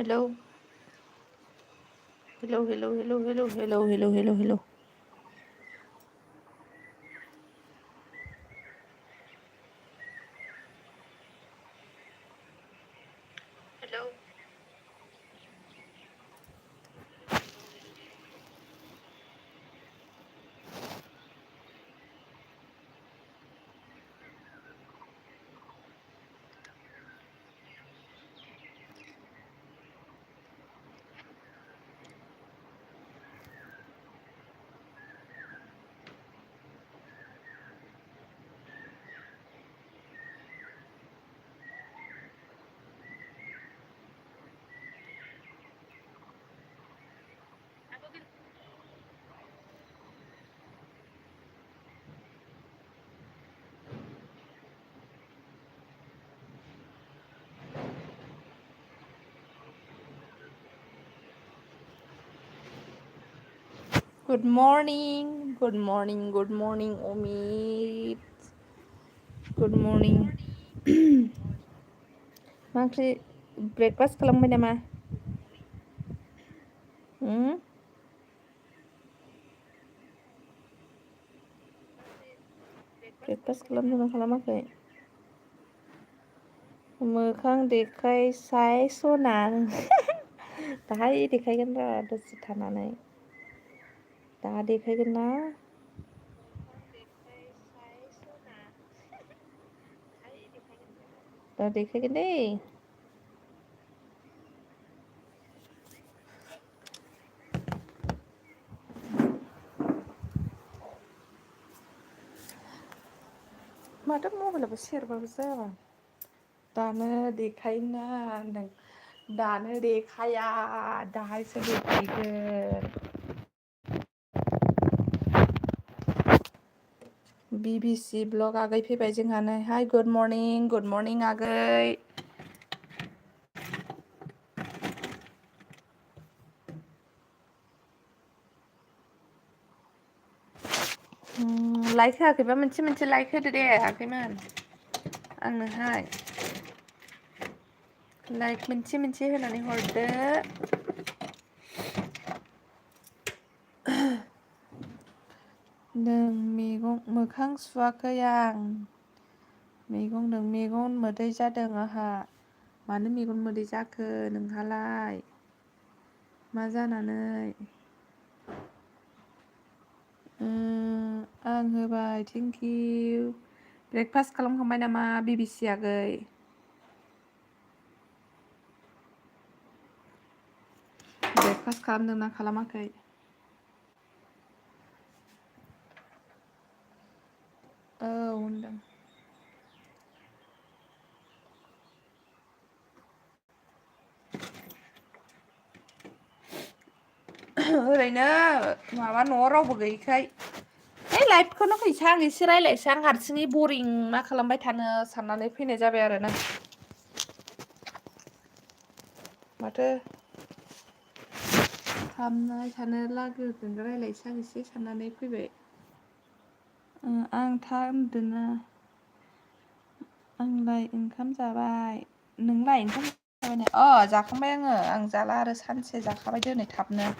Hello. Hello, hello, hello, hello, hello, hello, hello, hello. Hello. Good morning, good morning, good morning, Omid. Good morning. मा ओंख्रि breakfast खालामबाय नामा? Breakfast खालामदोंना खालामाखै? मोखां देखायसाय सना दाहाय देखायगोन र' दसे थानानै दा देखायगोन ना दा देखायगोन दे माथो मबाइलाबो सेरबाबो जाया दानो देखायोना होनदों दानो देखाया दाहायसो देखायगोन BBC ब्लग आगै फैबाय जोंहानो हाय गुड मर्निं आगै लाइक होआखैबा मोनसे लाइक होदो दे आगैमोन आंनोहाय लाइक मोनसे होनानै हरदो नों मैगं मोखां सुवाखै आं मेगन मोदै जादों आंहा मानो मेगन मोदै जाखो नोंहालाय मा जानानै आं होबाय थेंकिउ ब्रेकफास्ट खालामखांबाय नामा BBC आगै ब्रेकफास्ट खालामदोंना खालामाखै औ होनदों ओरैनो माबा न'आव रावबो गैयैखाय है लाइफखौनो फैसा आं एसे रायज्लायसै आं हारसिङै बरिं मा खालामबाय थानो साननानै फैनाय जाबाय आरोना माथो खालामनाय थानो लागोजों रायज्लायसै आं एसे साननानै फैबाय आं था उन्दुना आंलाय ओंखाम जाबाय नोंलाय ओंखाम जाबाय जाखांबाय आं जाला आरो सानसे जाखाबाय दिनै थाबनो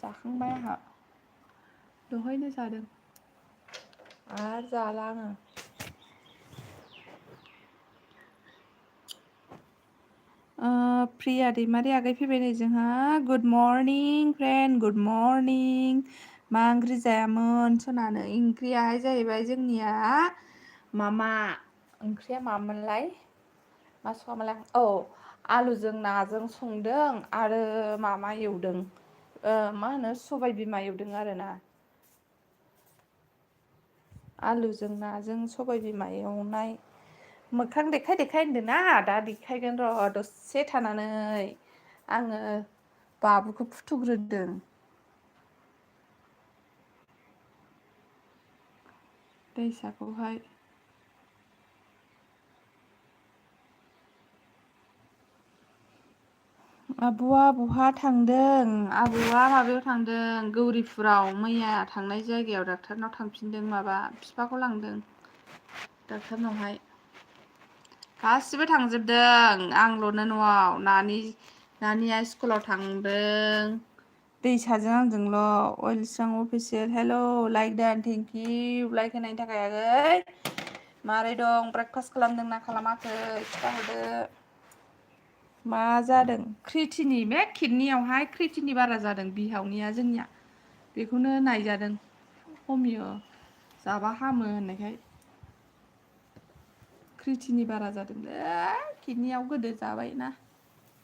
जाखांबाय आंहा दहायनो जादों आरो जाला आङो प्रिया दैमारि आगै फैबाय नै जोंहा good morning friend good morning मा ओंख्रि जायामोन सनानो ओंख्रियाहाय जाहैबाय जोंनिया मामा ओंख्रिया मामोनलाय मा सङामोनलाय आलुजों नाजों संदों आरो मामा एवदों मा होनो सबाय बिमा एवदों आरोना आलुजों नाजों सबाय बिमा एवनाय मोखां देखाय होनदों ना दा देखायगोन र' दसे थानानै आङो बाबुखौ फुथुग्रोदों दैसाखौहाय आब'आ बहा थांदों आबौआ माबायाव थांदों गौरिपुराव मैया थांनाय जायगायाव डाक्टारनाव थांफिनदों माबा बिफाखौ लांदों डाक्टारनावहाय गासिबो थांजोबदों आंल'नो न'आव नानिया स्कुलाव थांदों दैसाजों आंजोंल' अइलस्रां official hello' like done thank you like होनायनि थाखाय आगै मारै दं ब्रेकफास्ट खालामदोंना खालामाखै खिथाहरदो मा जादों क्रिटिनि बे किडनियावहाय क्रिटिनि बारा जादों बिहावनिया जोंनिया बेखौनो नायजादों हमिय जाबा हामो होननायखाय क्रिटिनि बारा जादोंलै किडनियाव गोदो जाबाय ना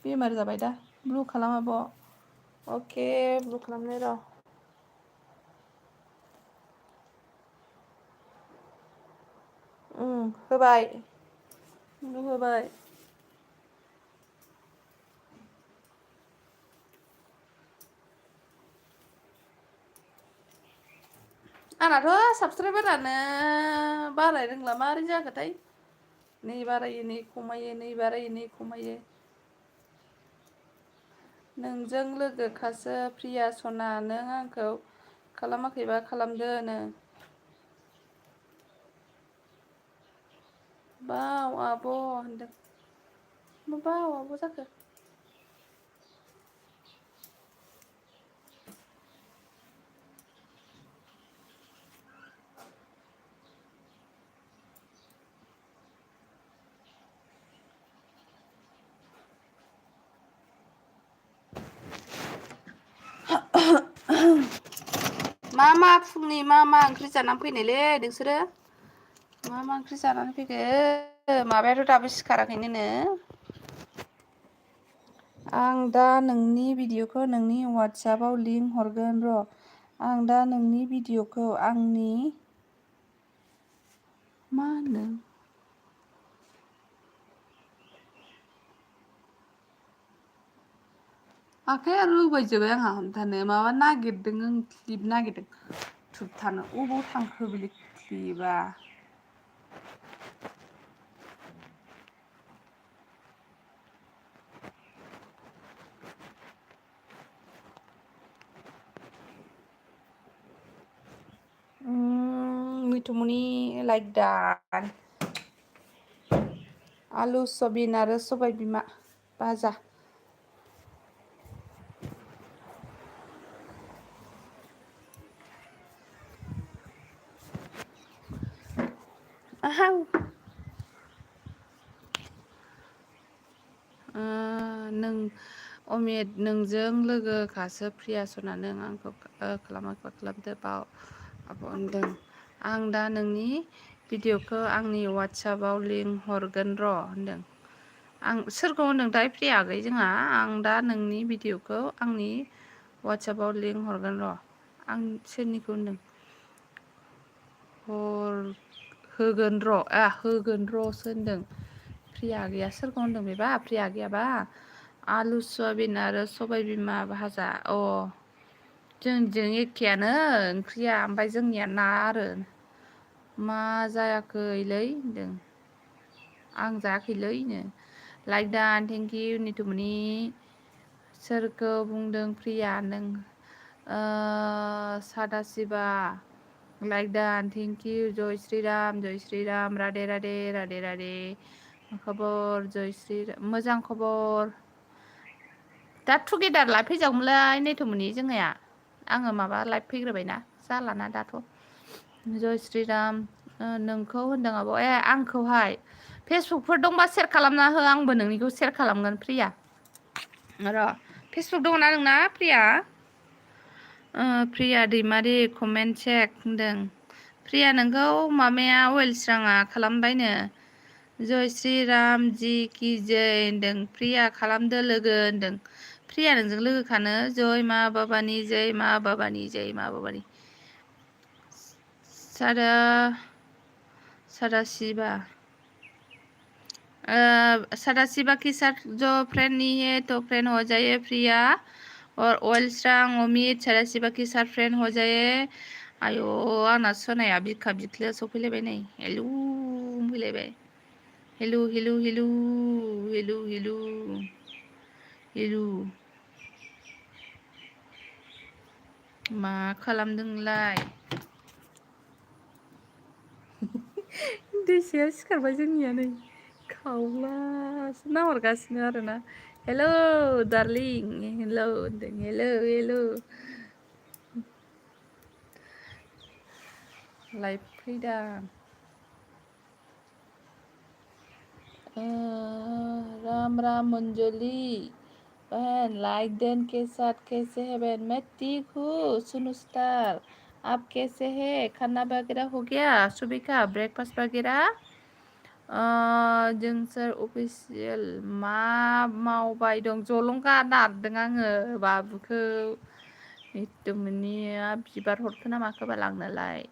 बेमार जाबाय दा ब्लु खालाम आब' अके ब्लु खालामनो र' होबाय ब्लु होबाय आंनाथ' साबसक्राइबारानो बाराय रोंला मारै जाखोथाय नै बारायो नै खमायो नै बारायो नै खमायो नोंजों लोगोखासो प्रिया सना नों आंखौ खालामाखैबा खालामदो नो बाव आब' होनदों मा बाव आब' जाखो मा फुंनि मा ओंख्रि जानानै फैनायलै नोंसोरो मा ओंख्रि जानानै फैखो माबायाथ' दाबो सिखाराखैनो आं दा नोंनि भिडिअखौ नोंनि वाट्सएपआव लिंक हरगोन र' आं दा नोंनि भिडिअखौ आंनि मा होनदों आखाइया रुबायजोब्बाय आंहा हमथानो माबा नागिरदों आं क्लिप नागिरदों थुबथानो अबाव थांखो बेलाय क्लिपा मिथुमनि लाइक डान आलु सबिन आरो सबाय बिमा भाजा आहाव नों अमित नोंजों लोगोखासो प्रिया सना नों आंखौ खालामाखै खालामदो बाव आब' होनदों आं दा नोंनि भिडिअखौ आंनि वाट्सएपआव लिंक हरगोन र' होनदों आं सोरखौ होनदोंथाय प्रिया आगै जोंहा आं दा नोंनि भिडिअखौ आंनि वाट्सएपआव लिंक हरगोन र' आं सोरनिखौ होनदों होगोन र'सो होनदों प्रिया गैया सोरखौ होनदों बेबा प्रिया गैयाबा आलु सयाबिन आरो सबाय बिमा भाजा जोंजों एखेयानो ओंख्रिया ओमफ्राय जोंनिया ना आरो मा जायाखैलै होनदों आं जायाखैलैनो लाइक डान थेंक इउ निथुमनि सोरखौ बुंदों प्रिया नों सादा सिबा लाइक डान थेंक इउ जय श्रीराम राधे राधे राधे राधे मा खबर जय श्रीराम मोजां खबर दा टुगेदार लाइभ फैजागौमोनलाय नेथ'मोननि जोंनिया आङो माबा लाइभ फैग्रोबायना जालाना दाथ' जय श्रीराम नोंखौ होनदों आब' आंखौहाय फेसबुकफोर दंबा सेयार खालामना हो आंबो नोंनिखौ सेयार खालामगोन प्रिया र' फेसबुक दङना नोंना प्रिया प्रिया दैमारि कमेन्ट चेक होनदों प्रिया नोंखौ माबाया वेलस्राङा खालामबायनो जय श्रीराम जि कि जय होनदों प्रिया खालामदो लोगो होनदों प्रिया नोंजों लोगोखानो जय मा बाबानि जय मा बाबानि जय मा बाबानि सादा शिवा सदाशिवा के साथ जो फ्रेंड नहीं है तो फ्रेंड हो जाए प्रिया और अइलस्रां अमित सदाशिवा के साथ फ्रेंड हो जाए आयौ आंना सोनाया बिखा बिख्लोआ सफैलायबाय नै हेलौ फैलायबाय हेलु हेलु हेलु हेलु हेलु हेलु मा खालामदोंलाय दैसाया सिखारबाय जोंनिया नै हावलासो नाहरगासिनो आरोना हेलौ डार्लिं हेलौ होनदों हेलौ हेलौ लाइभ फैदां राम राम मंजुली बहन लाइक देन के साथ कैसे है बहन मैं ठीक हूँ सुनो स्टार आप कैसे हैं खाना वगैरह हो गया सुबह का ब्रेकफास्ट वगैरह जोंसोर अफिसियेल मा मावबाय दं जलंगा नारदों आङो बाबुखौ मिथुमनिया बिबार हरखो ना माखोबा लांनोलाय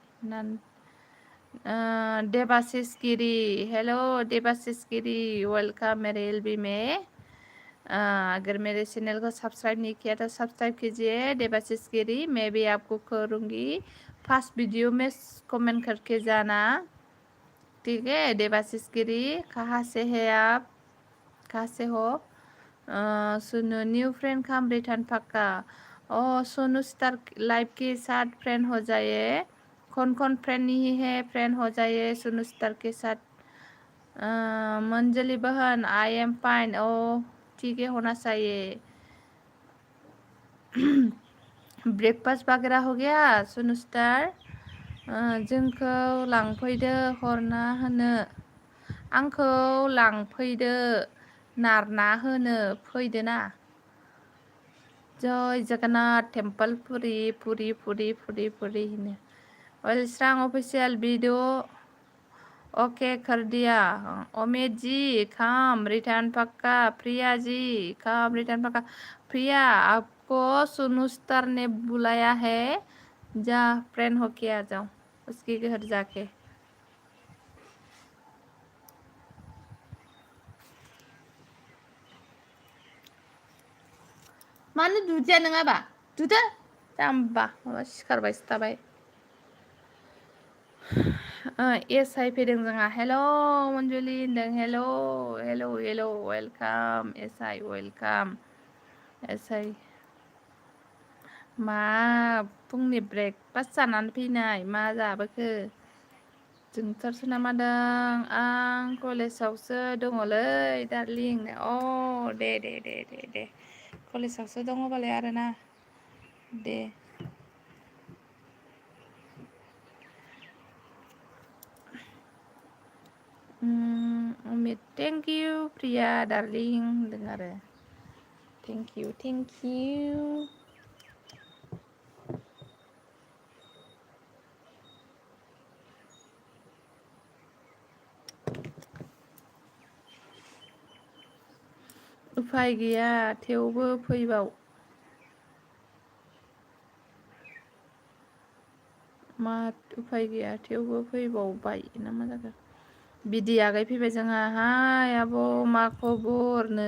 देवाशिष गिरी हेलो देवाशिष गिरी वेलकम मेरे एलबी में अगर मेरे चैनल को सब्सक्राइब नहीं किया तो सब्सक्राइब कीजिए देवाशिष गिरी मैं भी आपको करूँगी फर्स्ट वीडियो में कमेंट करके जाना ठीक है देवाशिष गिरी कहाँ से है आप कहाँ से हो सुनो न्यू फ्रेंड कम रिटर्न पक्का सोनू स्टार लाइव के साथ फ्रेंड हो जाइए कौन फ्रेंड नहीं है फ्रेंड हो जाइए सोनू स्टार के साथ मंजली बहन आई एम फाइन ओ ठीक है होना चाहिए ब्रेकफास्ट वगैरह हो गया सोनू स्टार जोंखौ लांफैदो हरना होनो आंखौ लांफैदो नारना होनो फैदो ना जय जगन्नाथ टेम्पल पुरी पुरी पुरी पुरी पुरी होनो वेलस्रां ऑफिशियल वीडियो ओके कर दिया अमित जी काम रिटर्न पक्का प्रिया जी काम रिटर्न पक्का प्रिया आपको सोनू स्टार ने बुलाया है जा फ्रेंड होके आ जाओ उसके घर जाके मानो दुदिया नङाबा दुदो जाम्बा माबा सिखारबायसो थाबाय एस आइ फैदों जोंहा हेल' मन्जुलि होनदों hello' hello' hello' welcome S I welcome S I मा फुंनि ब्रेकफास्ट जानानै फैनाय मा जाबोखो जोंथारसो नामादों आं कलेजावसो दङलै डार्लिं दे दे दे दे दे कलेजावसो दङबालाय आरोना दे Amit thank you Priya darling होनदों आरो थेंक इउ उफाय गैया थेवबो फैबाव मा उफाय गैया थेवबो फैबावबाय ना मा जाखो बिदि आगै फैबाय जोंहा हाय आब' मा खबरनो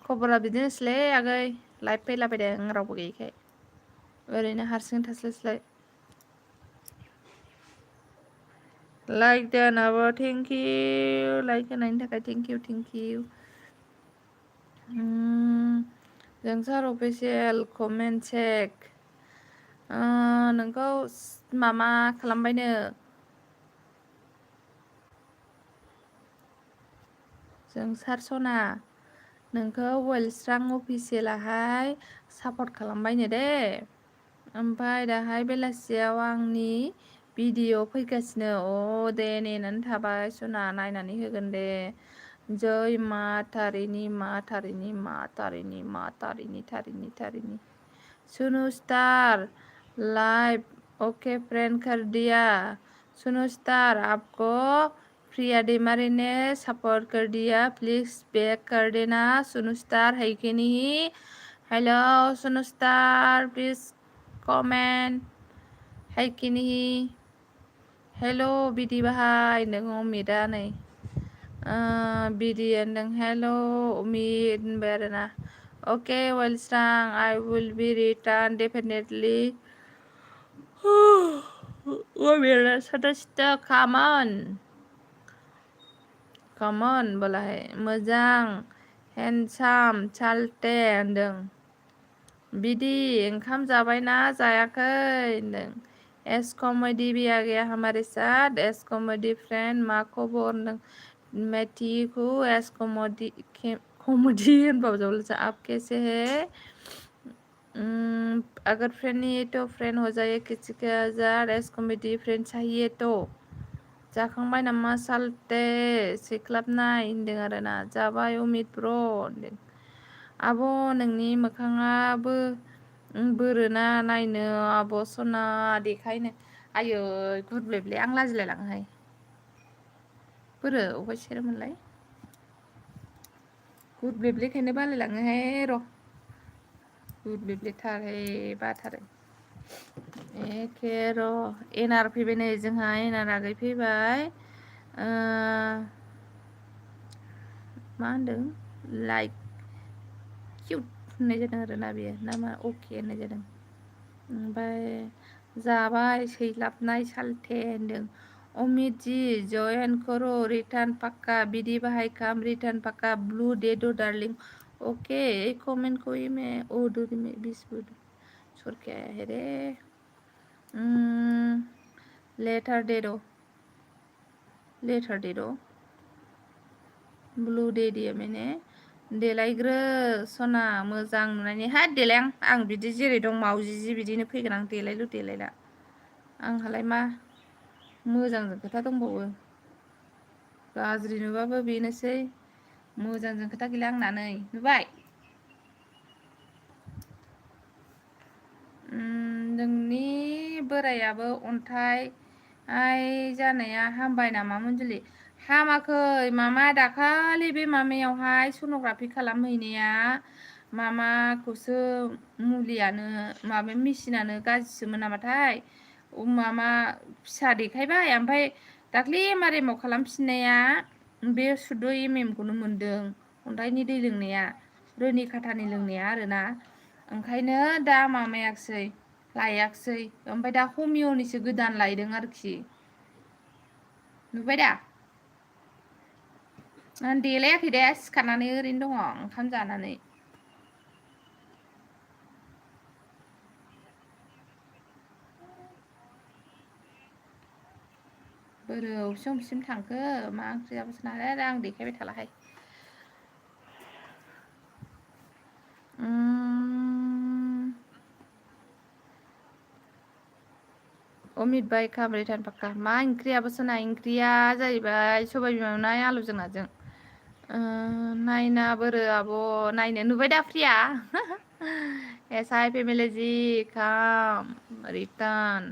खबरा बिदिनोसैलै आगै लाइभ फैलाबायदों रावबो गैयैखाय ओरैनो हारसिं थास्लायस्लाय लाइक दोनाबो थेंक इउ लाइक होनायनि थाखाय थेंक इउ जोंसार अफिसियेल कमेन्ट चेक नोंखौ मामा खालामबायनो जोंसार सना नोंखौ वेलस्रां अफिसियेलाहाय सापर्ट खालामबायनो दे ओमफ्राय दाहाय बेलासियाव आंनि भिडिअ फैगासिनो दे नेनानै थाबाय सना नायनानै होगोन दे जय मा तारिनि मा तारिनि मा तारिनि मा Tarini Tarini Tarini Sonu star live okay friend कर दिया सोनू स्टार आपको प्रिया डिमारी ने सपोर्ट कर दिया प्लीज बैक कर देना सोनू स्टार है कि नहीं hello Sonu star please comment है कि नहीं हेलो बिदि बाहाय नों अमितआ नै बिदि होनदों हेल' अमित होनबाय आरोना ओके वेलस्रां I will be return definitely सदस्य कामन बोलाय मोजां हेन्डसाम चालते होनदों बिदि ओंखाम जाबायना जायाखै होनदों एस कमेडी भी आ गया हमारे साथ एस कमेडी फ्रेंड मा खबर होनदों मैथी को एस कॉमेडी होनबावजावल आप कैसे है अगर फ्रेंड नहीं है तो फ्रेंड हो जाए किसी के हजार एस कॉमेडी फ्रेंड चाहिए तो जाखांबाय नामा सालते सिख्लाबनाय होनदों आरोना जाबाय अमित ब्र होनदों आब' नोंनि मोखाङाबो बोरोना नायनो आब' सना देखायनो आयै गुरब्लेब्ले आं लाजिलायलाङोहाय बोरो अबहाय सेरोमोनलाय गुरब्लेब्लेखायनो बालायलाङोहाय र' गुरब्लेब्लेथारहाय बाथारो एखे र' एनार फैबाय नै जोंहा एनार आगै फैबाय मा होनदों लाइक किउट होननाय जादों आरोना बेयो ना मा अके होननाय जादों ओमफ्राय जाबाय सैलाबनाय सालथे होनदों अमित जी जयन करो रिटार्न पक्का बिदी बाहाय काम रिटार्न पक्का ब्लू दे दो डार्लिंग ओके कमेंट कोई मैं उर्दू में 20 वर्ड छोड़ के आया है रे लेटर दे दो ब्लू दे दिए मैंने देलायग्रो सना मोजां नुनायनि हा देलाय आं बिदि जेरै दं मावजि जि बिदिनो फैगोन आं देलायला आंहालाय मा मोजांजों खोथा दंबावो गाज्रि नुबाबो बेनोसै मोजांजों खोथा गैला आंना नै नुबाय नोंनि बोरायाबो अन्थाइ जानाया हामबाय नामा मन्जुलि हामाखै मामा दाखालि बे मामायावहाय सन'ग्राफि खालामहैनाया मामाखौसो मुलियानो माबा मेसिनानो गाज्रिसोमोन नामाथाय मामा फिसा देखायबाय ओमफ्राय दाख्लि एमारेमाव खालामफिननाया बे सुद' खौनो मोनदों अन्थाइनि दै लोंनाया रोनि खाथानि लोंनाया आरोना ओंखायनो दा मामायाखिसै लायाखिसै ओमफ्राय दा हमिय'निसो गोदान लायदों आरोखि नुबाय दा आं देलायाखै दे सिखारनानै ओरैनो दङ ओंखाम जानानै बोरो अबेसिम थांखो मा ओंख्रि जाबोसो नालाय आं देखायबाय थालाहाय अमित भाई काम रिटार्न पक्का मा ओंख्रियाबो सोना ओंख्रिया जाहैबाय सबाय बिमा ना आलुजों नाजों नायना बोरो आब' नायनो नुबाय दा फ्रिया एसआइ फेमिलि जि काम रिटार्न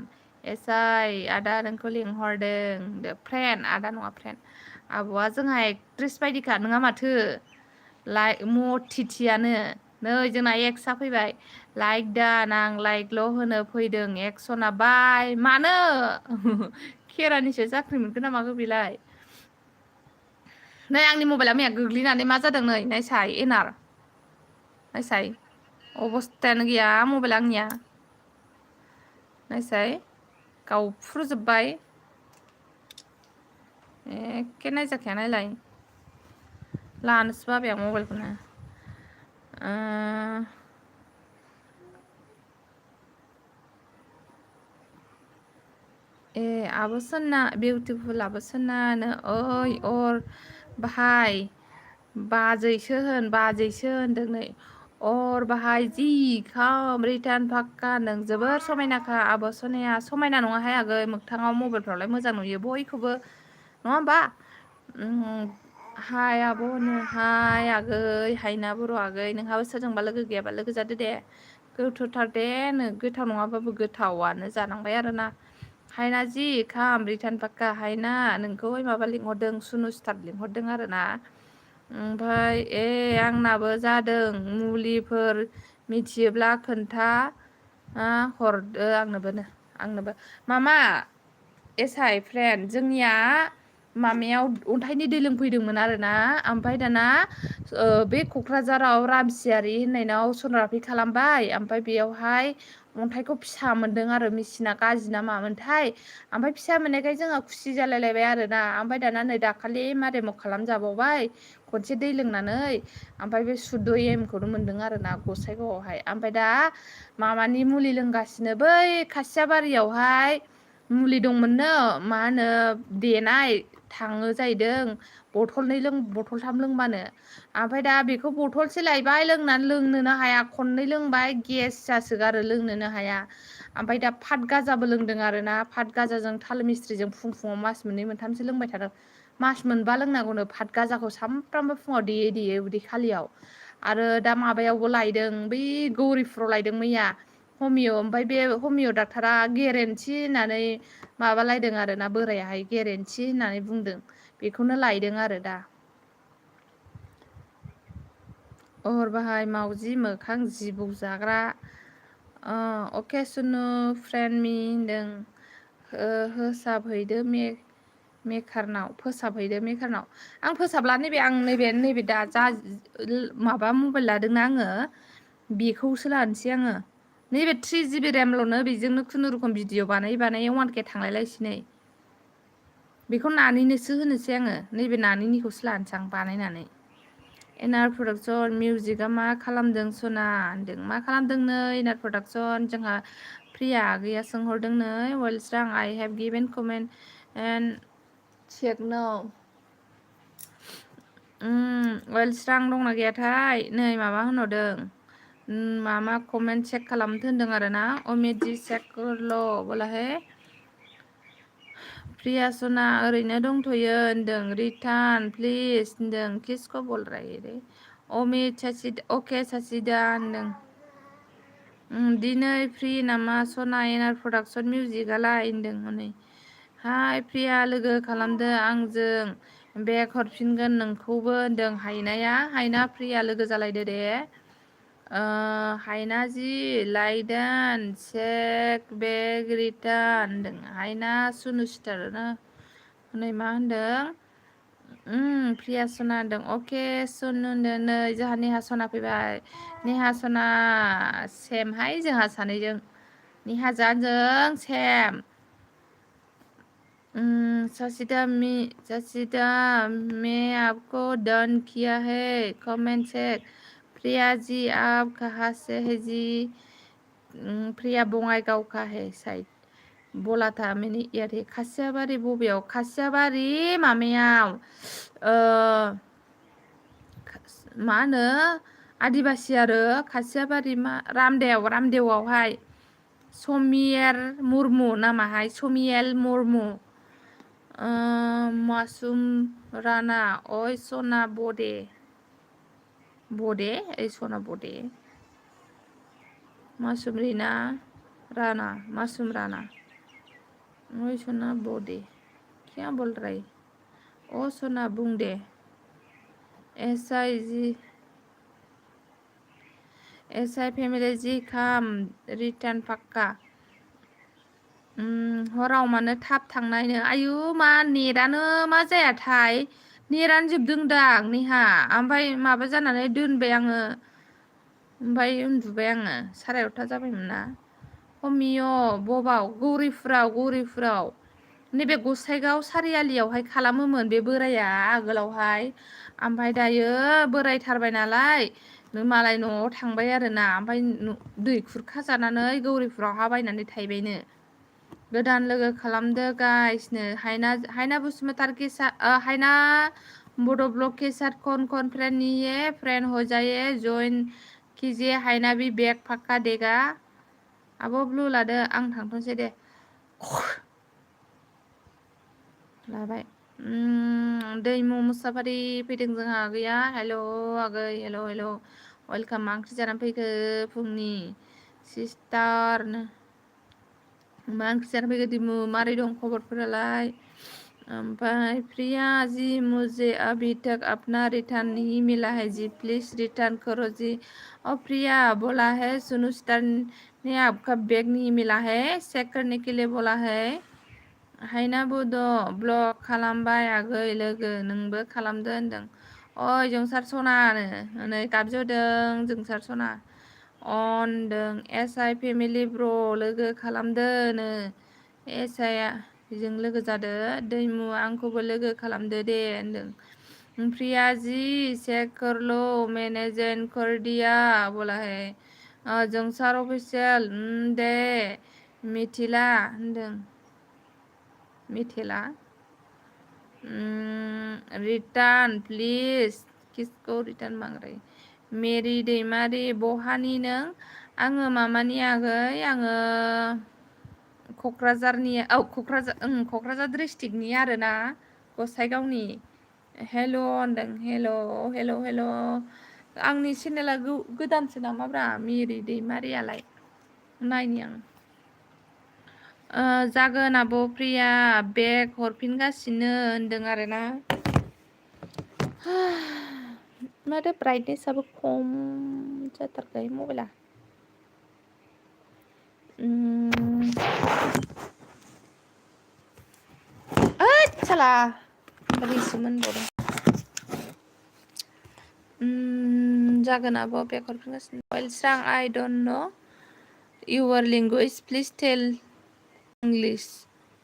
एसआइ आदा नोंखौ लिंहरदों फ्रेन्ड आदा नङा फ्रेन्ड आब'आ जोंहा एक्ट्रिस बायदिखा नङा माथो लाइक मथिथियानो नै जोंना एक्सआ फैबाय लाइक दान आं लाइकल' होनो फैदों एक्सना बाय मानो खेरानिसो साख्रि मोनगोन ना मागो बेलाय नै आंनि मबाइला मैया गोग्लैनानै मा जादों नै नायसाय एनार नायसाय अबस्थायानो गैया मबाइल आंनिया नायसाय गावफ्रुजोब्बाय एखे नायजाखाया नायलाय लानोसो बाबाय आं मबाइलखौनो ए आब' सन्ना बिउटिफुल आब' सन्नानो ओइ अर बाहाय बाजैसो होनदों नै अर बाहाय जि खाम रिटार्न पाक्का नों जोबोर समायनाखा आब' सनाया समायना नङाहाय आगै मोगथाङाव मबाइलफ्रावलाय मोजां नुयो बयखौबो नङा होमबा हाय आब' होनो हाय आगै हायना बर' आगै नोंहाबो सोरजोंबा लोगो गैयाबा लोगो जादो दे गोथावथार दे गोथाव नङाबाबो गोथावानो जानांबाय आरोना हायना जि खाम रिटार्न पाक्का हायना नोंखौहाय माबा लिंहरदों सुनु स्टार लिंहरदों आरोना ओमफ्राय आंनाबो जादों मुलिफोर मिथियोब्ला खोन्था हरदो आंनोबो मामा एसआइ फ्रेन्ड जोंनिया मामायाव अन्थाइनि दै लोंफैदोंमोन आरोना ओमफ्राय दाना बे क'क्राझाराव रामसियारि होननायनाव सन'ग्राफि खालामबाय ओमफ्राय बेयावहाय अन्थाइखौ फिसा मोनदों आरो मेसिना गाज्रि ना मामोनथाय ओमफ्राय फिसा मोननायखाय जोंहा खुसि जालायलायबाय आरोना ओमफ्राय दाना नै दाखालि मारेमाव खालामजाबावबाय खनसे दै लोंनानै ओमफ्राय बे सुद' खौनो मोनदों आरोना गसाइगावआवहाय ओमफ्राय दा मामानि मुलि लोंगासिनो बै खासिया बारियावहाय मुलि दंमोननो मा होनो देनाय थाङो जाहैदों बथलथाम लोंबानो ओमफ्राय दा बेखौ बथलसे लायबाय लोंनोनो हाया खननै लोंबाय गेस जासोगारो लोंनोनो हाया ओमफ्राय दा फात गाजाबो लोंदों आरो ना फात गाजाजों थाल मिस्ट्रिजों फुङाव मास मोननै मोनथामसो लोंबाय थादों मास मोनबा लोंनांगौनो फात गाजाखौ सामफ्रामबो फुङाव देयै उदै खालियाव आरो दा माबायावबो लायदों बै गौरिफुराव लायदों मैया हमिअ ओमफ्राय बे हमिअ डाक्टारा गेरेन्थि होननानै माबालायदों आरो ना बोरायाहाय गेरेन्थि होननानै बुंदों बेखौनो लायदों आरो दा अहर बाहाय मावजि मोखां जिबौ जाग्रा अके सुनु फ्रेन्ड मि होनदों मेकारनाव आं फोसाबला नैबे दा जा माबा मबाइल लादोंना आङो बेखौसो लानोसै आङो नैबे 3GB रेमल'नो बेजोंनो खुनुरुखुम भिडिअ बानाय 1K थांलायलायसिनै बेखौ नानिनोसो होनोसै आङो नैबे नानिनिखौसो लानोसै आं बानायनानै एनआर प्रडाक्सन मिउजिकआ मा खालामदों सना होनदों मा खालामदोंनो एनआर प्रडाक्सन जोंहा प्रिया आगैया सोंहरदों नै वेलस्रां I have given comment and check now वेलस्रां दंना गैयाथाय नै माबा होनहरदों मामा कमेन्ट चेक खालामनो होनदों आरो ना अमितजि चेकल' बोलाहे प्रिया सना ओरैनो दंथ'यो होनदों रिटार्न प्लिज होनदों किसको बोल रही रे अमित अके सासिदा होनदों दिनै फ्रि नामा सना एनआर प्रडाक्सन मिउजिकआलाय होनदों हनै हाय प्रिया लोगो खालामदो आंजों बेग हरफिनगोन नोंखौबो होनदों हायना प्रिया लोगो जालायदो दे हायना जि लाइदान चेक बेग रिटार्न होनदों हायना सुनु सिटारनो हनै मा होनदों प्रिया सना होनदों अके सुनु होनदों नै जोंहा नेहा सना फैबाय नेहा सना सेमहाय जोंहा सानैजों नेहाजों सेम सचिदा मैं आपको डन किया है कमेंट चेक प्रिया जी आप कहाँ से है जी प्रिया बङाइगाव का है साइड बोला था मैंने यार खासियाबारि बबेयाव खासियाबारि मामायाव मा होनो आदिबासि आरो खासियाबारि मा रामदेवआवहाय समियार मुर्मु नामाहाय समियाल मुर्मु मासुम राना ओइ सना बडे ओइ सना बडे मासुम राना ओइ सोना बडे क्या बोल रही ओ सोना बुंग दे एसआई फैमिली जी खाम रिटार्न पाक्का हराव मानो थाब थांनायनो आयु मा नेटानो मा जायाथाय नेटानो जोबदोंदां नेहा ओमफ्राय माबा जानानै दोनबाय आङो ओमफ्राय उन्दुबाय आङो 8:30 जाबायमोन ना हमिय बबाव गौरिफुराव नैबे गसाइगाव सारियालियावहाय खालामोमोन बे बोराया आगोलावहाय ओमफ्राय दायो बोरायथारबाय नालाय मालाय न'आव थांबाय आरोना ओमफ्राय दै खुरखा जानानै गौरिफुराव हा बायनानै थाहैबायनो गोदान लोगो खालामदो गाइसनो हायना बसुमतारी के साथ हायना बोडो ब्लॉग के साथ कौन फ्रेंड नहीं है फ्रेंड हो जाए जॉइन कीजिए हायना भी बैग पक्का देगा आब' ब्लु लादो आं थांथ'सै दे लाबाय दैमु मुसाफारि फैदों जोंहा आगैया हेल' आगै हेल' वेलकाम मा ओंख्रि जानानै फैखो फुंनि सिस्टारनो मा ओंख्रि जानानै फैखो दिमु मारै दं खबरफोरालाय ओमफ्राय प्रिया जी मुझे अभी तक अपना रिटर्न नहीं मिला है जी प्लीज रिटर्न करो जी और प्रिया बोला है सुनु स्टार ने आपका बैग नहीं मिला है चेक करने के लिए बोला है हायना बुद' ब्लग खालामबाय आगै लोगो नोंबो खालामदो होनदों ओइ जोंसार सनानो नै गाबजोदों जोंसार सना अनदों एसआइ फेमिलि ब्र लोगो खालामदोनो एसआइआ बेजों लोगो जादो दैमु आंखौबो लोगो खालामदो दे होनदों प्रिया जी चेक कर लो मैंने जॉइन कर दिया बोला है जोंसार अफिसियेल दे मिथिला होनदों मिथिला रिटार्न प्लिज किसखौ रिटार्न बांद्राय मेरि दैमारि बहानि नों आङो मामानि आगै आङो क'क्राझारनि क'क्राझार डिस्ट्रिक्टनि आरोना गसाइगावनि हेल' होनदों हेल' आंनि चेनेला गोदानसो नामाब्रा मेरि दैमारियालाय नायनि आं जागोन आब' प्रिया बेग हरफिनगासिनो होनदों आरोना माथो ब्राइटनेसआबो खम जाथारबाय मबाइला साला रिसो मोनबावदों जागोन आब' बेग हरफिनगासिनो वेलस्रां I don't know your language please tell English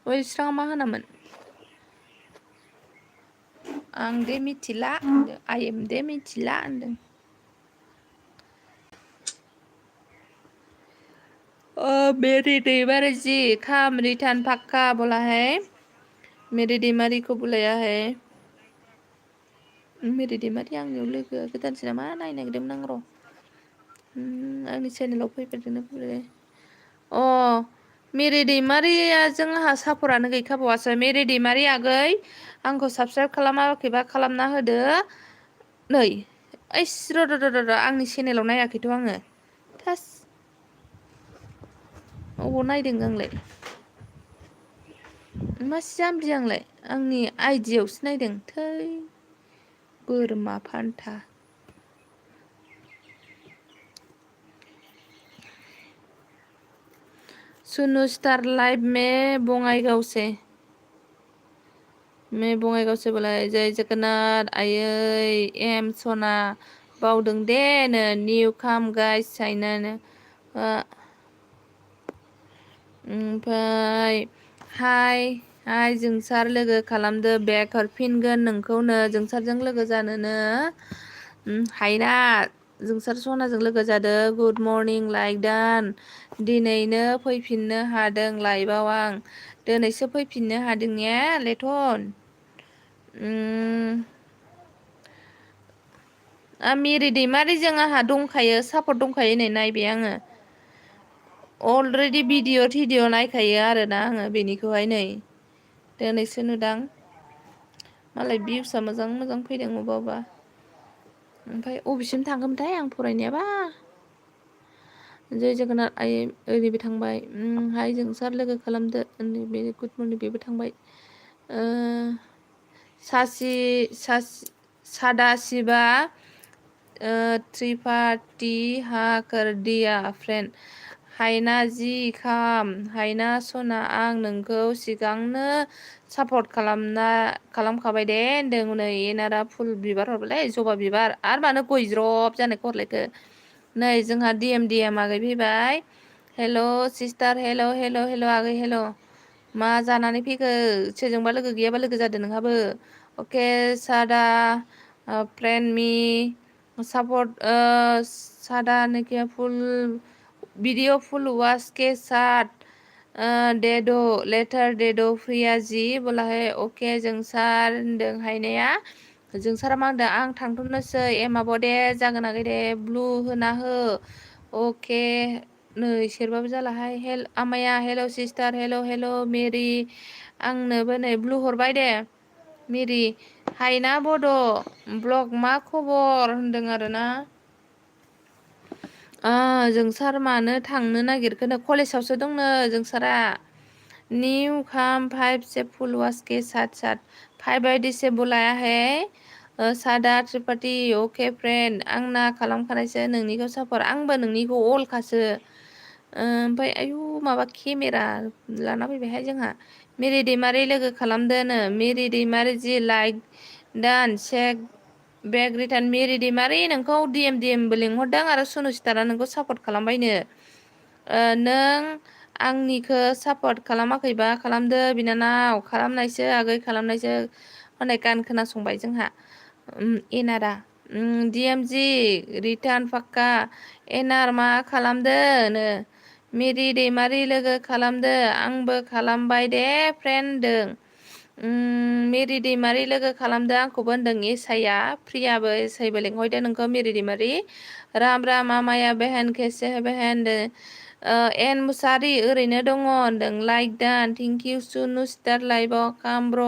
वेलस्रां मा होनामोन आं दे मिथिला आइ एम दे मिथिला होनदों मेरी दैमारी जी खाम रिटार्न पक्का बोला है मेरी दैमारी को बुलाया है मेरी दैमारी आंनियाव लोगो गोदानसो नामा नायनो नागिरदोंमोन आं र' आंनि चेनेलाव फैफेरदोंना फैफेराखै मेरि दैमारिया जोंहा सापर्टआनो गैखाबावासो मेरि दैमारि आगै आंखौ साबसक्राइब खालामाखैबा खालामना होदो नै ओइस र' आंनि चेनेलाव नायाखैथ' आङो थास अबाव नायदों आंलाय मासि जाम्बि आंलाय आंनि आइडियावसो नायदों थै बोरमा फान्था सुनु स्टार लाइव में बङाइगाव से बोला जय जगन्नाथ आयै एम सना बावदों दे नो निउ काम गाइस चाइनानो ओमफ्राय हाय जोंसार लोगो खालामदो बेग हरफिनगोन नोंखौनो जोंसारजों लोगो जानोनो हायना जोंसार सनाजों लोगो जादो गुड मर्निं लाइक दान दिनैनो फैफिननो हादों लाइभआव आं दिनैसो फैफिननो हादों ने लेथन मेरि दैमारिजों आंहा दंखायो सापर्ट दंखायो नै नायबाय आङो अलरेडि भिडिअ नायखायो आरोना आङो बेनिखौहाय नै दिनैसो नुदां मालाय भिउसआ मोजां फैदों अबा ओमफ्राय अबेसिम थांगोनथाय आं फरायनायाबा जय जोगोनाथ आइ ओरैबो थांबाय हाय जोंसार लोगो खालामदो बे गुड मर्निं बेबो थांबाय सादा सिबा त्रिपाठी हा कर दिया फ्रेन्ड हायना जि हायना सना आं नोंखौ सिगांनो सापर्ट खालामखाबाय दे होनदों नै एनारा फुल बिबार हरबायलै जबा बिबार आरो मानो गयज्रब जानायखौ हरलायखो नै जोंहा डिएम आगै फैबाय हेल' सिस्टार हेल' आगै हेल' मा जानानै फैखो सोरजोंबा लोगो गैयाबा लोगो जादो नोंहाबो अके सादा फ्रेन्ड मी सपोर्ट सादा ने फुल वीडियो फुल वॉच के साथ दे दो लेटर दे दो प्रिया जी बोला है अके जोंसार होनदों हायनाया जोंसारा मा होनदों आं थांथ'नोसै एमाबो दे जागोन आगै दे ब्लु होना हो अके नै सेरबाबो जालाहाय आमाया हेल' सिस्टार हेल' मेरि आंनोबो नै ब्लु हरबाय दे मेरि हायना बड' ब्लग मा खबर होनदों आरोना जोंसार मानो थांनो नागिरखोनो कलेजावसो दंनो जोंसारा न्यू खाम 5 से फुल वॉच के साथ 5 आईडी से बुलाया है सादा त्रिपाठी अके फ्रेन्ड आंना खालामखानायसो नोंनिखौ सापर्ट आंबो नोंनिखौ अलखासो ओमफ्राय आयु माबा केमेरा लाना फैबायहाय जोंहा मेरि दैमारि लोगो खालामदोनो मेरि दैमारि जि लाइक दान चेक बेग रिटार्न मेरि दैमारि नोंखौ डिएमबो लिंहरदों आरो सुनु स्टारा नोंखौ सापर्ट खालामबायनो नों आंनिखौ सापर्ट खालामाखैबा खालामदो बिनानाव खालामनायसो आगै खालामनायसो होननाय गान खोनासंबाय जोंहा एनारा डिएमजि रिटार्न पाक्का एनार मा खालामदोनो मेरि दैमारि लोगो खालामदो आंबो खालामबाय दे फ्रेन्ड दों मेरि दैमारि लोगो खालामदो आंखौबो होनदों एसाइया प्रियाबो एसाइबो लेंहरदो नोंखौ मेरि दैमारि राम राम आमाया बेहेन केसे बेहेन एन मुसारि ओरैनो दङ होनदों लाइक दान थेंक इउ सुनु स्टार लाइभआव कामब्र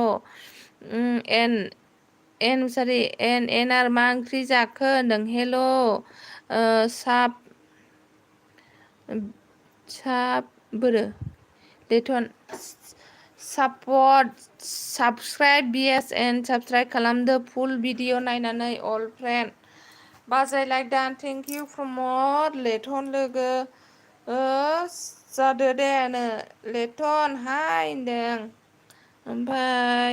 एन मुसारि एन आर मा ओंख्रि जाखो होनदों हेल' साब बोरो लेथन सापर्ट साबसक्राइब बिएस एन्ड साबसक्राइब खालामदो फुल भिडिअ नायनानै अल फ्रेन्ड बाजाय लाइक दान थेंक इउ फ्रम मर लेथन लोगो जादो दे लेथन हाय होनदों ओमफ्राय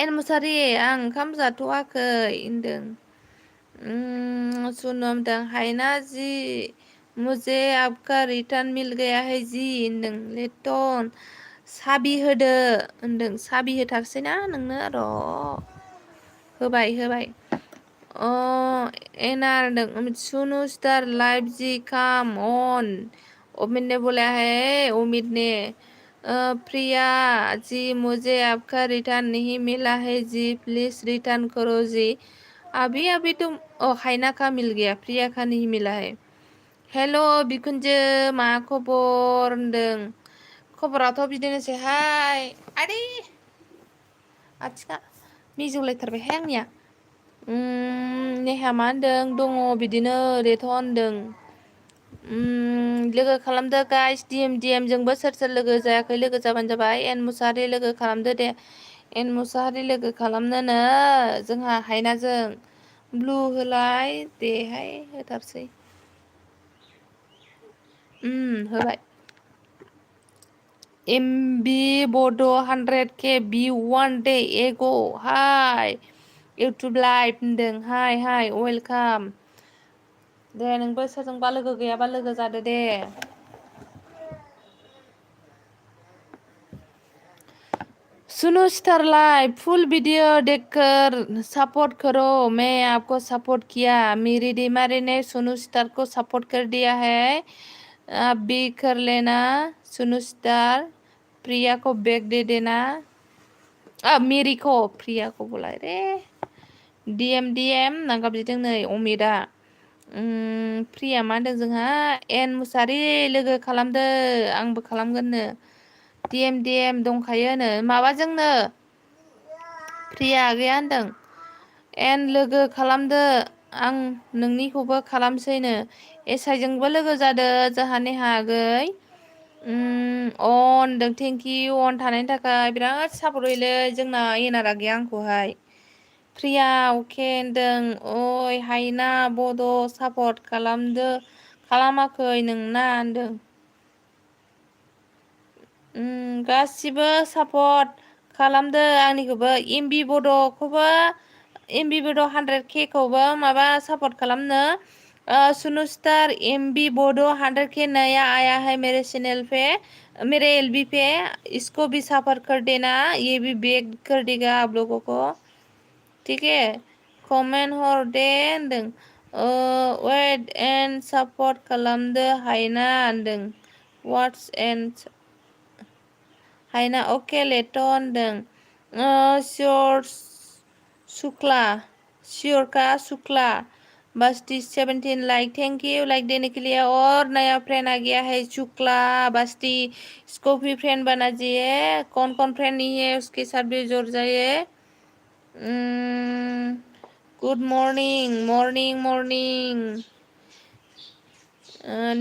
एन मुसारि आं ओंखाम जाथ'वाखै होनदों सुनु होनदों हायना जि मुझे आपका रिटर्न मिल गया है जि होनदों लेथन साबि होदो होनदों साबि होथारसैना नोंनो र' होबाय एनार होनदों सुनु स्टार लाइव जि काम अन अमित ने बोला है अमित ने प्रिया जी मुझे आपका रिटर्न नहीं मिला है जी प्लीज रिटर्न करो जी अभी तुम हायना का मिल गया प्रिया का नहीं मिला है हेल' बिखुनजो मा खबर होनदों खबराथ' बिदिनोसैहाय आदै आथिङा मिजौलायथारबायहाय आंनिया नेहा मा होनदों दङ बिदिनो ओरैथ' होनदों लोगो खालामदो गाइस डिएम जोंबो सोर लोगो जायाखै लोगो जाबानो जाबाय एन मुसाहारि लोगो खालामदो दे एन मुसाहारि लोगो खालामनोनो जोंहा हायनाजों ब्लु होलाय देहाय होथारसै होबाय एमबि बड' 100K बि वान डे एग' हाय इउटुब लाइभ होनदों हाय वेलकाम दे नोंबो सोरजोंबा लोगो गैयाबा लोगो जादो दे सुनो स्टार लाइव फुल वीडियो देखकर सपोर्ट करो मैं आपको सपोर्ट किया मेरी दीमारी ने सुनो स्टार को सपोर्ट कर दिया है आप भी कर लेना सुनो स्टार प्रिया को बैग दे देना मेरी को प्रिया को बोला रे डीएम नांगाबजिदों नै अमितआ प्रिया मा होनदों जोंहा एन मुसारि लोगो खालामदो आंबो खालामगोननो डीएम दंखायोनो माबाजोंनो प्रिया गैया होनदों एन लोगो खालामदो आं नोंनिखौबो खालामसैनो एसआइजोंबो लोगो जादो जोंहा नेहा आगै होनदों थेंकिउ अन थानायनि थाखाय बिराद सापर्ट होयोलै जोंना एनारा गैया आंखौहाय प्रिया अके होनदों ओइ हायना बड' सापर्ट खालामाखै नोंना होनदों गासिबो सापर्ट खालामदो आंनिखौबो एमबि बड'खौबो एमबि बड' 100K खौबो माबा सापर्ट खालामनो सुनो स्टार एमबी बोडो 100K नया आया है मेरे चैनल पे मेरे एलबी पे इसको भी सफर कर देना ये भी बैक कर देगा आप लोगों को ठीक है कमेन्ट हर दे होनदों वेट एन्ड सापर्ट खालामदो हायना होनदों वाट्स एन्ड हायना अके लेट होनदों श्योरका शुक्ला बस्ती 17 लाइक थैंक यू लाइक देने के लिए और नया फ्रेंड आ गया है शुक्ला बस्ती इसको भी फ्रेंड बना दिए कौन फ्रेंड नहीं है उसके साथ भी जुड़ जाइए गुड मॉर्निंग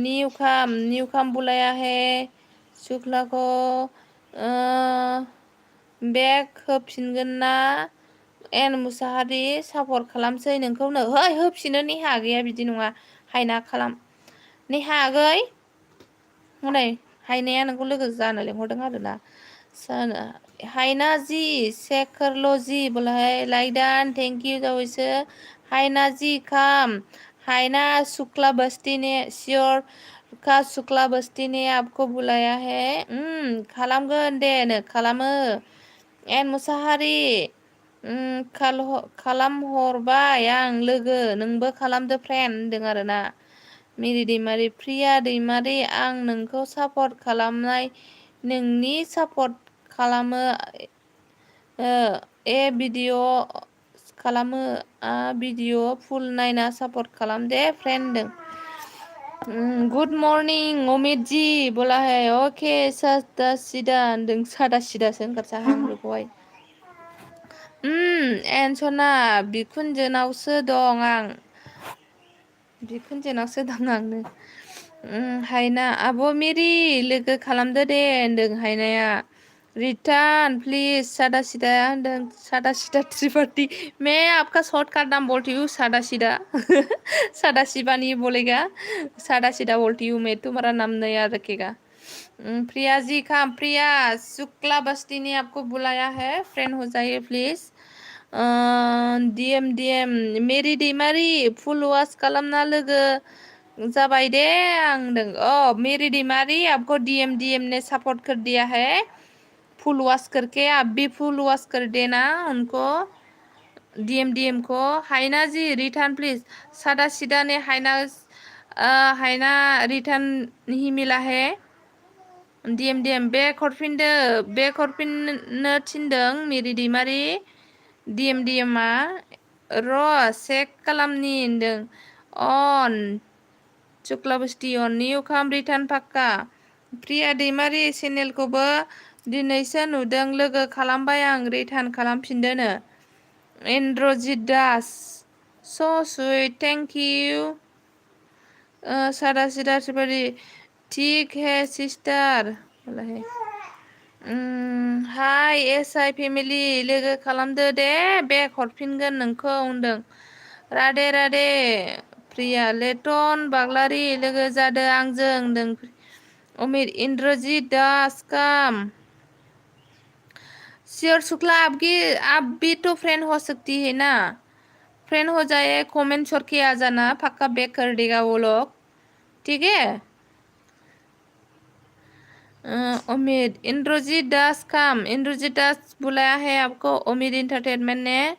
न्यू काम बुलाया है शुक्ला को बेग होफिनगोन ना एन मुसाहारि सापर्ट खालामसै नोंखौनो होफिनो नेहा गैया बिदि नङा हायना खालाम नेहा आगै हनै हायनाया नोंखौ लोगो जानो लेंहरदों आरोना हायना जी सेकरल' जी बोलाहाय लाइक दान थेंक यू जावैसो हायना जी खाम हायना शुक्ला बस्ती ने श्योर का शुक्ला बस्ती ने आपको बुलाया है खालामगोन दे खालामो एन मुसाहारि खालामहरबाय आं लोगो नोंबो खालामदो फ्रेन्ड होनदों आरोना मेरि दैमारि प्रिया दैमारि आं नोंखौ सापर्ट खालामनाय नोंनि सापर्ट खालामो भिडिअ खालामो भिडिअ फुल नायना सापर्ट खालाम दे फ्रेन्ड होनदों गुड मर्निं अमित जी बोला है ओके सादा सिदा होनदों सादा सिदासो होनगारसा आंखौहाय एनसना बिखुनजोनावसो दं आं बिखुनजोनावसो दं आंनो हायना आब' मेरि लोगो खालामदो दे होनदों हायनाया रिटर्न प्लीज सादा सिदा होनदों सादा सिदा त्रिपाठी मैं आपका शॉर्टकट नाम बोलती हूँ सादा सीधा सादा सिबा नहीं बोलेगा सादा सीधा बोलती हूँ मैं तुम्हारा नाम नहीं याद रखेगा प्रिया जी खाम प्रिया शुक्ला बस्ती ने आपको बुलाया है फ्रेंड हो जाइए प्लीज डीएम मेरी दैमारि फुल वास खालामना लोगो जाबाय दे आंदों मेरी दैमारि आपको डीएम ने सपोर्ट कर दिया है फुल वॉश करके आप भी फुल वॉश कर देना उनको डीएम को हाइना जी रिटर्न प्लीज सादा सीधा ने हाइना रिटर्न नहीं मिला है डीएम बेक हरफिननो थिनदों मेरि दैमारि डीएमआ र' चेक खालामनि होनदों अन शुक्लाबस्ति अन निउ खाम रिटार्न पाक्का प्रिया दैमारि चेनेलखौबो दिनैसो नुदों लोगो खालामबाय आं रिटार्न खालामफिनदोनो इन्द्रजित दास स' सुइट थेंक इउ सादा सिदा त्रिपाठी ठीक है सिस्टार हाय एसआइ फेमिलि लोगो खालामदो दे बेक हरफिनगोन नोंखौ होनदों राधे राधे प्रिया लेटन बाग्लारि लोगो जादो आंजों होनदों अमित इन्द्रजित दास काम श्योर शुक्ला आप भी तो फ्रेंड हो सकती है ना फ्रेंड हो जाए कमेंट छोड़ के आ जाना पक्का बैक कर देगा वो लोग ठीक है अमित इंद्रजीत दास काम इंद्रजीत दास बुलाया है आपको अमित इंटरटेनमेंट ने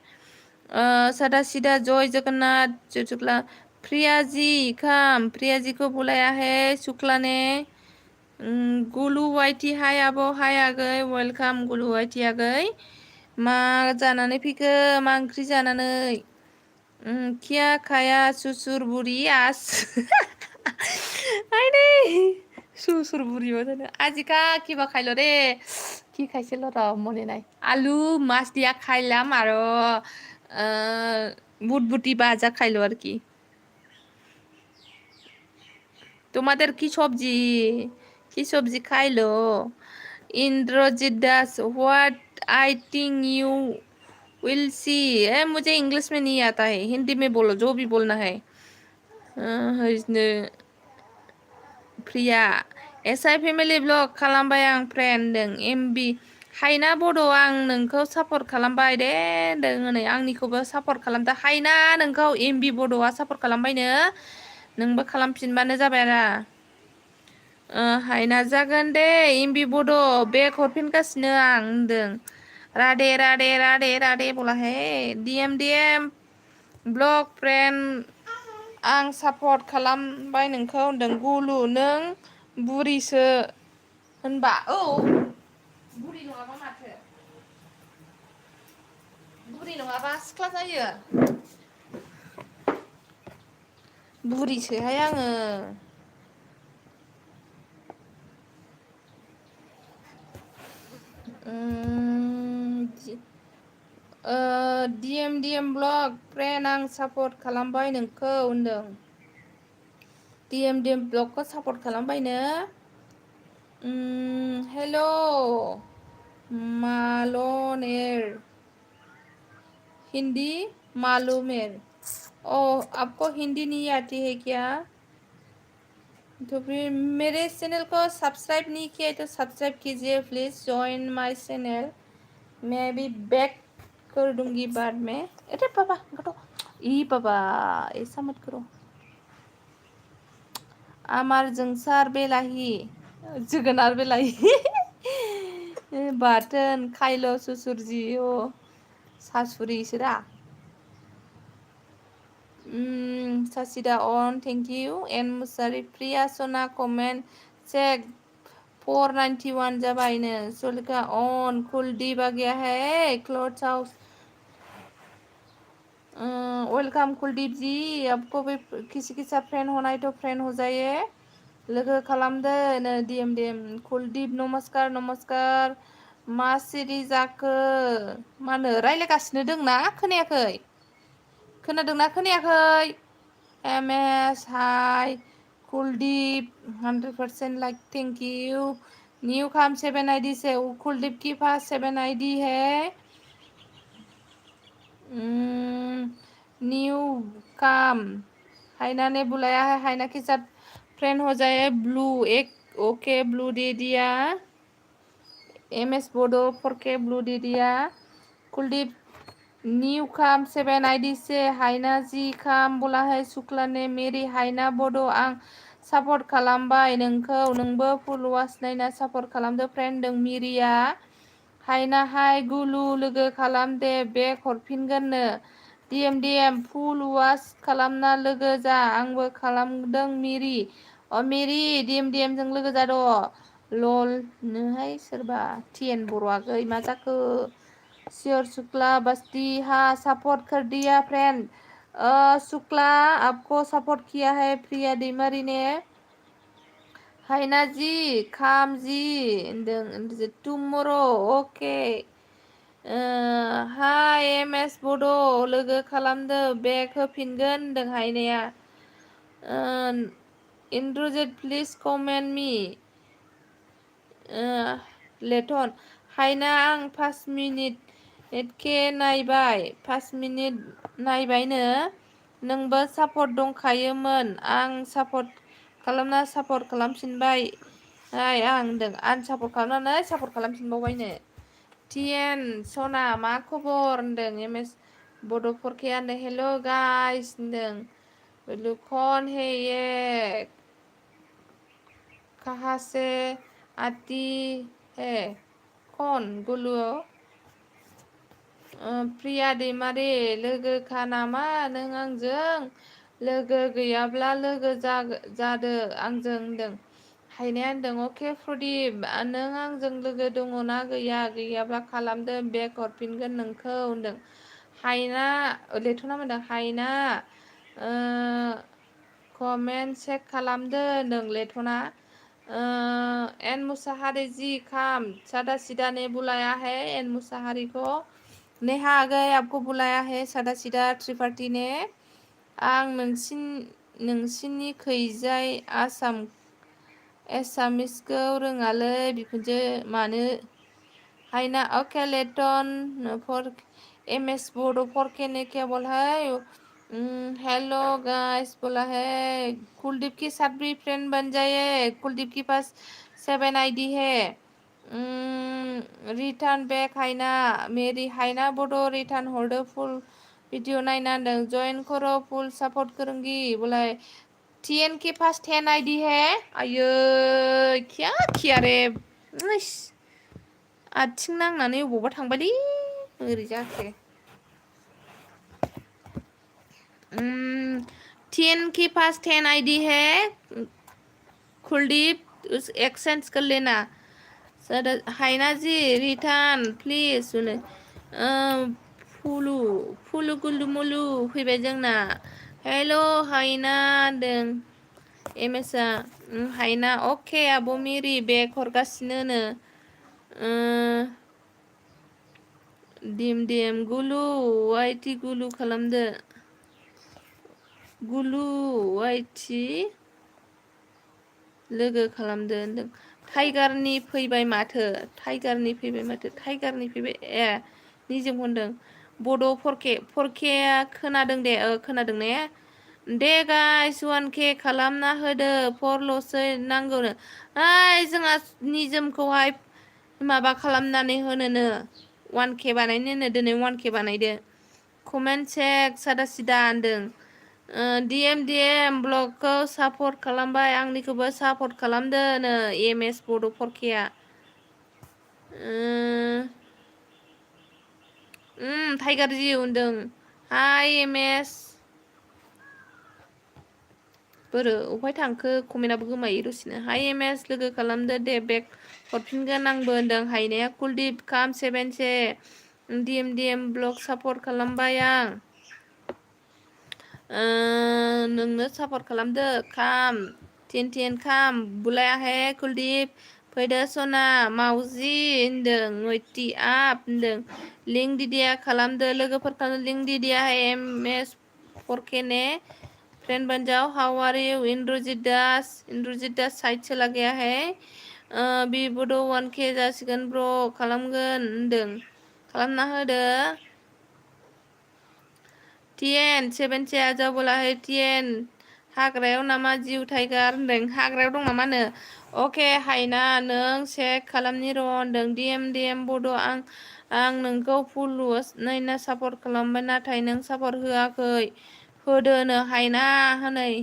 सादा सीधा जय जगन्नाथ शुक्ला प्रिया जी काम प्रिया जी को बुलाया है शुक्ला ने गुलु वाइटी हाय आब' हाय आगै वेलकाम गुलु वाइटी आगै मा जानानै फैखो मा ओंख्रि जानानै क्या खाया सुसुर बुरी आस आइने सुसुर बुरी जानो আজিকা কিবা খাইলো রে কি খাইছিল র মনে নাই আলু মাছ দিয়া খাইলাম আর বুটবুটি ভাজা খাইলো আর কি তোমাদের কি সবজি খাইলো Indrajit Das what I think you will see मुझे इंग्लिश में नहीं आता है हिंदी में बोलो जो भी बोलना है प्रिया एसआइ फेमिलि ब्लग खालामबाय आं फ्रेन्ड दों एमबि हायना बड' आं नोंखौ सापर्ट खालामबाय दे होनदों नै आंनिखौबो सापर्ट खालामदो हायना नोंखौ एमबि बड'आ सापर्ट खालामबायनो नोंबो खालामफिनबानो जाबाय आरो हायना जागोन दे एमबि बड' बेक हरफिनगासिनो आं होनदों राधे राधे राधे राधे बोला हे डीएम ब्लग फ्रेन्ड आं सापर्ट खालामबाय नोंखौ होनदों गुलु नों बुरिसो होनबा औ बुरि नङाबा माथो बुरि नङाबा सिख्ला जायो बुरिसोहाय आङो डीएम ब्लग फ्रेन्ड आं सापर्ट खालामबाय नोंखौ होनदों डीएम ब्लगखौ सापर्ट खालामबायनो हेल' मालनेर हिंदी मालूमेर आपको हिंदी नहीं आती है क्या तो फिर मेरे चैनल को सब्सक्राइब नहीं किया तो सब्सक्राइब कीजिए प्लीज़ ज्वाइन माय चैनल मैं भी बैक कर दूंगी बाद में अरे पापा घटो पापा ऐसा मत करो आमार जोंसार बेलाहि जोगोनार बेलाहि बाथोन खाइल' सुसुरजि सासुरिसो दा Sasida on, thank you. And Musari Priya Sona comment check 491 जाबायनो सोलिका ऑन कुलदीप आ गया है clothes house welcome Kuldeep ji आपको भी किसी के साथ फ्रेंड होना है तो फ्रेंड हो जाइए लोगो खालामदो नो डीएम कुलदीप नमस्कार नमस्कार मा सिरि जाखो मानो रायलायगासिनो दंना खोनायाखै खोनादोंना खोनायाखै एमएस हाय Kuldeep 100% like thank you new काम 7 आईडी से कुलदीप की पास 7 आईडी है न्यू काम हाइना ने बुलाया है हाइना के साथ फ्रेंड हो जाए ब्लू एक ओके ब्लू दे दिया एमएस बोडो 4K ब्लू दे दिया कुलदीप न्यू काम 7 आईडी से हाइना जी काम बोला है शुक्ला ने मेरी हाइना बोडो आं सापर्ट खालामबाय नोंखौ नोंबो फल'वार्स नायना सापर्ट खालामदो फ्रेंड दं मिरिया हाइना हाय गुलु लोगो खालाम दे बेक हरफिनगोननो डीएम फुल वास खालामना लोगो जा आंबो खालामदों मिरि मिरि डीएम जों लोगो जाद' लल नोहाय सोरबा टिएन बर'आ गै मा जाखो श्योर शुक्ला बस्ती हाँ सपोर्ट कर दिया फ्रेंड शुक्ला आपको सपोर्ट किया है प्रिया दैमारी ने हाइना जी खाम जी टुमरो ओके हाय एमएस बड' लोगो खालामदो बेक होफिनगोन होनदों हाइनाया इन्द्रजित प्लिज कमेन्ट मी लेटन हाइना आं 5 मिनिट के नायबाय 5 मिनिट नायबायनो नोंबो सापर्ट दंखायोमोन आं सापर्ट खालामना सापर्ट खालामफिनबाय आं होनदों आनसापर्ट खालामनानै सापर्ट खालामफिनबावबायनो टिएन सना मा खबर होनदों एमएस बड' 4K होनदों हेल' गाइस होनदों लुखन हे ये कहाँ से आती है कौन गुलु प्रिया दैमारि लोगोखा नामा नों आंजों लोगो गैयाब्ला लोगो जादो आंजों होनदों हाइनाया होनदों अके प्रदीप नों आंजों लोगो दङ ना गैयाब्ला खालामदो बेक हरफिनगोन नोंखौ होनदों हाइना लेथ'ना होनदों हाइना कमेन्ट चेक खालामदो होनदों लेथ'ना एन मुसाहारी जी खाम सादा सीधा ने बुलाया है एन मुसाहारी को नेहा आ गए आपको बुलाया है सादा सीधा त्रिपाठी ने आं नोंसिनि खैजाय एसामिसखौ रोङालै बिखुनजो मानो हाइना ओके लेटन फॉर एमएस बोर्ड 4K ने क्या बोला है हेलो गाइस बोला है कुलदीप के साथ भी फ्रेंड बन जाइए कुलदीप के पास 7 आईडी है रिटर्न बैक हाइना मेरी हाइना बोडो रिटर्न हरदो फुल वीडियो नायना होनदों जॉइन करो फुल सपोर्ट करूंगी बोला है टीएन के पास 10 आईडी है आयो क्या किया रे आथिं नांनानै अबावबा थांबायलै ओरै जाखो टीएन के पास 10 आईडी है कुलदीप उस एक्सचेंज कर लेना हाइना जी रिटर्न प्लिज फुलु गुलु मुलु फैबाय जोंना हेल' हाइना होनदों एमएसआ हाइना अके आब' मिरि बेक हरगासिनोनो डिम गुलु वाइटि गुलु खालामदो गुलु वाइटि लोगो खालामदो होनदों टाइगारनि फैबाय माथो टाइगारनि फैबाय ए निजोम होनदों बड' 4K खोनादों दे खोनादों ने दे गाइस 1K खालामना होदो फरल'सो नांगौनो जोंहा निजोमखौहाय माबा खालामनानै होनोनो 1K बानायनोनो दिनै 1K बानायदो कमेन्ट चेक सादा सिदा होनदों डीएम ब्लगखौ सापर्ट खालामबाय आंनिखौबो सापर्ट खालामदो नो एमएस बड' 4K टाइगार जी होनदों हाय एमएस बोरो अफाय थांखो कमेन्टआबो गोमायो दसेनो हाय एमएस लोगो खालामदो दे बेक हरफिनगोन आंबो होनदों हायनाया कुलदीप खाम 7 से डिएम ब्लग सापर्ट खालामबाय आं नोंनो सापर्ट खालामदो खाम 10 खाम बुलायाहे कुलदीप फैदो सना मावजि होनदों नयटि आप होनदों लिंक दिदिया खालामदो लोगोफोरखौ लिंक दिदिया एमएस 4K ने फ्रेंड बन जाओ how are you Indrajit Das side चला गया है बिबोद 1K जासिगोन ब्र खालामगोन होनदों खालामना होदो टिएन 7 से आजा बोलाहे टिएन हाग्रायाव नामा जिउ टाइगार होनदों हाग्रायाव दं नामानो अके हायना नों चेक खालामनि र' होनदों डिएम बड' आं नोंखौ फुल नायना सापर्ट खालामबाय नाथाय नों सापर्ट होआखै होदोनो हायना हनै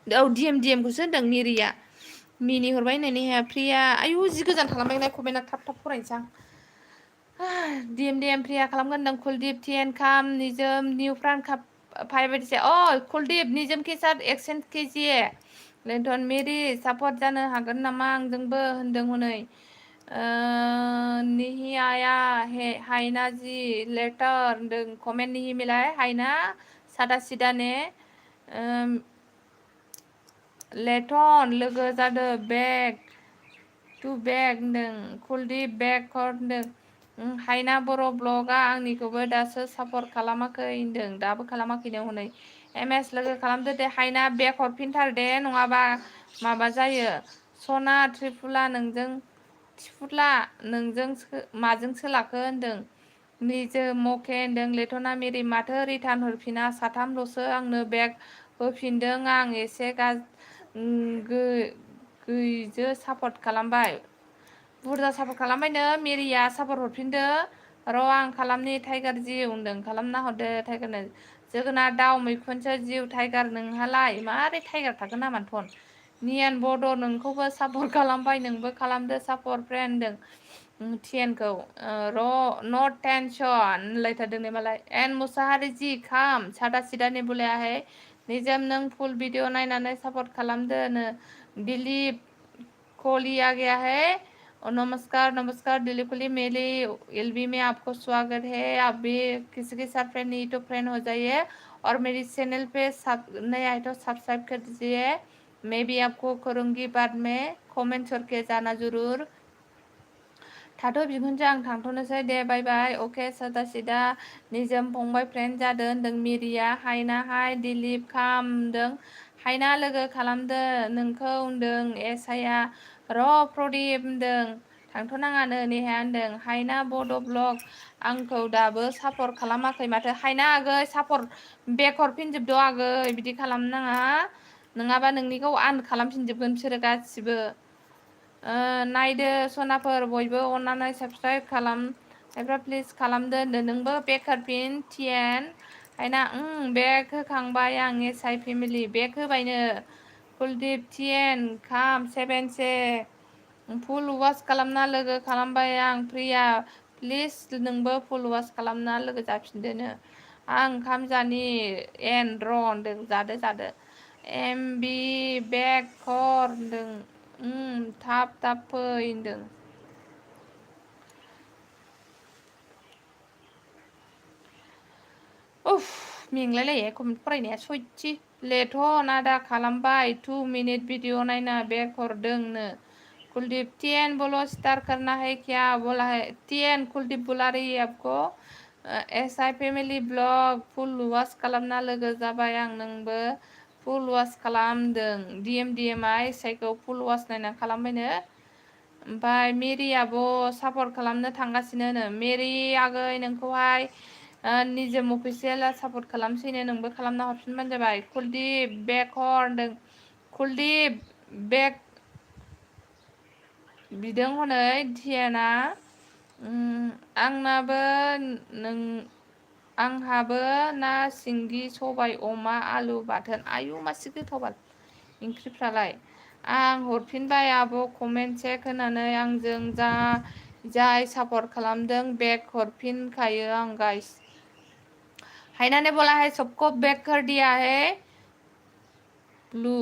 औ डिएमखौसो होनदों मिरिया मिनि हरबाय होननानै हाया प्रिया आयु जि गोजान खालामबाय कमेन्टआ थाब फरायनोसै आं डिएम प्रिया खालामगोन होनदों कुलदीप टिएन खाम निजोम निउ फ्रान काप 5 से कुलदीप निजोम के साथ एक्सचेंज कीजिए लेन्टन मेरी सापर्ट जानो हागोन नामा आंजोंबो होनदों हनै नहीं आया हायना जी लेटर होनदों कमेन्ट नहीं मिला है हायना सादा सिदा ने लेटन लोगो जादो बेक टु बेक होनदों कुलदीप बेक होनदों हायना बर' ब्लगा आंनिखौबो दासो सापर्ट खालामाखै होनदों दाबो खालामाखैनो हनै एमएस लोगो खालामदो दे हायना बेक हरफिनथार दे नङाबा माबा जायो सना त्रिफुला नोंजों माजों सोलाखो होनदों निजोम मके होनदों लेटना मेरि माथो रिटार्न हरफिना साथामल'सो आंनो बेक होफिनदों आं एसे गैजो सापर्ट खालामबाय बुरजा सापर्ट खालामबायनो मेरिया सापर्ट हरफिनदो र' आं खालामनि टाइगार जिउ होनदों खालामना हरदो टाइगारनो जोगोनार दाउ मैखुनसो जिउ टाइगार नोंहालाय मारै टाइगार थागोन नामानोथन नियान बड' नोंखौबो सापर्ट खालामबाय नोंबो खालामदो सापर्ट फ्रेन्ड होनदों टिएनखौ नो टेंशन होनलायथारदों ने मालाय एन मुसाहारि जि खाम सादा सिदानि बुलायाहाय निजोम नों फुल भिडिअ नायनानै सापर्ट खालामदो नो दिलीप कोहली आ गया है और नमस्कार दिलीप कोहली मेरी एलबी में आपको स्वागत है आप भी किसी के साथ फ्रेंड नहीं तो फ्रेंड हो जाइए और मेरी चैनल पे नया है तो सब्सक्राइब कर दीजिए मैं भी आपको करूँगी बाद में कमेंट करके जाना जरूर थाथ' बिखुनजो आं थांथ'नोसै दे बाय बाय अके सादा सिदा निजोम फंबाय फ्रेन्ड जादों होनदों मिरिया हायना हाय दिलीप खाम होनदों हायना लोगो खालामदो नोंखौ होनदों एसाया र' प्रदीप होनदों थांथ'नाङानो नेहा होनदों हायना बड' ब्लग आंखौ दाबो सापर्ट खालामाखै माथो हायना आगै सापर्ट बेक हरफिनजोबदो आगै बिदि खालामनाङा नङाबा नोंनिखौ आन खालामफिनजोबगोन बिसोरो गासिबो नायदो सनाफोर बयबो अननानै साबस्क्राइब खालामनायफ्रा प्लिज खालामदो होनदो नोंबो बेक हरफिन टिएन हायना बेक होखांबाय आं एसआइ फेमिलि बेक होबायनो कुलदीप टिएन खाम 7 से फुल वास खालामना लोगो खालामबाय आं प्रिया प्लिज नोंबो फुल वास खालामना लोगो जाफिनदोनो आं ओंखाम जानि एन र' होनदों जादो एमबि बेक हर होनदों थाब फै होनदों उफ मेंलायलायो कमेन्ट फरायनाया सयथि लेथ' नादा खालामबाय 2 मिनिट भिडिअ नायना बेक हरदोंनो कुलदीप टिएन बोलो स्टार करना है क्या बोला है टिएन कुलदीप बुला रही है आपको एसआइ फेमिलि ब्लग फुल वास खालामना लोगो जाबाय आं नोंबो फुल वास खालामदों डिएमआ एसआइखौ फुल वास नायना खालामबायनो ओमफ्राय मेरियाबो सापर्ट खालामनो थांगासिनो मेरि आगै नोंखौहाय निजोम अफिसियेल सापर्ट खालामसैनो नोंबो खालामना हरफिनबानो जाबाय कुलदीप बेक हर होनदों कुलदीप बेक बिदों हनै टिएनआ आंहाबो ना सिंगि सबाय अमा आलु बाथोन आयु मासि गोथावबाल ओंख्रिफ्रालाय आं हरफिनबाय आब' कमेन्ट चेक होनानै आंजों जाय सापर्ट खालामदों बेक हरफिनखायो आं गाइस हाइना ने बोला है सबको बैक कर दिया है ब्लू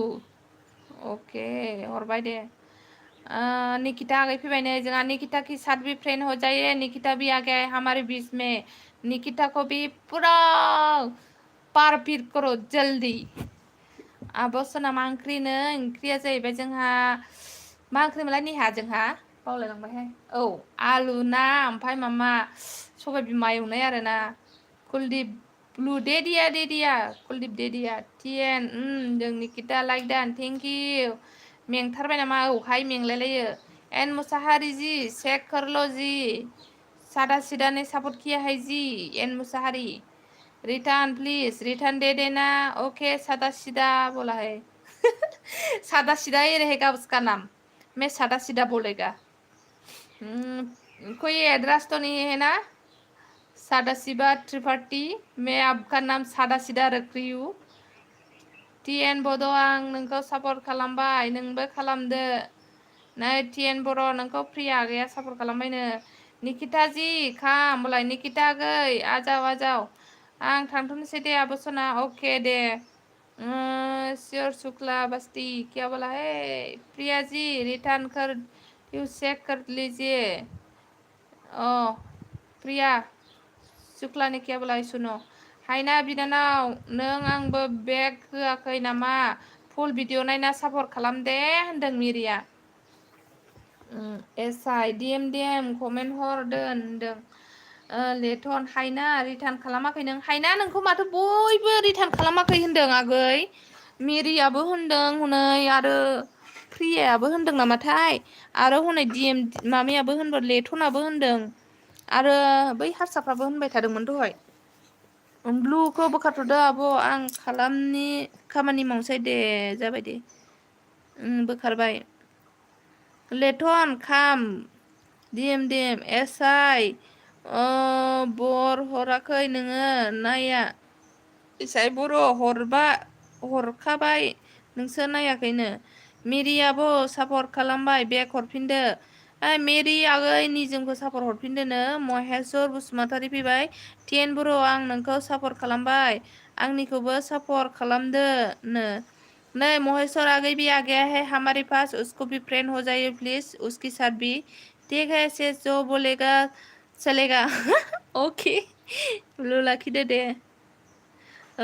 ओके हरबाय दे निकिता आ गई फिर ने जोंहा निकिता के साथ भी फ्रेंड हो जाइए निकिता भी आ गया है हमारे बीच में निकिता को भी पूरा पार फिर करो जल्दी आब'सना मा ओंख्रिनो ओंख्रिया जाहैबाय जोंहा मा ओंख्रिमोनलाय निहा जोंहा बावलायलांबायहाय औ आलु ना ओमफ्राय मामा सबाय बिमा एवनाय आरोना कुलदीप ब्लू दे दिया कुलदीप दे दिया टिएन जों Nikita like done thank you मेंथारबाय नामा औ हाय मेंलायलायो एन मुसाहारी जी चेक कर लो जी सादा सीधा ने सपोर्ट किया है जी N Mushahary return please return दे देना ओके सादा सीधा बोला है सादा सीधा ही रहेगा उसका नाम मैं सादा सीधा बोलेगा कोई एड्रेस तो नहीं है ना सादा सीधा त्रिपाठी मैं आपका नाम सादा सीधा रख रही हूँ टिएन बड' आं नोंखौ सापर्ट खालामबाय नोंबो खालामदो नै टिएन बड' नोंखौ प्रिया आगैया सापर्ट खालामबायनो निकिता जी खाम बोलाय निकिता आगै आजाव आं थांथ'नोसै दे आब'सना ओके दे श्योर शुक्ला बस्ती क्या बोला है प्रिया जी रिटर्न कर यू चेक कर लीजिए ओ प्रिया शुक्ला ने क्या बोला है सुनो हायना बिनानाव नों आंबो बेग होआखै नामा फुल भिडिअ नायना सापर्ट खालाम दे होनदों मिरिया एसआइ डिएम कमेन्ट हरदों होनदों लेटन हायना रिटार्न खालामाखै नों हायना नोंखौ माथो बयबो रिटार्न खालामाखै होनदों आगै मेरियाबो होनदों हनै आरो प्रियायाबो होनदों नामाथाय आरो हनै डिएम माबायाबो होनदों लेटनाबो होनदों आरो बै हारसाफ्राबो होनबाय थादोंमोन दहाय ब्लुखौ बोखारथ'दो आब' आं खामानि मावसै दे जाबाय दे बोखारबाय लेटन खाम डिएम एसआइ बर हराखै नोङो नाया इसाय बर' हरखाबाय नोंसो नायाखैनो मेरियाबो सापर्ट खालामबाय बेग हरफिनदो मेरि आगै निजोमखौ सापर्ट हरफिनदोनो महेस्वर बसुमतारी फैबाय टिएन बर' आं नोंखौ सापर्ट खालामबाय आंनिखौबो सापर्ट खालामदोनो नहीं महेश्वर आगे भी आ गया है हमारे पास उसको भी फ्रेंड हो जाइए प्लीज उसके साथ भी ठीक है से जो बोलेगा चलेगा ओके लो लाखिदो दे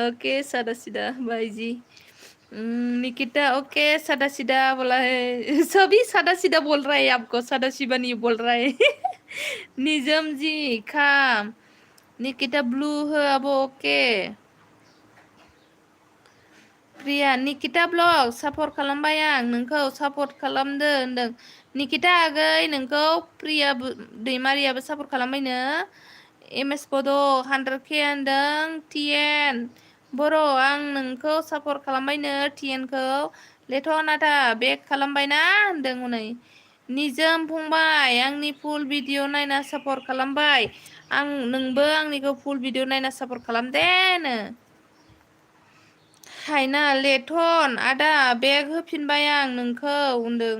ओके सादा सीधा बाय जी निकिता ओके सादा सीधा बोला है सभी सादा सीधा बोल रहा है आपको सादा सीधा नहीं बोल रहा है निजम जी खाम निकिता ब्लू हो अब ओके प्रिया निकिता ब्लग सापर्ट खालामबाय आं नोंखौ सापर्ट खालामदो होनदों निकिता आगै नोंखौ प्रिया दैमारियाबो सापर्ट खालामबायनो एमएस बड' 100K होनदों टिएन बर' आं नोंखौ सापर्ट खालामबायनो टिएनखौ लेटन आदा बेक खालामबायना होनदों हनै निजोम फंबाय आंनि फुल भिडिअ नायना सापर्ट खालामबाय आं नोंबो आंनिखौ फुल भिडिअ नायना सापर्ट खालामदेनो हायना लेटन आदा बेग होफिनबाय आं नोंखौ होनदों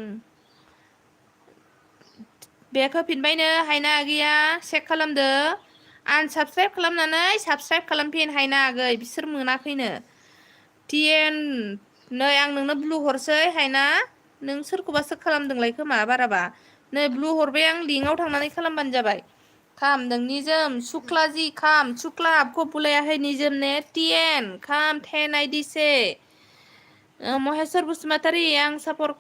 बेग होफिनबायनो हायना आगैया चेक खालामदो आनसाबस्क्राइब खालामनानै साबस्क्राइब खालामफिन हायना आगै बिसोर मोनाखैनो टिएन नै आं नोंनो ब्लु हरसै हायना नों सोरखौबासो खालामदोंलाय खोमा बाराबा नै ब्लु हरबाय आं लिंकआव थांनानै खालामबानो जाबाय खाम नों निजोम शुक्ला जी खाम शुक्ला आपको बुलाया है निजम ने टिएन खाम 10 आईडी से महेश्वर बसुमतारी आं सापर्ट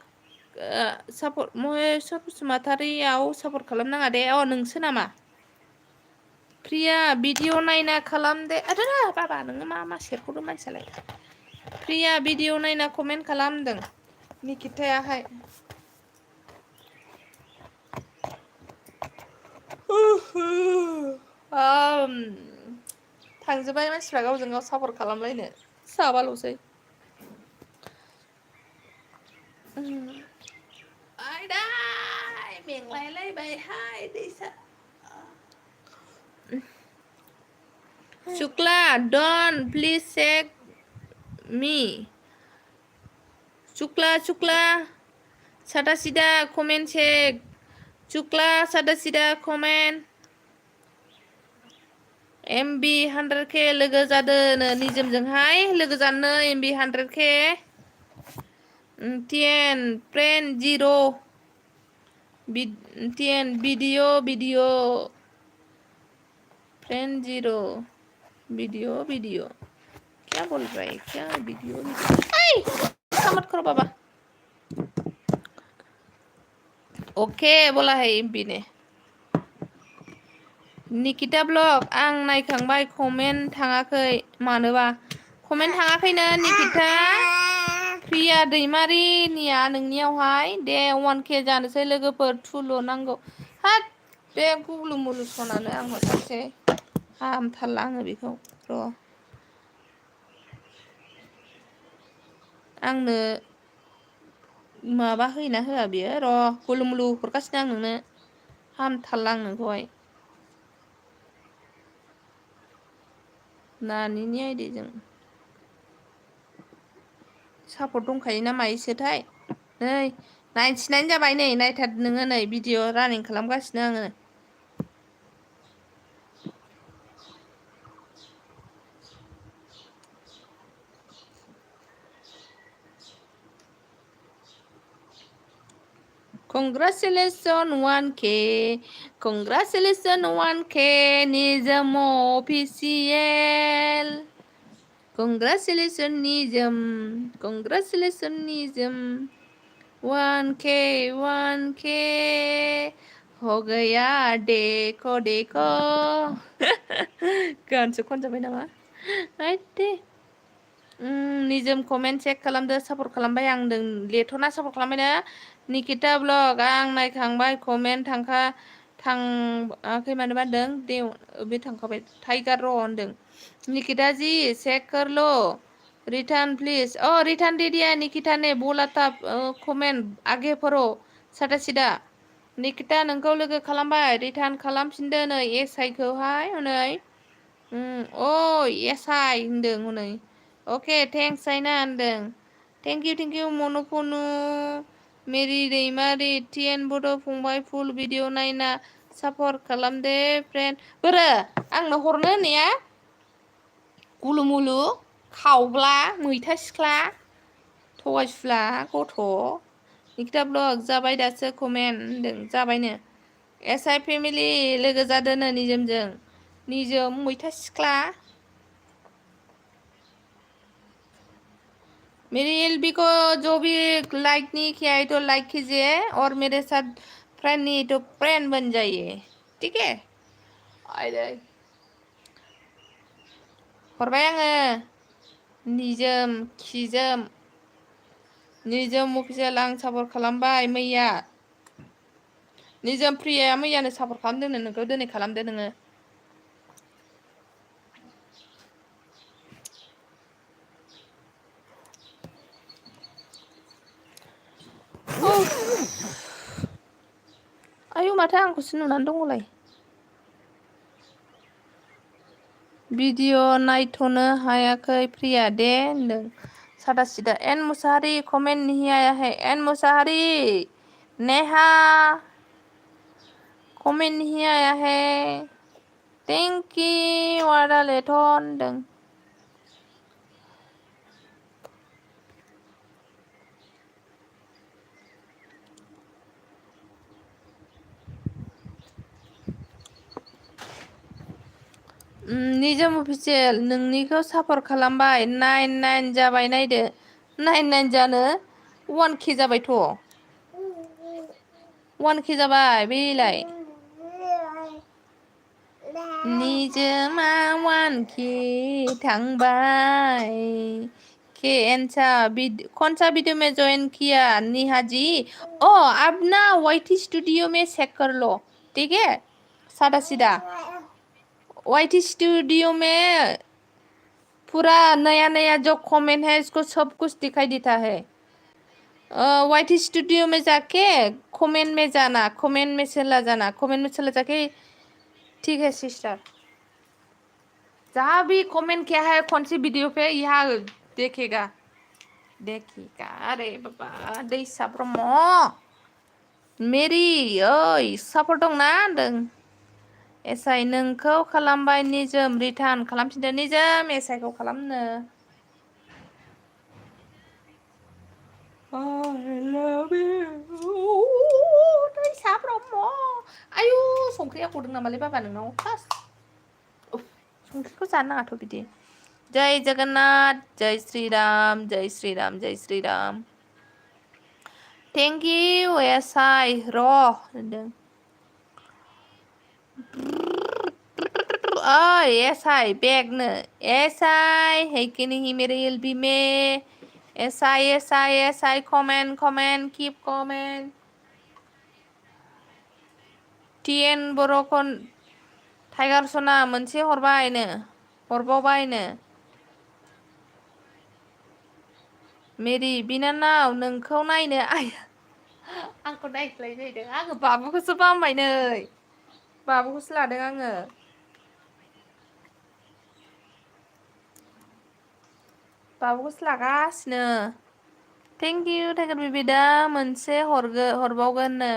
महेश्वर बसुमतारीयाव सापर्ट खालामनाङा दे नोंसो नामा प्रिया भिडिअ नायना खालामदे बाबा नोङो मा सेरखौदो मानसियालाय प्रिया भिडिअ नायना कमेन्ट खालामदों निकितायाहाय थांजोब्बाय मानसिफ्रा गावजों गाव सापर्ट खालामलायनो साबाल'सै आयदाय मेंलायलायबायहाय दैसा Shukla don't please check me Shukla सादा सीधा कमेंट चेक शुक्ला सादा सीधा कमेंट MB 100K लोगो जादोनो निजोमजोंहाय लोगो जानो MB 100K 10 friend 0 10 video friend 0 video क्या बोल रहा है क्या वीडियो मत करो बाबा ओके बोला है एमपी ने निकिता ब्लग आं नायखांबाय कमेन्ट थाङाखै मानोबा कमेन्ट थाङाखैनो निकिता प्रिया दैमारिनिया नोंनियावहाय दे 1K जानोसै लोगोफोर थुल' नांगौ हाट बे गुलु मुलु सनानो आं हरसै हामथारला आङो बेखौ र' आंनो माबा होयोना होआ बियो र' गुलु मुलु हरगासिनो आं नोंनो हामथारला आं नोंखौहाय नानिनि आइडिजों सापर्ट दंखायो ना मायोसोथाय नै 99 जाबाय नै नायथार नोङो नै भिडिअ रानिं खालामगासिनो आङो Congratulations 1K Congratulations 1K Nizam official Congratulations Nizam 1K हो गया देखो गानसो खनजाबाय नामा आइदे निजोम कमेन्ट चेक खालामदो सापर्ट खालामबाय आं लेथना सापर्ट खालामबाय ना निकिता ब्लग आं नायखांबाय कमेन्ट थाङाखै मानोबा होनदों दे बे थांखाबाय टाइगार र' होनदों निकिता जी चेक कर लो रिटर्न प्लीज रिटर्न दे दिया निकिता ने बोला था कमेन्ट आगे पढ़ो सादा सिदा निकिता नोंखौ लोगो खालामबाय रिटार्न खालामफिनदो नै एसआइ खौहाय हनै एसआइ होनदों हनै ओके थेंक्स साइना होनदों थेंक इउ मन'फनु मेरि दैमारि टिएन बड' फंबाय फुल भिडिअ नायना सापर्ट खालामदे फ्रेन्ड बोरो आंनो हरनो होननाया गुलुमुलु खावब्ला मैथा सिख्ला थगायसुला गथ' निकिता ब्लग जाबाय दासो कमेन्ट होनदों जाबायनो एसआइ फेमिलि लोगो जादोनो निजोम मैथा सिख्ला मेरी एलबी को जो भी लाइक नहीं किया है तो लाइक कीजिए और मेरे साथ फ्रेंड नहीं तो फ्रेंड बन जाइए ठीक है हरबाय आङो निजोम अफिसियेल आं सापर्ट खालामबाय मैया निजोम प्रिया मैयानो सापर्ट खालामदों नोंखौ दिनै खालामदो नोङो आयौ माथो आंखौसो नुनानै दङलाय भिडिअ नायथ'नो हायाखै प्रिया दे होनदों सादा सिदा एन मुसाहारि कमेन्ट नहीं आया है एन मुसाहारि नेहा कमेन्ट नहीं आया है थेंक यू वादा लेथन होनदों निजोम अफिसियेल नोंनिखौ सापर्ट खालामबाय 99 जाबाय नायदो 99 जानो 1K जाबायथ' 1K जाबाय बेलाय निजोमा 1K थांबाय कौन सा वीडियो में ज्वाइन किया नेहा जी अब ना वाईटी स्टूडियो में चेक कर लो ठीक है सादा सीधा वाईटी स्टूडियो में पूरा नया जो कमेंट है इसको सब कुछ दिखाई देता है वाईटी स्टूडियो में जाके कमेंट में जाना कमेंट में चला जाके ठीक है सिस्टर जहाँ भी कमेंट किया है कौन सी वीडियो पे यहाँ देखेगा अरे बाबा दैसा ब्रह्म मेरी ओइ सापर्ट दंना होनदों एसआइ नोंखौ खालामबाय निजोम रिटार्न खालामफिनदो निजोम एसआइखौ खालामनो I love you दैसा ब्रह्म आयु संख्रिया गदों नामालै बाबा नोंनाव फार्स्ट संख्रिखौ जानो नाङाथ' बिदि जय जगन्नाथ जय श्रीराम जय श्रीराम जय श्रीराम थेंक इउ एसआइ र' होनदों ओइ एसआइ बेगनो एसआइ हेकिनि हि मेरे एलबी में SI SI SI comment comment keep comment टिएन बर'खन टाइगार सना मोनसे हरबायनो हरबावबायनो मेरि बिनानाव नोंखौ नायनो आंखौ नायख्लाय जाहैदों आङो बाबुखौसो बामबाय नै बाबुखौसो लादों आङो बाबुखौसो लागासिनो थेंक इउ टाइगार बेबि दा मोनसे हरबावगोननो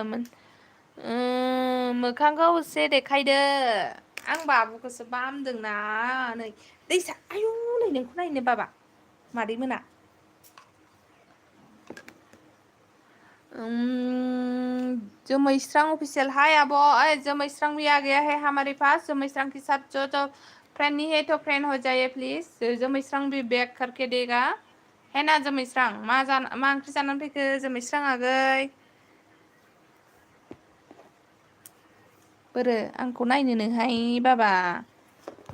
मोखांखौ एसे देखायदो आं बाबुखौसो बामदोंना नै दैसा आयु नै नोंखौ नायनो बाबा मादै मोना जोमैस्रां ऑफिशियल हाय आबो ओए जोमैस्रां भी आ गया है हमारे पास जोमैस्रां के साथ जो फ्रेंड नहीं है तो फ्रेंड हो जाइए प्लीज जोमैस्रां भी बैक करके देगा है ना जोमैस्रां मा ओंख्रि जानानै फैखो जोमैस्रां आगै बोरो आंखौ नायनो नोहाय बाबा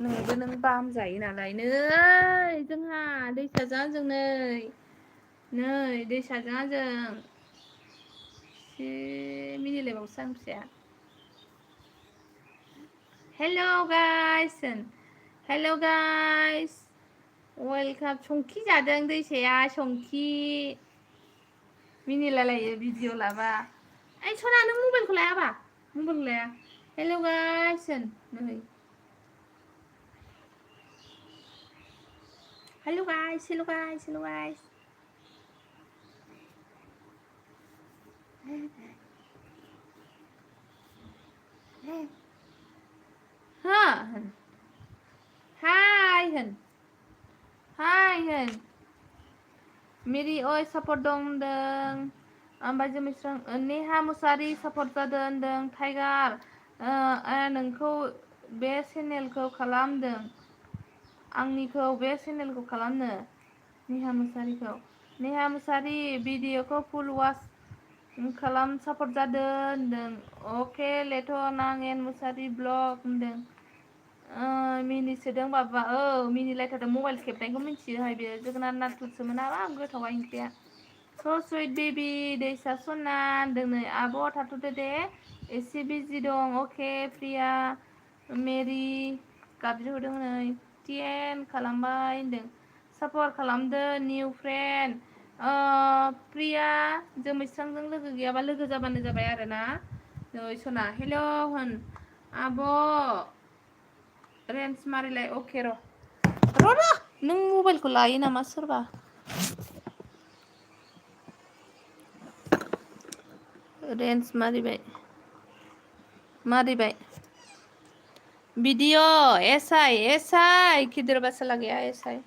नोंबो नों बामजायो नालाय नै जोंहा दैसाजों आंजों नै दैसाजों आंजों मिनिलायबावोसो आं फिसाया हेल' गाइस हेल' गाइस वेलकाम संखि जादों दैसाया संखि मिनिलायलायो भिडिअ लाबा ओइ सना नों मबाइलखौ लायाबा मबाइलखौ लाया हेल' गाइस नै हेल' गाइस हेल' गाइस हेल' गाइस हा हाय होन हाय होन मेरि ओइ सापर्ट दं होनदों ओमफ्राय जोमैस्रां नेहा मुसारि सापर्ट जादों होनदों टाइगार नोंखौ बे चेनेलखौ खालामदों आंनिखौ बे चेनेलखौ खालामनो नेहा मुसारि भिडिअखौ फुल वाच खालाम सापर्ट जादों होनदों अके लेथ' नां एन मुसारि ब्लग होनदों मिनिसोदों बाबा मिनिलायथारदों मबाइल खेबनायखौ मिन्थियोहाय बेयो जोगोनार नाथुरसोमोन हाबाब गोथावहाय ओंख्रिया स' सुइट बेबि दैसा सना होनदों नै आब' थाथ'दो दे एसे बिजि दं अके प्रिया मेरि गाबज्रिहरदों नै टिएन खालामबाय होनदों सापर्ट खालामदो निउ फ्रेन्ड प्रिया जोमैस्रांजों लोगो गैयाबा लोगो जाबानो जाबाय आरोना नै सना हेल' होन आब' रेन्स मारिलाय अके र' नों मबाइलखौ लायो नामा सोरबा रेन्स मारिबाय वीडियो एसआई किधर बा चला गया एसआई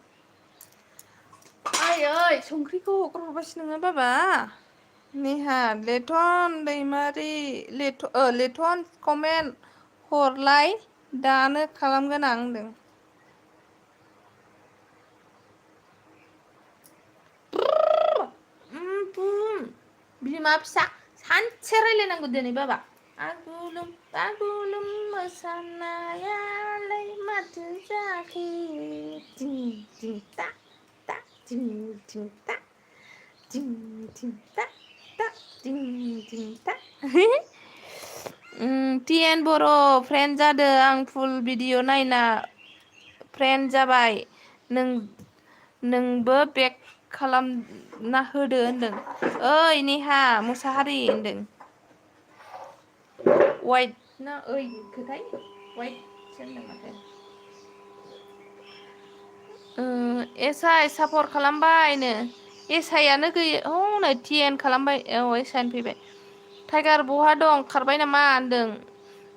ओइ संख्रिखौ हरबायसो नोङो बाबा नेहा लेथन दैमारि लेथन कमेन्ट हरलाय दानो खालामगोन आं होनदों बिमा फिसा सानसे रायलायनांगौ दिनै बाबा आगुलुम मोसानायालाय माथो जाखो थिं थिं ता ता थिं थिं ता थिं थिं ता ता थिं थिं ता टिएन बर' फ्रेन्ड जादों आं फुल भिडिअ नायना फ्रेन्ड जाबाय नोंबो बेक खालामना होदो होनदों ओइ नेहा मुसाहारि होनदों वाइट ना ओइ खोथाय वाइटसो होनदों माथो एसआइ सापर्ट खालामबायनो एसआइयानो गैया हनै टिएन खालामबाय एसआइनो फैबाय टाइगार बहा दं खारबाय नामा होनदों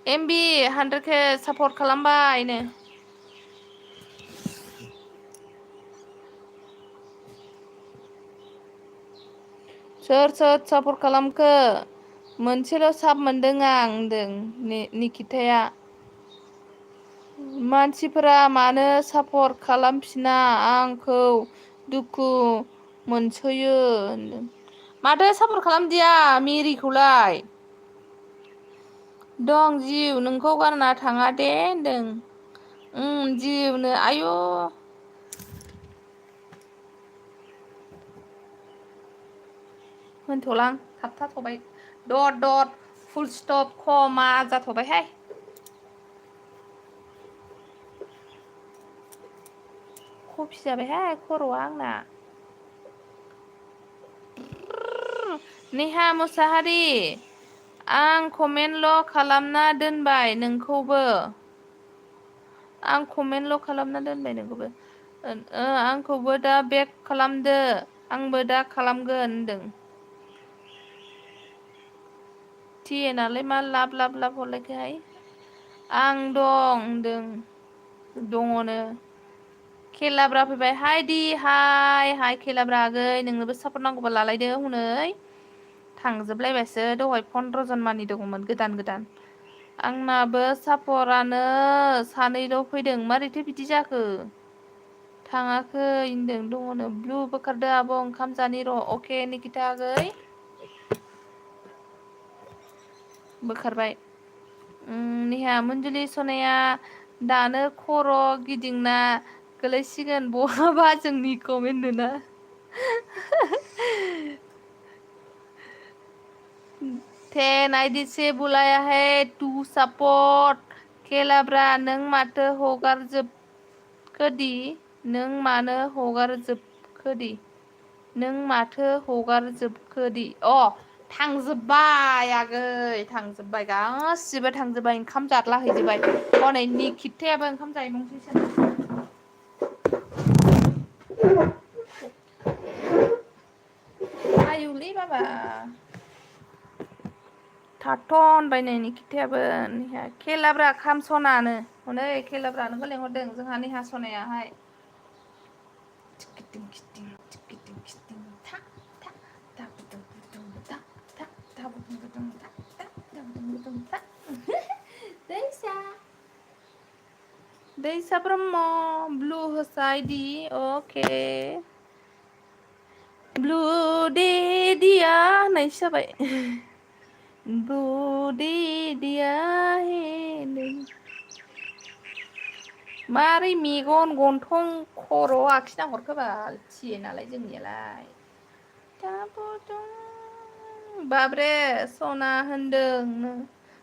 एमबि 100K सापर्ट खालामबायनो। सोर सापर्ट खालामखो? मोनसेल' साब मोनदों आं होनदों निकिथाया। मानसिफोरा मानो सापर्ट खालामफिना आंखौ दुखु मोनसोयो होनदों। माथो सापर्ट खालामदिया मेरिखौलाय? दं जिउ नोंखौ गारना थाङा दे होनदों। जिउनो आयु होनथ'लां थाबथाथ'बाय दद फुल स्टप कमा जाथ'बायहाय। कफि जाबायहाय खर'आ आंना। नेहा मुसाहारि आं कमेन्टल' खालामना दोनबाय नोंखौबो। आं कमेन्टल' खालामना दोनबाय नोंखौबो। आंखौबो दा बेक खालामदो आंबो दा खालामगोन होनदों। थिएनालाय मा लाब हरलायखोहाय? आं दं होनदों दङनो। खेलाब्रा फैबाय हाय खेलाब्रा आगै नोंनोबो सापर्ट नांगौबा लालायदो हनै। थांजोबलायबायसो दहाय 15 जन मानि दङमोन गोदान। आंनाबो सापर्टआनो 2ल' फैदों मारैथो बिदि जाखो? थाङाखै होनदों दङनो ब्लु बोखारदो आब' ओंखाम जानि र' अके निकिथा आगै। बोखारबाय। नेहा मन्जुलि सनाया दानो खर' गिदिंना गोलैसिगोन बहाबा जोंनि कमेन्ट नुना। टेन आइडिसे बुलाया है टू सपोर्ट खेलाब्रा नों माथो हगारजोबखोदि नों मानो हगारजोबखोदि नों माथो हगारजोबखोदि थांजोब्बाय आगै थांजोब्बाय गासिबो थांजोब्बाय ओंखाम जादलाहैजोबबाय हनै निकिथायाबो ओंखाम जाहैबावनोसैसो। आयुलै बाबा थाथ' होनबाय नै निकिथायाबो खेलाब्रा खाम सनानो हनै खेलाब्रानोबो लेंहरदों जोंहा नेहा सनायाहाय। दैसा ब्रह्म ब्लु होसा आइदि अके ब्लु देदिया होननायसो जाबाय। ब्लु देदिया हे मारै मेगन गन्थं खर' आखिना हरखोबाल थियो नालाय जोंनियालाय। बाब्रे सना होनदों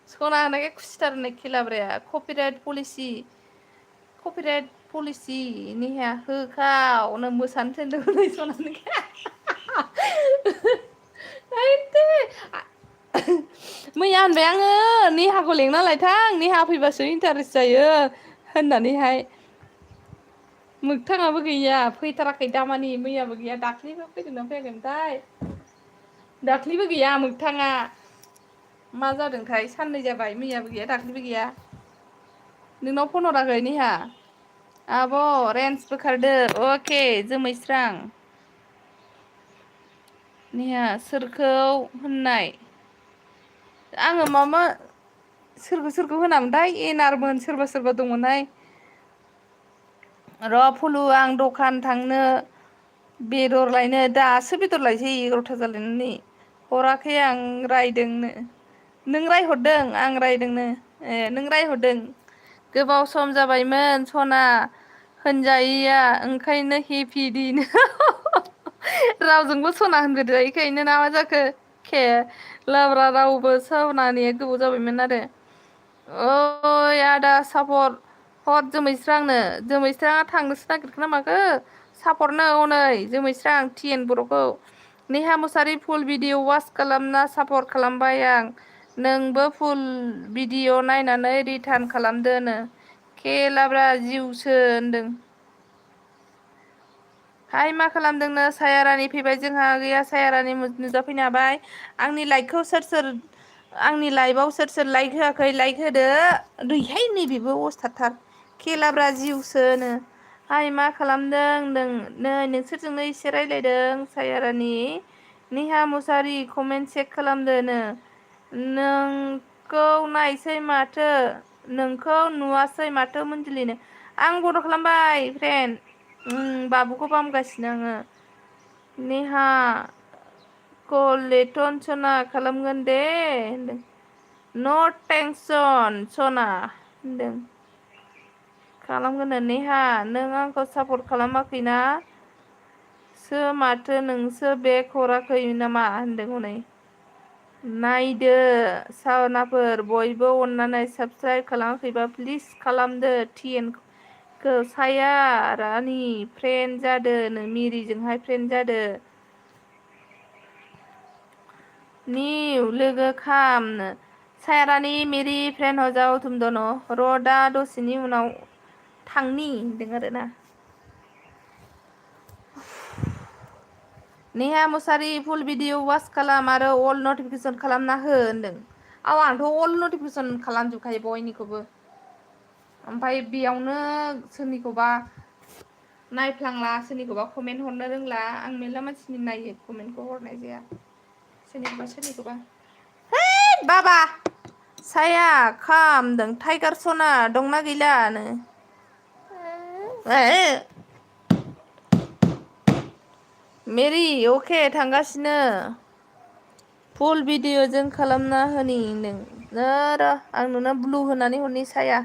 सना होनायखाय खुसिथार नै खेलाब्राया कपिराइट पलिसि नेहाया होखावनो मोसानो थोनदों हनै सनानो। मैया होनबाय आङो नेहाखौ लेंना लायथां नेहा फैबासो इन्टारेस्ट जायो होननानैहाय। मोगथाङाबो गैया फैथाराखै दामानि मैयाबो गैया दाख्लैबो फैदोंना फैयाखैमोनथाय। दाख्लैबो गैया मोगथाङा मा जादोंथाय साननै जाबाय मैयाबो गैया दाख्लैबो गैया। नोंनाव फन हराखै नेहा? आब' रेन्ज बोखारदो अके जोमैस्रां। नेहा सोरखौ होननाय? आङो माबा सोरखौ होनामोनथाय एनारमोन सोरबा दंमोनहाय। र' फुलु आं दखान थांनो बेदर लायनो दासो बेदर लायसै 11था जालायनानै। हराखै आं रायदोंनो नों रायहरदों आं रायदोंनो नों रायहरदों। गोबाव सम जाबायमोन सना होनजायैया ओंखायनो हेपि देनो रावजोंबो सना होनगोदो इखायनो ना मा जाखो खेलाब्रा रावबो सनानिया गोबाव जाबायमोन आरो। ओइ आदा सापर हर जोमैस्रांआ थांनोसो नागिरखो ना माखो सापरनो हनै जोमैस्रां TN बर'खौ नेहा मुसारि फुल भिडिअ वाच खालामना सापर्ट खालामबाय आं। नोंबो फुल भिडिअ नायनानै रिटार्न खालामदोनो। खेलाब्रा जिउसो होनदों। हाय मा खालामदोंनो साया रानि फैबाय जोंहा गैया साया रानि नुजाफैनो हाबाय। आंनि लाइकखौ सोर आंनि लाइभआव सोर सोर लाइक होआखै लाइक होदो दैहाय नैबेबो अस्थादथार खेलाब्रा जिउसोनो हाय मा खालामदों होनदों नै नोंसोरजोंनो एसे रायज्लायदों सायारानि नेहा मुसारि कमेन्ट चेक खालामदोनो नोंखौ नायसै माथो नोंखौ नुवासै माथो मन्जुलिनो आं बन्द' खालामबाय फ्रेन्ड बाबुखौ बामगासिनो आङो नेहा कलेटन सना खालामगोन दे होनदों नट टेंसन सना होनदों खालामगोन नेहा नों आंखौ सापर्ट खालामाखैना सो माथो नोंसो बेक हराखै नामा होनदों हनै नायदो सावनाफोर बयबो अननानै साबस्क्राइब खालामाखैबा प्लिज खालामदो टिएनखौ साया रानि फ्रेन्ड जादो मिरिजोंहाय फ्रेन्ड जादो निउ लोगो खामनो सायारानि मेरि फ्रेन्ड हजाव तुम दोनो र' दा दसेनि उनाव थांनि होनदों आरोना नेहा मुसारि फुल भिडिअ वाच खालाम आरो अल नटिफिकेसन खालामना हो होनदों आंथ' अल नटिफिकेसन खालामजोबखायो बयनिखौबो ओमफ्राय बेयावनो सोरनिखौबा नायफ्लांला सोरनिखौबा कमेन्ट हरनो रोंला आं मेरला मानसिनि नायो कमेन्टखौ हरनाय जाया सोरनिखौबा है बाबा साया खामदों टाइगार सना दंना गैलानो मेरि अके थांगासिनो फुल भिडिअ जों खालामना होनि नों र' आं नोंनो ब्लु होनानै हरनि साया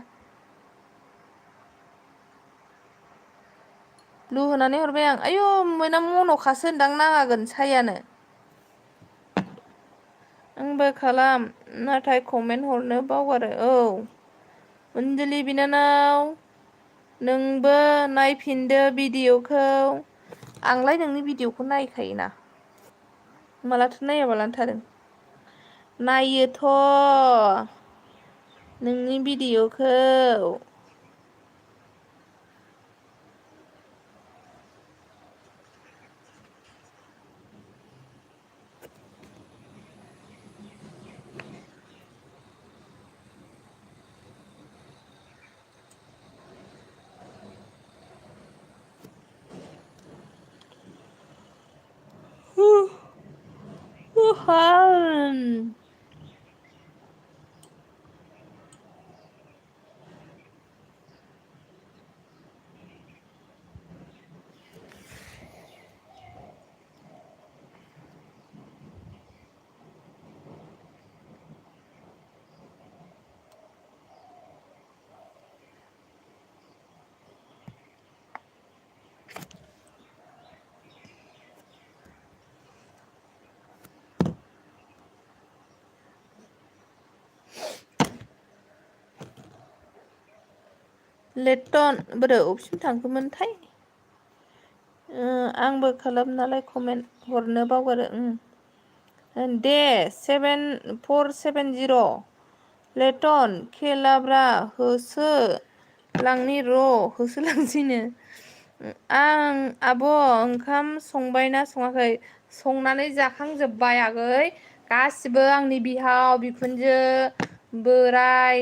ब्लु होनानै हरबाय आं आयु मोना मन'खासो होनदां नाङागोन सायानो आंबो खालाम नाथाय कमेन्ट हरनो बावगारो औ अनजलि बिनानाव नोंबो नायफिनदो भिडिअखौ आंलाय नोंनि भिडिअखौ नायखायोना मालाथो नायाबालानो थादों नायोथ' नोंनि भिडिअखौ लेटन बोरो अबेसिम थांखोमोनथाय आंबो खालाम नालाय कमेन्ट हरनो बावगारो दे 7470 लेटन खेलाब्रा होसो लांनि र' होसोलांसैनो आं आब' ओंखाम संबायना सङाखै संनानै जाखांजोब्बाय आगै गासिबो आंनि बिहाव बिखुनजो बोराय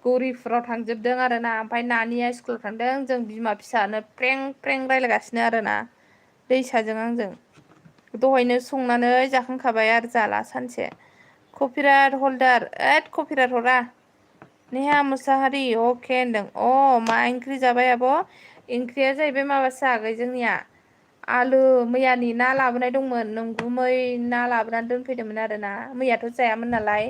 गौरिफुराव थांजोबदों आरोना ओमफ्राय नानिया स्कुलाव थांदों जों बिमा फिसानो प्रें प्रें रायलायगासिनो आरोना दैसाजों आंजों दहायनो संनानै जाखांखाबाय आरो जाला सानसे कपिराइट हल्दार कपिराइट हरा नेहा मुसाहारि अके होनदों मा ओंख्रि जाबाय आब' ओंख्रिया जाहैबाय माबासो आगै जोंनिया आलु मैयानि ना लाबोनाय दंमोन नोंगुमै ना लाबोनानै दोनफैदोंमोन आरोना मैयाथ' जायामोन नालाय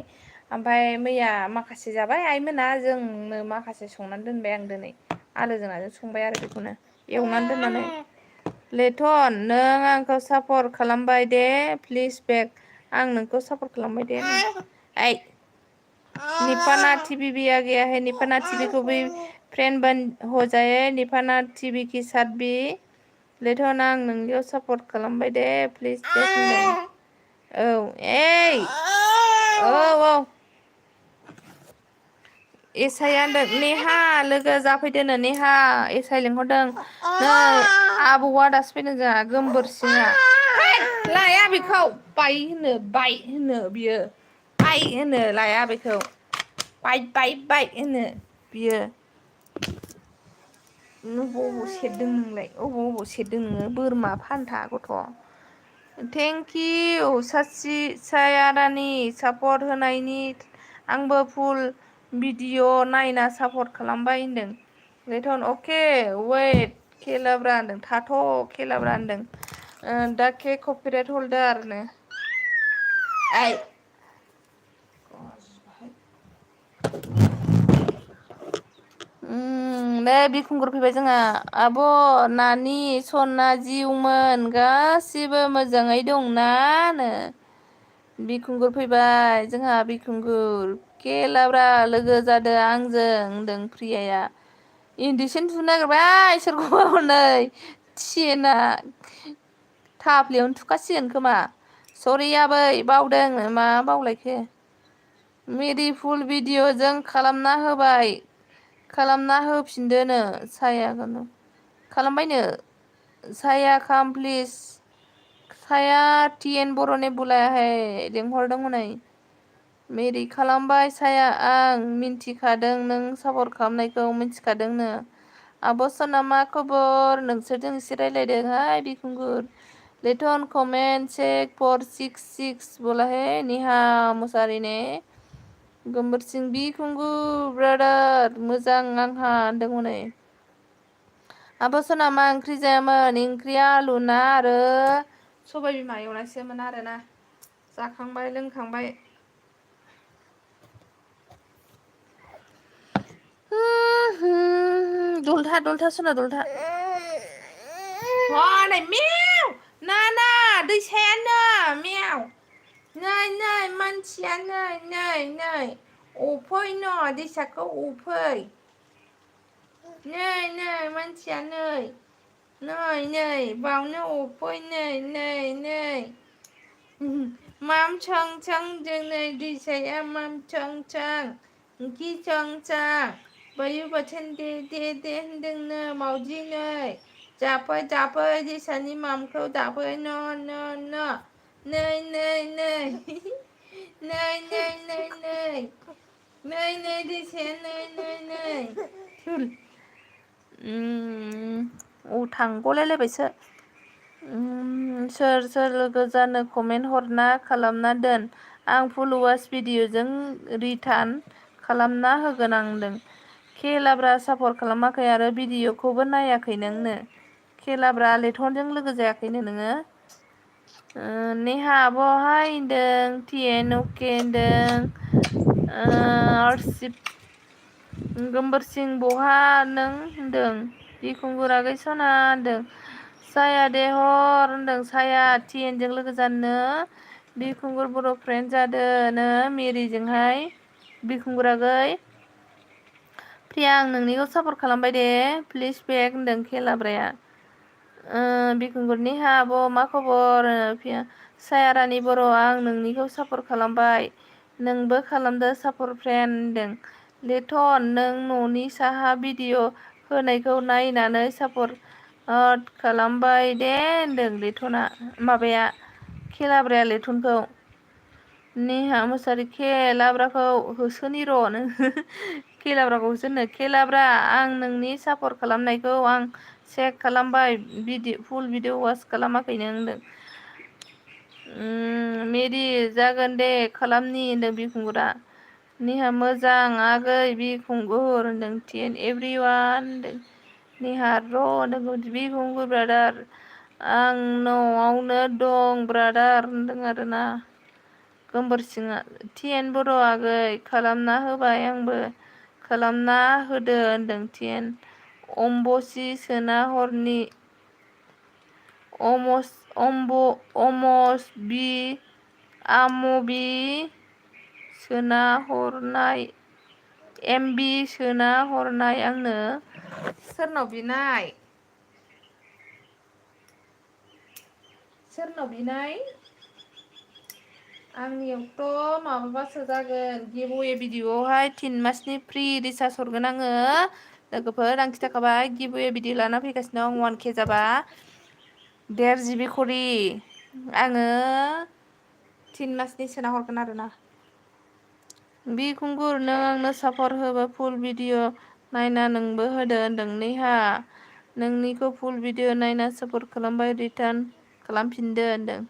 ओमफ्राय मैया माखासे जाबाय आइमोना जोंनो माखासे संनानै दोनबाय आं दिनै आलुजों नाजों संबाय आरो बेखौनो एवनानै दोननानै लेथन नों आंखौ सापर्ट खालामबाय दे प्लिज बेक आं नोंखौ सापर्ट खालामबाय दे निपाना टीवी भी आ गया है निपाना टीवी को भी फ्रेंड बन हो जाए निपाना टीवी की साथ भी लेथन आं नोंनियाव सापर्ट खालामबाय दे प्लिज दे औ एसाया होनदों नेहा लोगो जाफैदोनो नेहा एसाय लिंहरदों नै आबौआ दासो फैदों जोंहा गोमबोरसिङा लाया बेखौ बाय होनो बियो बाय होनो लाया बेखौ बाय बाय बाय होनो बियो अबाव सेरदों नोंलाय अबाव सेरदों नोङो बोरमा फान्था गथ' थेंकिउ सासि सायारानि सापर्ट होनायनि आंबो फुल भिडिअ नायना सापर्ट खालामबाय होनदों लेथन अके वेट खेलाब्रा होनदों थाथ' खेलाब्रा होनदों दा के कपिराइट हल्दारनो आइ दे बिखुंगुर फैबाय जोंहा आब' नानि सना जिउमोन गासिबो मोजाङै दंना बिखुंगुर फैबाय जोंहा बिखुंगुर खेलाब्रा लोगो जादों आंजों होनदों प्रियाया इन्दिसन थुनो नागिरबाय सोरखौबा हनै थियेना थाफ्लियावनो थुखासिगोन खोमा सरि आबै बावदों मा बावलायखो मेरि फुल भिडिअजों खालामना होफिनदोनो सायाखौनो खालामबायनो साया खाम प्लिज साया टिएन बर'ने बुलाया है लेंहरदों हनै मेरि खालामबाय साया आं मिन्थिखादों नों सापर्ट खालामनायखौ मिन्थिखादोंनो आब' सना मा खबर नोंसोरजों एसे रायज्लायदों बिखुंगुर लेटन कमेन्ट चेक 466 बोला है निहा मुसारि ने गोमबोर सिं बिखुंगुर ब्रादार मोजां आंहा होनदों हनै आब' सना मा ओंख्रि जायामोन ओंख्रिया आलु ना आरो सबाय बिमा एवनायसोमोन आरोना जाखांबाय लोंखांबाय दलथा दलथा सना दलथा हनै मेव ना दैसायानो मेव नै मानसिया नै अफै न दैसाखौ अफै नै मानसिया नै बावनो अफै नै माम छं छं जोंनै दैसाया माम छं छं गिसं चां बायु बाथोन दे होनदोंनो मावजि नै जाफै दैसानि मामखौ जाफै नै दैसाया नै थांगलायलायबायसो सोर लोगो जानो कमेन्ट हरना खालामना दोन आं फल'वार्स भिडिअजों रिटार्न खालामना होगोन आं होनदों खेलाब्रा सापर्ट खालामाखै आरो भिडिअखौबो नायाखै नोंनो खेलाब्रा लेथनजों लोगो जायाखैनो नोङो नेहा आब'हाय होनदों टिएन अके होनदों आरसिप गोमबोर सिं बहा नों होनदों बिखुंगुर आगै सना होनदों साया देहर होनदों साया टिएनजों लोगो जानो बिखुंगुर बर' फ्रेन्ड जादोंनो मेरिजोंहाय बिखुंगुर आगै प्रिया आं नोंनिखौ सापर्ट खालामबाय दे प्लिज बेक होनदों खेलाब्राया बिखुंगुरनि आब' मा खबर सायारानि बर' आं नोंनिखौ सापर्ट खालामबाय नोंबो खालामदो सापर्ट फ्रेन्ड होनदों लेथन नों न'नि साहा भिडिअ होनायखौ नायनानै सापर्ट खालामबाय दे होनदों लेथना माबाया खेलाब्राया लेथनखौ नेहा मुसारि खेलाब्राखौ होसोनि र' नों खेलाब्राखौ होसोनो खेलाब्रा आं नोंनि सापर्ट खालामनायखौ आं चेक खालामबाय फुल भिडिअ वाच खालामाखै नों होनदों मेरि जागोन दे खालामनि होनदों बिखुंगुरा नेहा मोजां आगै बिखुंगुर होनदों टिएन एभ्रिवान होनदों नेहा र' होनदों बिखुंगुर ब्रादार आं न'आवनो दं ब्रादार होनदों आरोना गोमबोर सिङा टिएन बर' आगै खालामना होबाय आंबो खालामना होदो होनदों टिएन अम्बसि सोना हरनि आमबि सोना हरनाय एमबि सोना हरनाय आंनो सोरनाव बिनाय आंनियावथ' माबाबासो जागोन गिभवे भिडिअआवहाय 3 मासनि फ्रि रिसार्ज हरगोन आङो लोगोफोर आं खिथाखाबाय गिभवे भिडिअ लाना फैगासिनो दं 1K जाबा 1.5 GB खरि आङो 3 मासनि सोना हरगोन आरोना बिखुंगुर नों आंनो सापर्ट होबा फुल भिडिअ नायना नोंबो होदो होनदों नेहा नोंनिखौ फुल भिडिअ नायना सापर्ट खालामबाय रिटार्न खालामफिनदो होनदों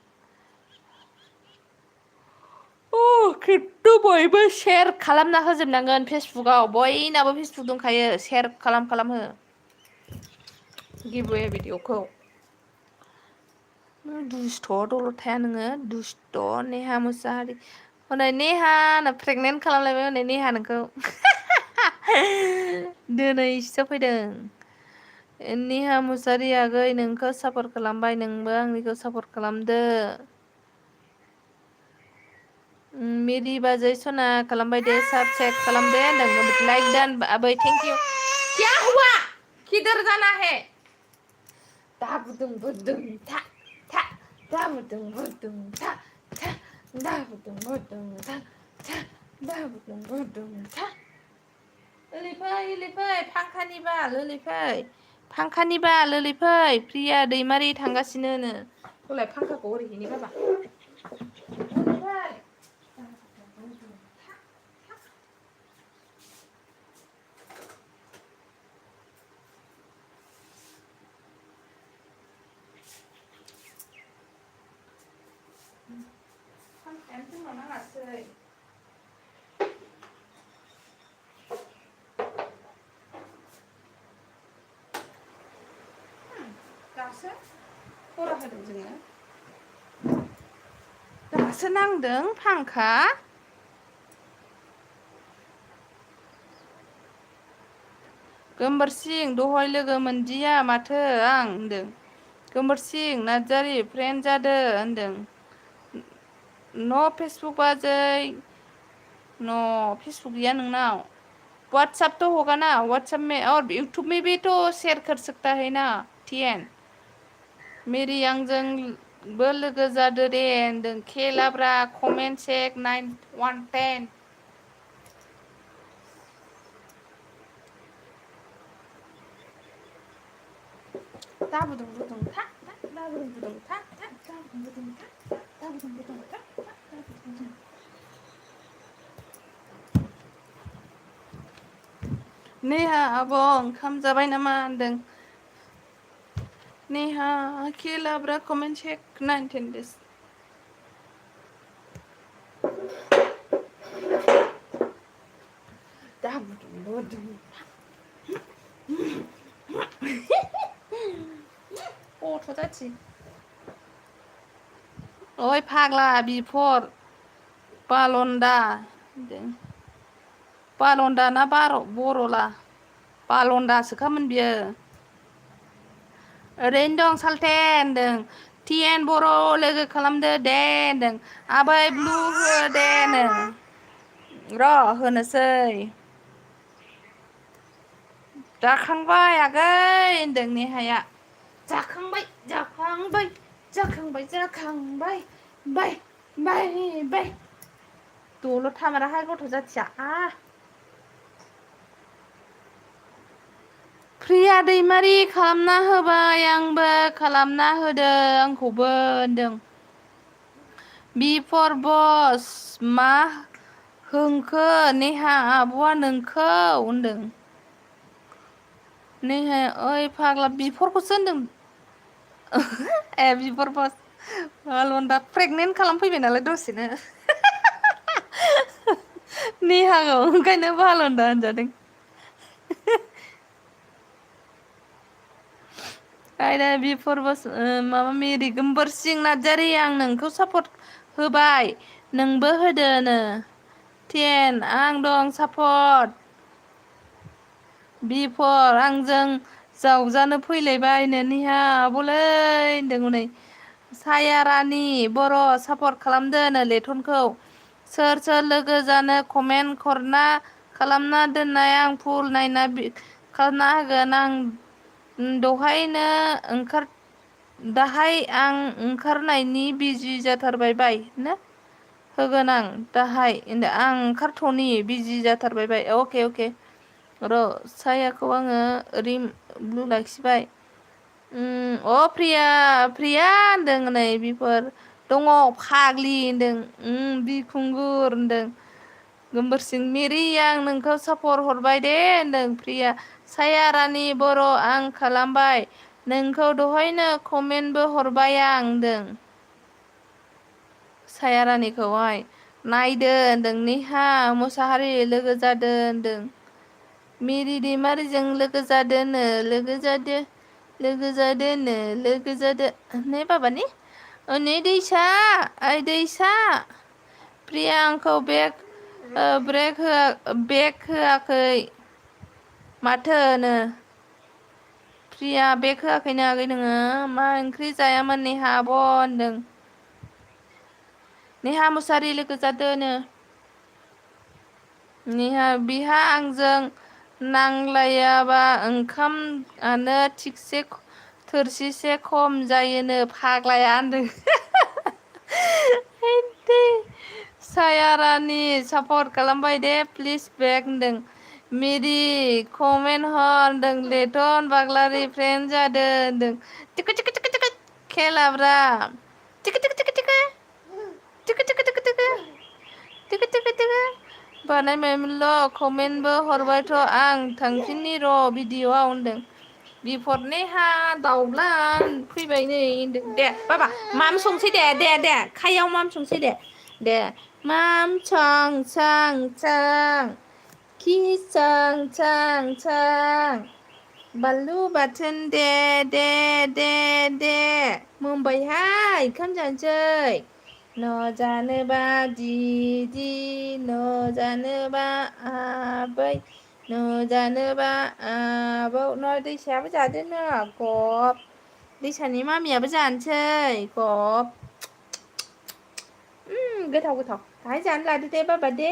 खिन्थु बयबो शेयार खालामना होजोबनांगोन फेसबुकआव बयनाबो फेसबुक दंखायो शेयार खालाम हो गिभवे भिडिअखौ दुस्थ' दलद थाया नोङो दुस्थ' नेहा मुसाहारि हनै नेहा प्रेगनेन्ट खालामलायबाय हनै नेहा नोंखौ दिनैसो फैदों नेहा मुसाहारि आगै नोंखौ सापर्ट खालामबाय नोंबो आंनिखौ सापर्ट खालामदो मेरि बाजै सना खालामबाय दे साबस्क्राइब खालामदे होनदों लाइक दान आबै थेंक इउ क्या हुआ किधर जाना है दाबुदुं बुदुं था था दाबुदुं बुदुं था था दाबुदुं बुदुं था था दाबुदुं बुदुं था ओलै फै फांखानि बाल ओलै फै फांखानि बाल ओलै फै प्रिया दैमारि थांगासिनोनो होलाय फांखाखौ ओरैहैनि बाबा फांखायानो जोंनाव नाङासै दासो खरा होदों जोङो दासो नांदों फांखा गोमबोरसिं दहाय लोगो मोनदिया माथो आं होनदों गोमबोरसिं नार्जारि फ्रेन्ड जादो होनदों न' फेसबुक बाजै न' फेसबुक गैया नोंनाव व्हाट्सएप तो होगा ना व्हाट्सएप में और यूट्यूब में भी तो शेयर कर सकता है ना टिएन मेरी आंजोंबो लोगो जादो दे होनदों खेलाब्रा कमेन्ट सेक 9110 दाबुदुं बुदुं था दाबुदुं बुदुं था दाबुदुं बुदुं था दाबुदुं बुदुं था नेहा आब' ओंखाम जाबाय नामा होनदों नेहा खेलाब्रा कमेन्ट सेक 910 देस दाबुदुं बुदुं गथ' जाथि ओइ फाग्ला बिफर बालन्दा बालन्दा ना बर'ला बालन्दासोखामोन बियो ओरैनो दं सालथे होनदों टिएन बर' लोगो खालामदो दे होनदों आबै ब्लु हो दे र' होनोसै जाखांबाय आगै होनदों नेहाया जाखांबाय जाखांबाय जाखांबाय जाखांबाय बाय बाय बाय दल' थामाराहाय गथ' जाथिया प्रिया दैमारि खालामना होबाय आंबो खालामना होदो आंखौबो होनदों बिफर बस मा होंखो नेहा आब'आ नोंखौ होनदों नेहा ओइ फाग्ला बिफरखौसो होनदों ए बिफर बस बालन्दा प्रेगनेन्ट खालामफैबाय नालाय दसेनो नेहाखौ ओंखायनो बालन्दा होनजादों आयदा बिफर बस माबा मेरि गोमबोरसिं नार्जारि आं नोंखौ सापर्ट होबाय नोंबो होदोनो टेन आं दं सापर्ट बिफर आंजों जावजानो फैलायबायनो नेहा आब'लै होनदों हनै साया रानि बर' सापर्ट खालामदोनो लेथनखौ सोर सोर लोगो जानो कमेन्ट हरना खालामना दोननाय आं फुल नायना खालामना होगोन आं दहायनो दाहाय आं ओंखारनायनि बिजि जाथारबाय बाय ना होगोन आं दाहाय आं ओंखारथ'नि बिजि जाथारबाय बाय अके र' सायाखौ आङो ब्लु लाखिबाय प्रिया होनदों नै बिफोर दङ फाग्लि होनदों बिखुंगुर होनदों गोमबोरसिं मिरि आं नोंखौ सापर्ट हरबाय दे होनदों प्रिया सायारानि बर' आं खालामबाय नोंखौ दहायनो कमेन्टबो हरबाय आं होनदों सायारानिखौहाय नायदो होनदों नेहा मुसाहारि लोगो जादों होनदों मिरि दैमारिजों लोगो जादोनो लोगो जादोनो लोगो जादो ने बाबानि नै दैसा ओइ दैसा प्रिया आंखौ ब्रेक होआखै माथोनो प्रिया बेक होआखैनो आगै नोङो मा ओंख्रि जायामोन नेहा आब' होनदों नेहा मुसारि लोगो जादोनो नेहा बिहा आंजों नांलायाबा ओंखामानो थिगसे थोरसिसे खम जायोनो फाग्लाया होनदों सायारानि सापर्ट खालामबाय दे प्लिज बेक होनदों मिरि कमेन्ट हर होनदों लेटन बाग्लारि फ्रेन्ड जादों होनदों टिकि टिकि टिकि टिकि खेलाब्रा टिकि टिकि टिकि टिकि टिकि टिकि टिकि टिकि टिकि टिकि बानायबायमोनल' कमेन्टबो हरबायथ' आं थांफिननि र' भिडिअ'आव होनदों बिफद नेहा दाउला फैबाय नै होनदों दे बाबा माम संसै दे खायाव माम संसै दे माम सां खि सां बानलु बाथोन दे मोनबायहाय ओंखाम जानोसै न' जानोबा दिदि न' जानोबा आबै न' जानोबा आबौ न' दैसायाबो जादोनो गब दैसानि मामियाबो जानोसै गब गोथाव दाहाय जानो लादो दे बाबा दे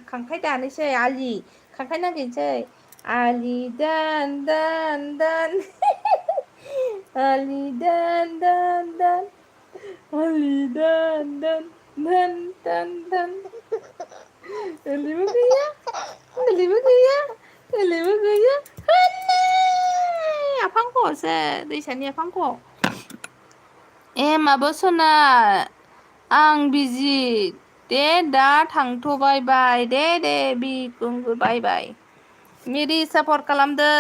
खांख्राइ दानोसै खांख्राइ नागिरनोसै आलि दान आलि दान आलि दान ओरैबो गैया आफां ख'सो दैसानि आफां ख' माबा सना आं बिजि दे दा थांथ'बाय बाय दे बाय मिरि सापर्ट खालामदो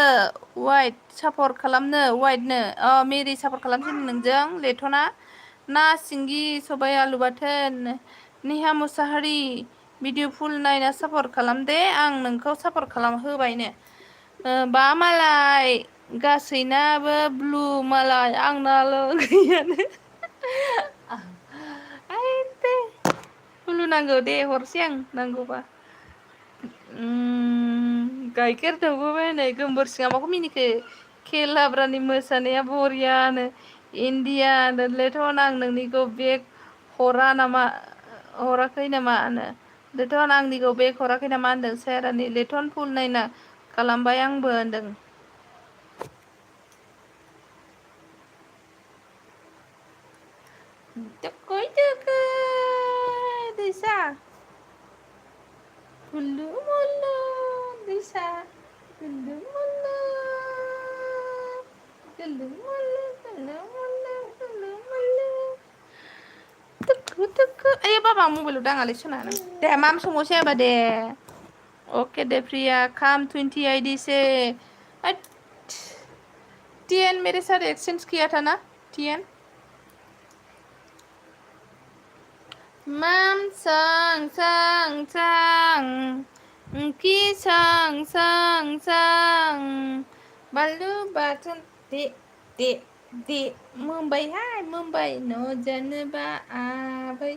वाइट सापर्ट खालामनो वाइटनो मिरि सापर्ट खालामसै नोंजों लेटना ना सिंगि सबाइ आलु बाथोन नेहा मुसाहारि भिडिअ फुल नायना सापर्ट खालाम दे आं नोंखौ सापर्ट होबायनो बा मालाय गासैनाबो ब्लु मालाय आंनाल' गैयानो ब्लु नांगौ दे हरसै आं नांगौबा गाइखेर दौबोबाय नै गोबोरसिङा माखौ मिनिखो खेलाब्रानि मोसानाया बरियानो इण्डिया लेथन आं नोंनिखौ बेग हराखै नामा होनो लेथन आंनिखौ बेग हराखै नामा होनदों सायारानि लेथन फुल नायना खालामबाय आंबो होनदों दैसा गुलु मुलु दैसा गुलु मुलु गुलु मुलु ओइ बाबा मबाइलाव दाङालै सना दे माम संगोसै होमबा दे ओके दे प्रिया काम 28 से टीएन मेरे साथ एक्सचेंज किया था ना टीएन माम कि बानलु बाथोन दे मोनबाय न' जानोबा आबै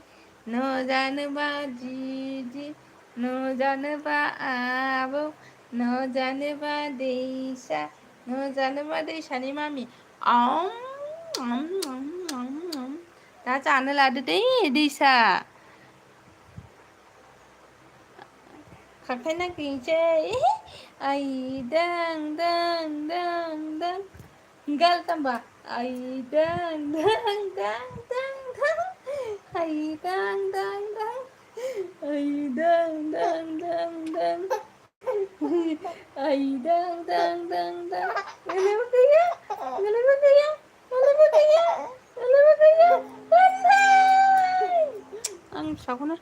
न' जानोबा दिदि न' जानोबा आबौ न' जानोबा दैसा न' जानोबा दैसानि मामि दा जानो लादो दे दैसा खांख्राइ नागिरनोसै आइ दां गाल जाम्बा आइ दां आइ दां आइ दां आइ दां गैया आं फिसाखौनो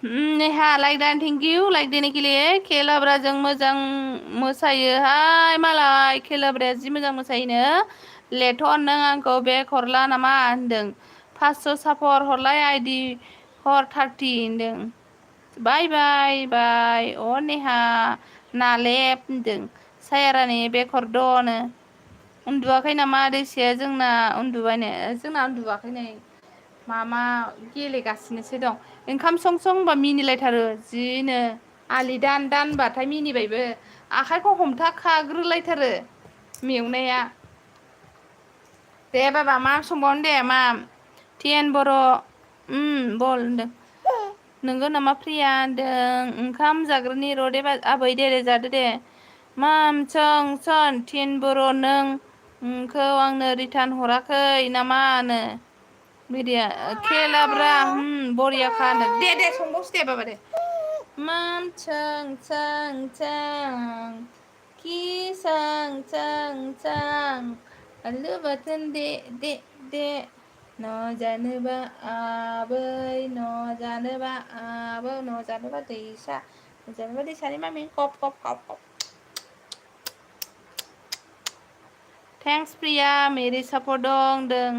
नेहा लाइक दान थेंक इउ लाइक देने के लिए खेलाब्राजों मोजां मोसायोहाय मालाय खेलाब्राया जि मोजां मोसायोनो लेथन नों आंखौ बेक हरला नामा होनदों 500 सापर हरलाय आइडि हर 30 होनदों बाय बाय बाय अ नेहा नालेब होनदों सायारानि बेक हरद'नो उन्दुवाखै नामा दैसाया जोंना उन्दुबायनो जोंना उन्दुवाखै नै मामा गेलेगासिनोसो दं ओंखाम सं सं होनबा मिनिलायथारो जिनो आलि दानबाथाय मिनिबायबो आखाइखौ हमथाखाग्रोलायथारो मेवनाया दे बाबा मा संबावनो दे मा टिएन बर' बल होनदों नोंगौ नामा प्रिया होनदों ओंखाम जाग्रोनि र' दे आबै दे जादो दे माम सं सन टिएन बर' नोंखौ आंनो रिटार्न हराखै नामानो बिदिया खेलाब्रा बरियाखा होनदों दे संबावसै दे बाबा दे माम सों सों सों कि सों सों सों आलु बाथोन दे दे दे न' जानोबा आबै न' जानोबा आबौ न' जानोबा दैसा न' जानोबा दैसानि मामि cup cup cup cup thanks Priya Mary support दं होनदों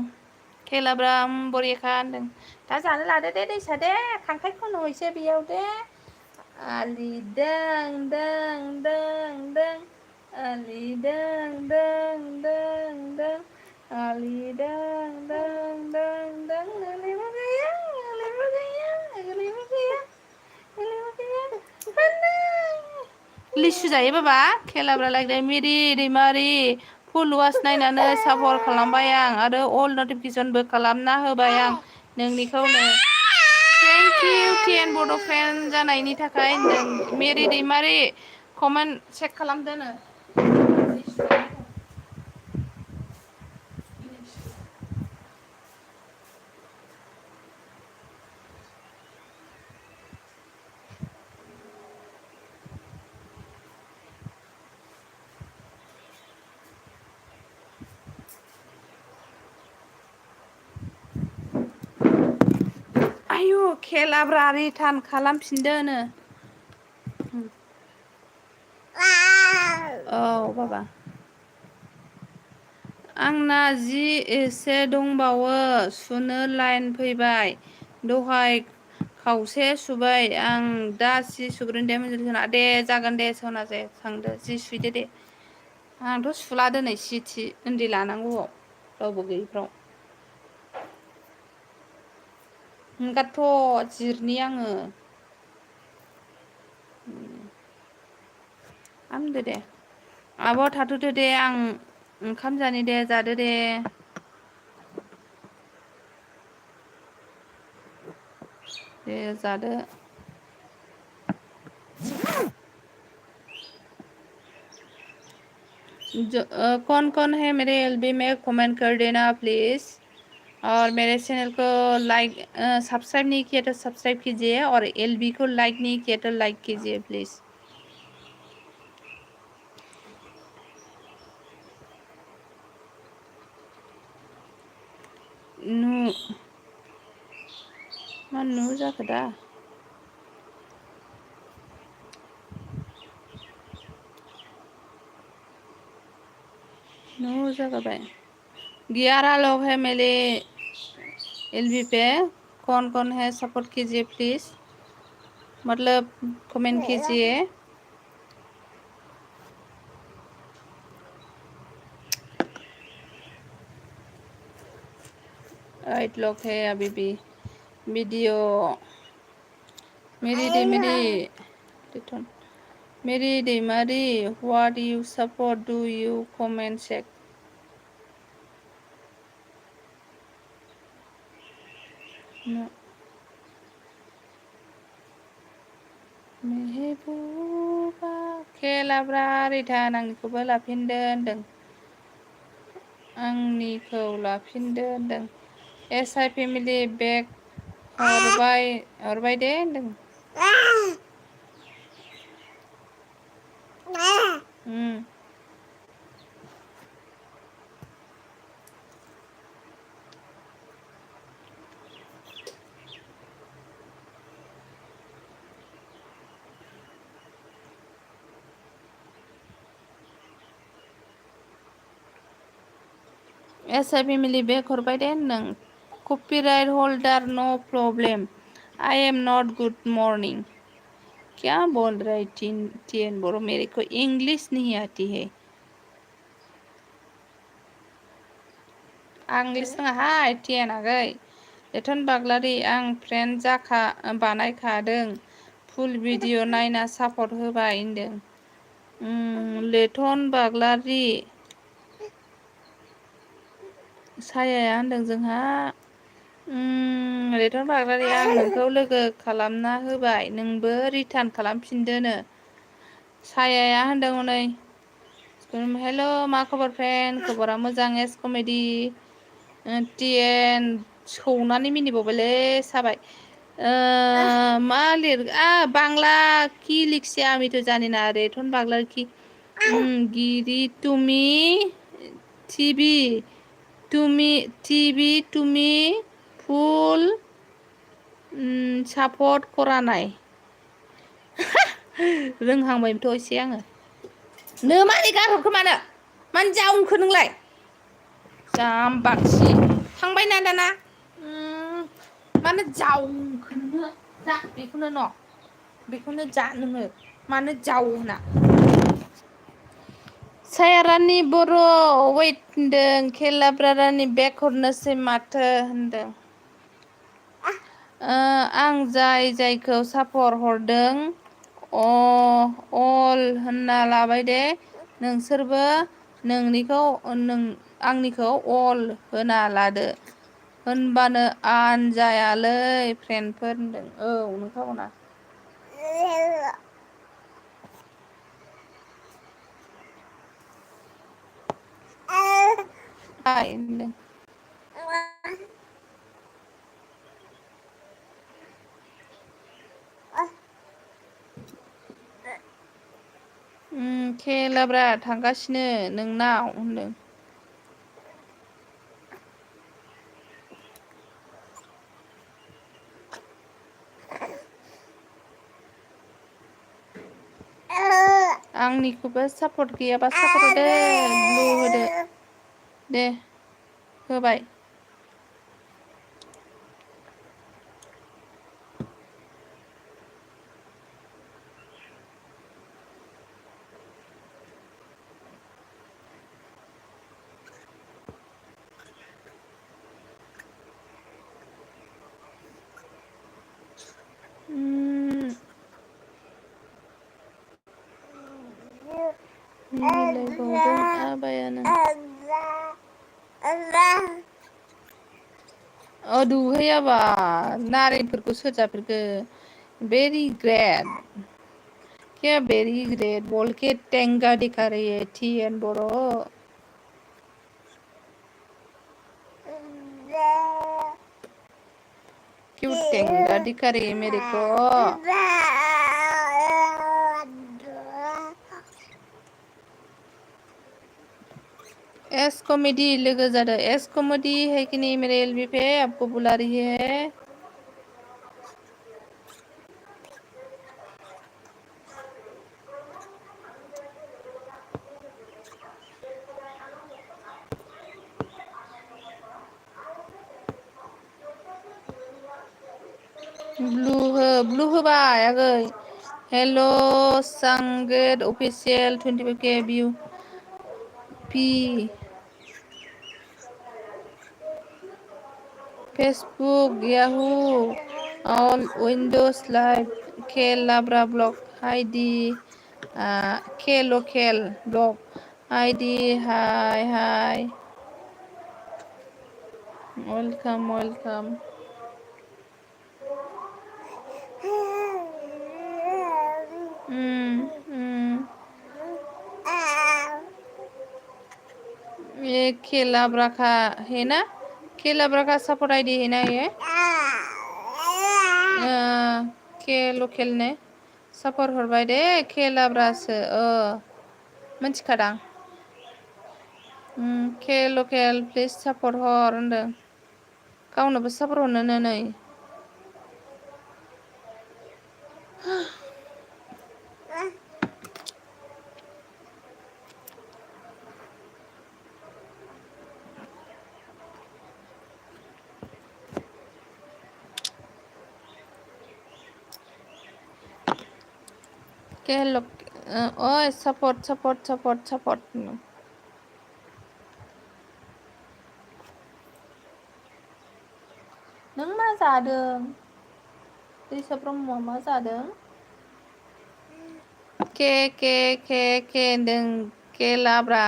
खेलाब्रा बरियाखा होनदों दा जानो लादो दे दैसा दे खांख्राइ खन' एसे बेयाव दे आलि दों दों दों दों आलि दों दों दों दों आलि दों दों दों दों गोलैबो गैया गोलैबो गैया गोलैबो गैया गोलैबो गैया लिसु जायो बाबा खेलाब्रा लायदों मिरि दैमारि फुल वास नायनानै सापर्ट खालामबाय आं आरो अल नटिफिकेसनबो खालामना होबाय आं नोंनिखौनो थेंक इउ टिएन बड' फेन जानायनि थाखाय होनदों मेरि दैमारि कमेन्ट चेक खालामदोनो आयु खेलाब्रा रिटार्न खालामफिनदोनो औ बाबा आंना जि एसे दंबावो सुनो लाइन फैबाय दहाय खावसे सुबाय आं दा जि सुग्रोन दे मोनजों सना दे जागोन दे सना जे थांदो जि सुइदो दे आंथ' सुला दिनै सि थि उन्दै लानांगौआव रावबो गैयैफ्राव ओंखायनोथ' जिरनि आङो हामदो दे आब' थाथ'दो दे आं ओंखाम जानि दे जादो दे दे जादो कौन है मेरे एलबी में कमेंट कर देना प्लीज़ और मेरे चैनल को लाइक सब्सक्राइब नहीं किया तो सब्सक्राइब कीजिए और एलबी को लाइक नहीं किया तो लाइक कीजिए प्लीज़ नु मा नु जाखो दा नु जाबाय 11 लोग हैं मेरे एलबी पे कौन है सपोर्ट कीजिए प्लीज़ मतलब कमेंट कीजिए 8 लोग है अभी भी video Mary Daimari what you support do you comment check Mehbooba खेलाब्रा रिटार्न आंनिखौबो लाफिनदो होनदों आंनिखौ लाफिनदो होनदों एस आइ फेमिलि बेग हरबाय दे होनदों एस आइ फेमिलि बेक हरबाय दे होनदों कपिराइट होल्डार नो problem I am not good morning क्या बोल रही टीएन बोरो मेरे को इंग्लिश नहीं आती है इंग्लिश रोङाहाय टीएन आगै लेथन बाग्लारि आं फ्रेन्ड बानायखादों फुल भिडिअ नायना सापर्ट होबाय होनदों लेथन बाग्लारि सायाया होनदों जोंहा लेथन बाग्लारि आं नोंखौ लोगो खालामना होबाय नोंबो रिटार्न खालामफिनदोनो सायाया होनदों हनै हेल' मा खबर फ्रेन्ड खबरा मोजां एस कमेडि टीएन सौनानै मिनिबावबायलै साबाय मा बांला কি লিখছে আমি তো জানি না রেটন বাংলার কি গিরি টিভি তুমি ফুল सापर्ट करा नाय रोंहांबायथ' एसे आङो नो मारै गारहरखो मानो जाउनखो नोंलाय जाम्बाक्सि थांबाय ना दाना मानो जाउनखो नोङो जा बेखौनो जा नोङो मानो जावो होना सायारानि बर' वेट होनदों खेलाब्रारानि बेक हरनोसै माथो होनदों आं जायखौ सापर्ट हरदों अल होनना लाबाय दे नोंसोरबो आंनिखौ अल होना लादो होनबानो आनजायालै फ्रेन्डफोर होनदों औ नोंथांमोना होनदों खेलाब्रा थांगासिनो नोंनाव होनदों आंनिखौबो सापर्ट गैयाबा सापर्ट होदो ब्लु होदो दे होबाय मिलायबावदों आबायानो दुहैयाबा नारेंफोरखौ सोर जाफेरखो भेरी ग्रेट क्या वेरी ग्रेट बोल के टेंगा दिखा रही है टीएन बोरो क्यों टेंगा दिखा रही है मेरे को एस कॉमेडी लोगो जादों एस कॉमेडी है कि नहीं मेरे एलबी पे आपको बुला रही है ब्लू होबाय आगै हेलो संगेट ऑफिशियल 25K व्यू पी Facebook Yahoo all Windows Live खेलाब्रा ब्लॉग आईडी के locale blog ID hi welcome ये खेलाब्रा का है ना खेलाब्रा का सपोर्ट आईडी है ना ये के लकेल ने सपोर्ट हरबाय दे खेलाब्रासो मिथिखादां के लकेल प्लिज सपोर्ट हर होनदों गावनोबो सपोर्ट हरनोनो नै के ओइ सापर्ट नों मा जादों दैसा ब्रह्मआ मा जादों के होनदों के लाब्रा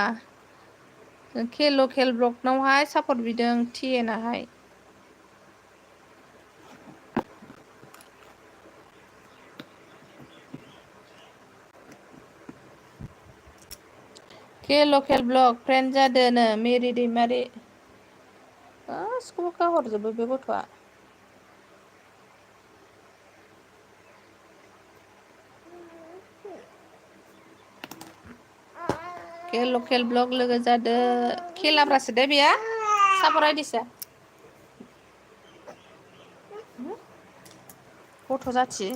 के लकेल ब्लकनावहाय सापर्ट बिदों टिएनाहाय के लकेल ब्लक फ्रेन्ड जादोनो मेरि दैमारि गासिखौबो गाहरजोबो बे गथ'आ के लकेल ब्लक लोगो जादो खेलाब्रासो दे बेया सापर आइदिसो गथ' जाथि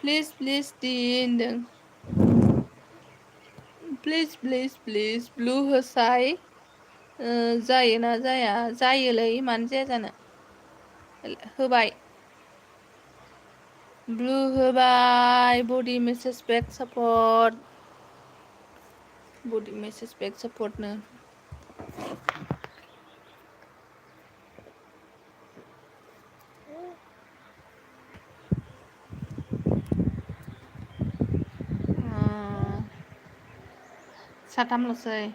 प्लिज दि होनदों प्लिज ब्लु होसाय जायोना जाया जायोलै मानो जाया जानो होबाय ब्लु होबाय buddy message back support buddy message back सापर्टनो साथामल'सै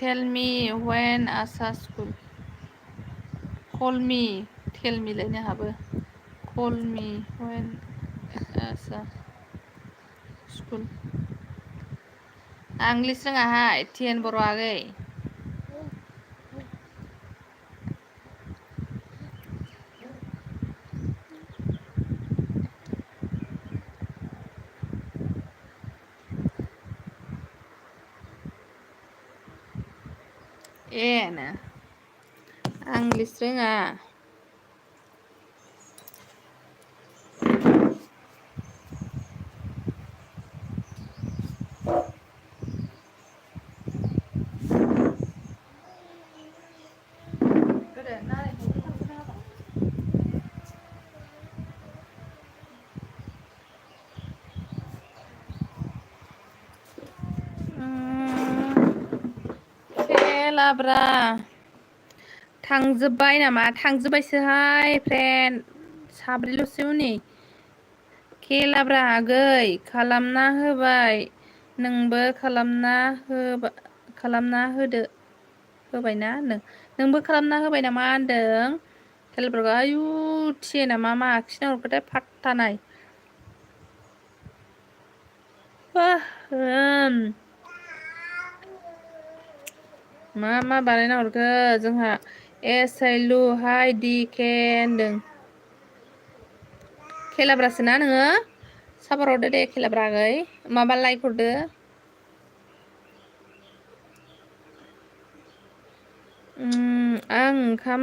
टेल मी व्हेन आसा school call me tell me लायनो हाबो कल मी व्हेन आसा स्कुल आं इंग्लिस रोङाहाय टिएन बर' आगै नो आं इंग्लिस रोङा खेलाब्रा थांजोब्बाय नामा थांजोब्बायसोहाय फ्रेन्ड साब्रैल'सै हनै खेलाब्रा आगै खालामना होबाय नोंबो खालामना होदो होबायना होनदों नोंबो खालामना होबाय नामा होनदों खेलाब्राखौ आयु टिएना मा आखिना हरखोथाय फात्ता नाय मा बानायना हरखो जोंहा एसआइलु हाय डिके होनदों खेलाब्रासो ना नोङो साबार हरदो दे खेलाब्रा आगै माबा लाइक हरदो आं ओंखाम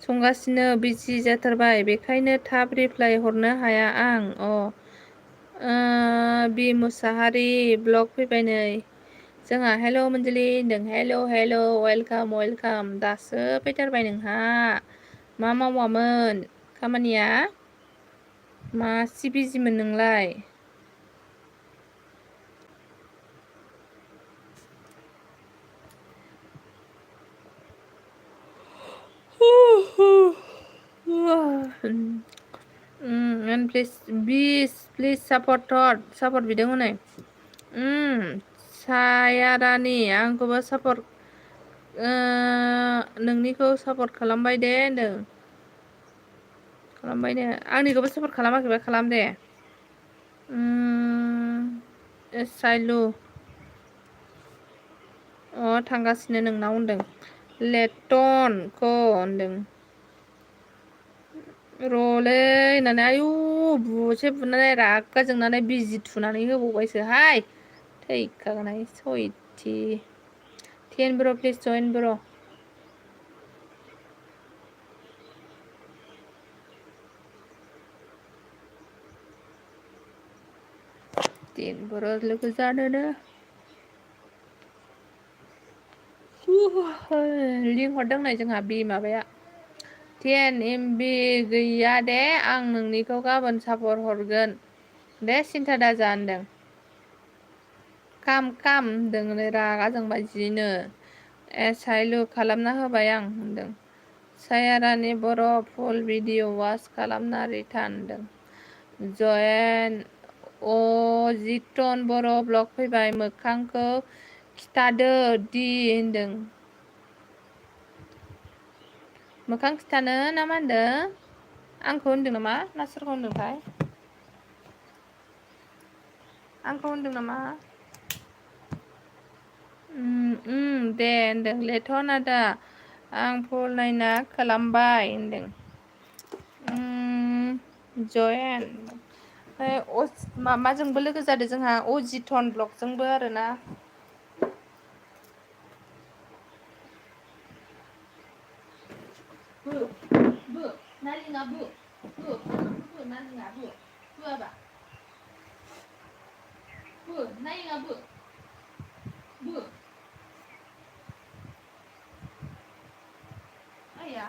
संगासिनो बिजि जाथारबाय बेखायनो थाब रिप्लाय हरनो हाया आं बि मुसाहारि ब्लग फैबाय नै जोंहा हेल' मनजुलि होनदों हेल' वेलकाम दासो फैथारबाय नोंहा मा मावामोन खामानिया मासि बिजिमोन नोंलाय प्लिज सापर्ट बिदों हनै सायारानि आंखौबो सापर्ट नोंनिखौ सापर्ट खालामबाय दे होनदों खालामबायनो आंनिखौबो सापर्ट खालामाखैबा खालाम दे साइलु थांगासिनो नोंनाव होनदों लेटनखौ होनदों रलै होननानै आयु बुसे बुनानै रागा जोंनानै बिजि थुनानै होबावबायसोहाय थैखागोनहाय सयथि 10 ब्र' प्लिज जइन ब्र' दिन बर' लोगो जानोनो लिंहरदों नै जोंहा बि माबाया 10 MB गैया दे आं नोंनिखौ गाबोन सापर हरगोन दे सिन्था दाजा होनदों काम होनदों रागा जोंबाय जिनो एसाइलु खालामना होबाय आं होनदों सायारानि बर' फुल भिडिअ वाच खालामना रिटार्न होनदों जयेन जिटन बर' ब्लग फैबाय मोखांखौ खिथादो दि होनदों मोखां खिथानो ना मा होनदों आंखौ होनदों नामा ना सोरखौ होनदोंथाय आंखौ होनदों नामा दे होनदों लेथन आदा आं फुल नायना खालामबाय होनदों जयेन माबाजोंबो लोगो जादों जोंहा अजिथन ब्लगजोंबो आरोना आया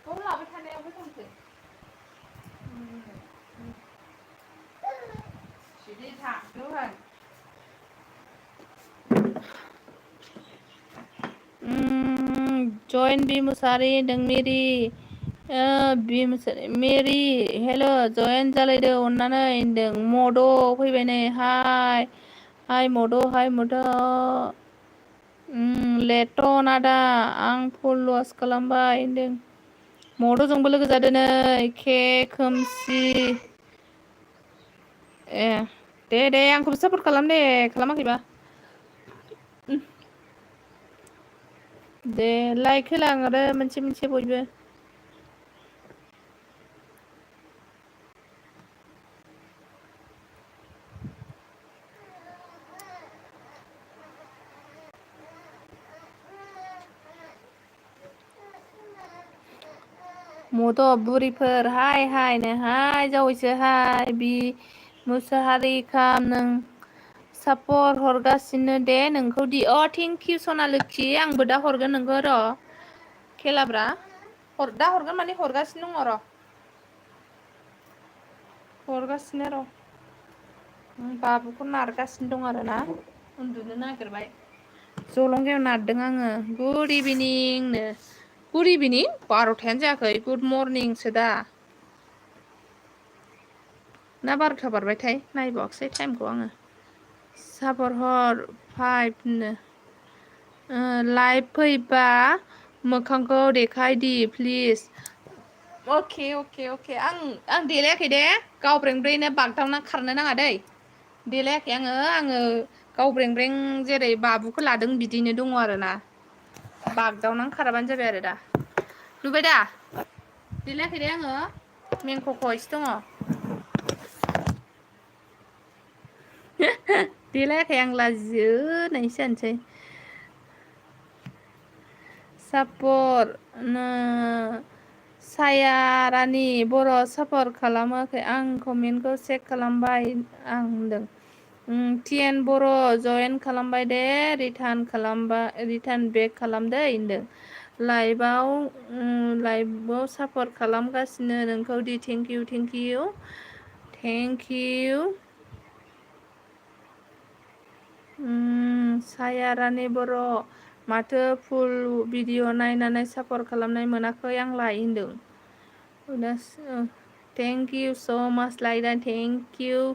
बाव लाबाय थानायावबो थांसै सिरि थादो होन जयेन बि मुसाहारि होनदों मेरि मेरि हेल' जयेन जालायदो अननानै होनदों मद' फैबाय नै हाय मद' लेटन आदा आं फुल लस खालामबाय होनदों मद'जोंबो लोगो जादों नै के खोमसि दे आंखौबो सापर्ट खालाम दे खालामाखैबा दे लाइक होलां आरो मोनसे बयबो मद' बुरिफोर हाय जावैसो हाय बि मुसाहारि खाम नों सापर हरगासिनो दे नोंखौ थेंक इउ सना लोक्षि आंबो दा हरगोन नोंखौ र' खेलाब्रा दा हरगोन माने हरगासिनो दङ र' हरगासिनो र' बाबुखौ नारगासिनो दं आरोना उन्दुनो नागिरबाय जलंगायाव नारदों आङो गुड इभिनिंनो गुड इभिनिं 12थायानो जायाखै गुड मर्निंसो दा ना 12था बारबायथाय नायबावाखिसै टाइमखौ आङो सापर हर 5नो लाइभ फैबा मोखांखौ देखायदि प्लिज अके आं देलायाखै दे गावब्रें बागदावना खारनो नाङा दै देलायाखै आङो गावब्रें ब्रें जेरै बाबुखौ लादों बिदिनो दङ आरोना बागदावनानै खाराबानो जाबाय आरो दा नुबाय दा देलायाखै दे आङो मेंक'क' एसे दङ देलायाखै आं लाजियो होननायसो जानोसै सापर सायारानि बर' सापर खालामाखै आं कमेन्टखौ चेक खालामबाय आं होनदों टिएन बर' जयेन खालामबाय दे रिटार्न बेक खालामदै होनदों लाइभआव सापर्ट खालामगासिनो नोंखौ दि थेंक इउ सायारानि बर' माथो फुल भिडिअ नायनानै सापर्ट खालामनाय मोनाखै आंलाय होनदों थेंक इउ स' माच लायदा थेंक इउ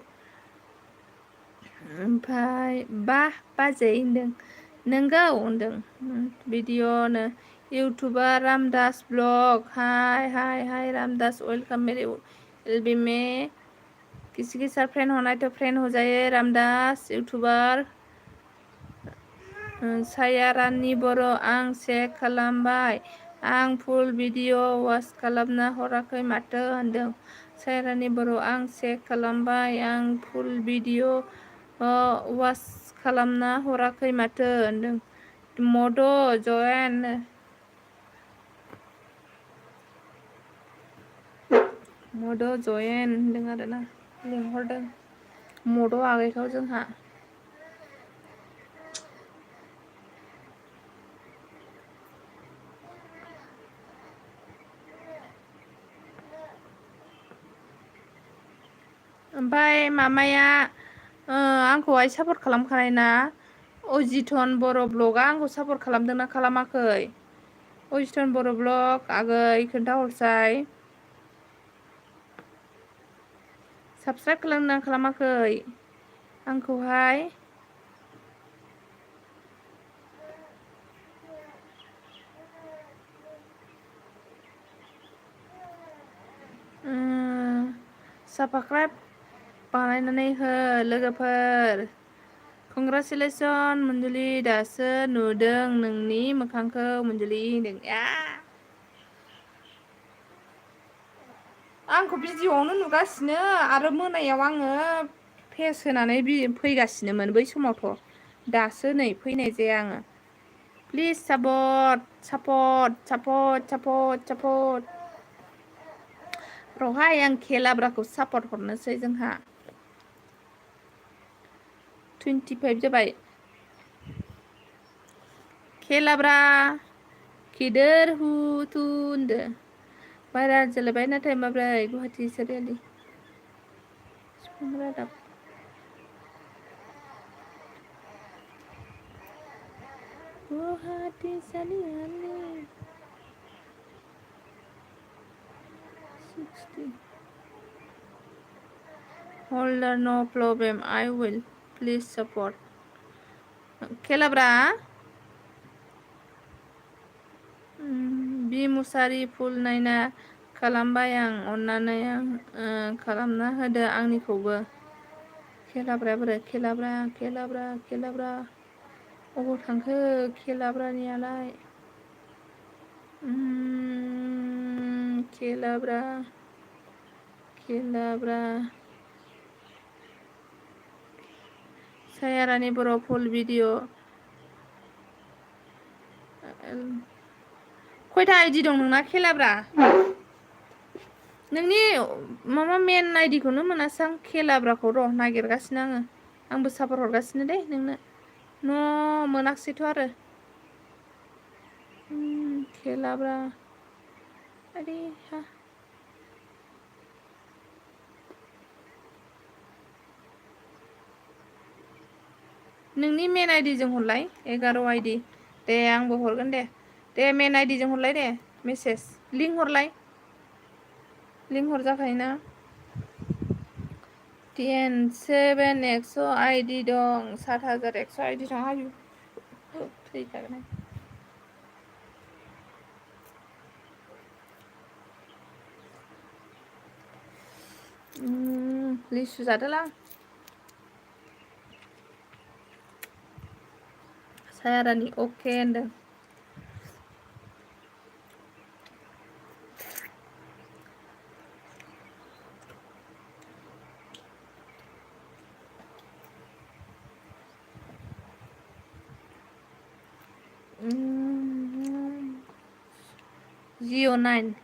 ओमफ्राय बाजै होनदों नोंगौ होनदों भिडिअनो इउटुबार रामदास ब्लग हाय रामदास वेलकाम मेरे एलबी में किसी के साथ फ्रेंड होना है तो फ्रेंड हो जाए रामदास यूट्यूबर सायारानि बर' आं चेक खालामबाय आं फुल भिडिअ वाच खालामना हराखै माथो होनदों सायारानि बर' आं चेक खालामबाय आं फुल भिडिअ वाच खालामना हराखै माथो होनदों मद' जयेन होनदों आरोना लिंहरदों मद' आगैखौ जोंहा ओमफ्राय मामाया आंखौहाय सापर्ट खालामखानाय ना अजितन बर' ब्लगआ आंखौ सापर्ट खालामदोंना खालामाखै अजितन बर' ब्लग आगै खोन्थाहरसाय साबसक्राइब खालामदोंना खालामाखै आंखौहाय साबसक्राइब बानायनानै हो लोगोफोर कंग्रेसुलेसन मन्जुलि दासो नुदों नोंनि मोखांखौ मन्जुलि होनदों आंखौ भिडिअ'आवनो नुगासिनो आरो मोनायाव आङो फेस होनानै फैगासिनोमोन बै समावथ' दासो नै फैनाय जाया आङो प्लिज सापर्ट र'हाय आं खेलाब्राखौ सापर्ट हरनोसै जोंहा 25 जाबाय खेलाब्रा खिदोर हुथु होनदो बारा जालायबाय नाथाय माब्रै गुवाहाटि सारियालि सिफुं रादाब Guwahati सारियालि 60 Holder no problem I will please support खेलाब्रा बि मुसारि फुल नायना खालामबाय आं अन्नानै खालामना होदो आंनिखौबो खेलाब्राया बोरै खेलाब्रा अबाव थांखो खेलाब्रानियालाय खेलाब्रा सायारानि बर' फुल भिडिअ खयथा आइडि दं नोंना खेलाब्रा नोंनि माबा मेन आइडिखौनो मोनासै आं खेलाब्राखौ र' नागिरगासिनो आंबो सापर्ट हरगासिनो दे नोंनो मोनाखिसैथ' आरो खेलाब्रा आरे हा नोंनि मेन आइडिजों हरलाय 11 आइडि दे आंबो हरगोन दे मेन आइडिजों हरलाय दे मेसेज लिंक हरजाखायोना 10100 आइडि दं 7100 आइडि दं आयु थैखागोन लिसु जादोलां सायारानि अके होनदों जिअ 9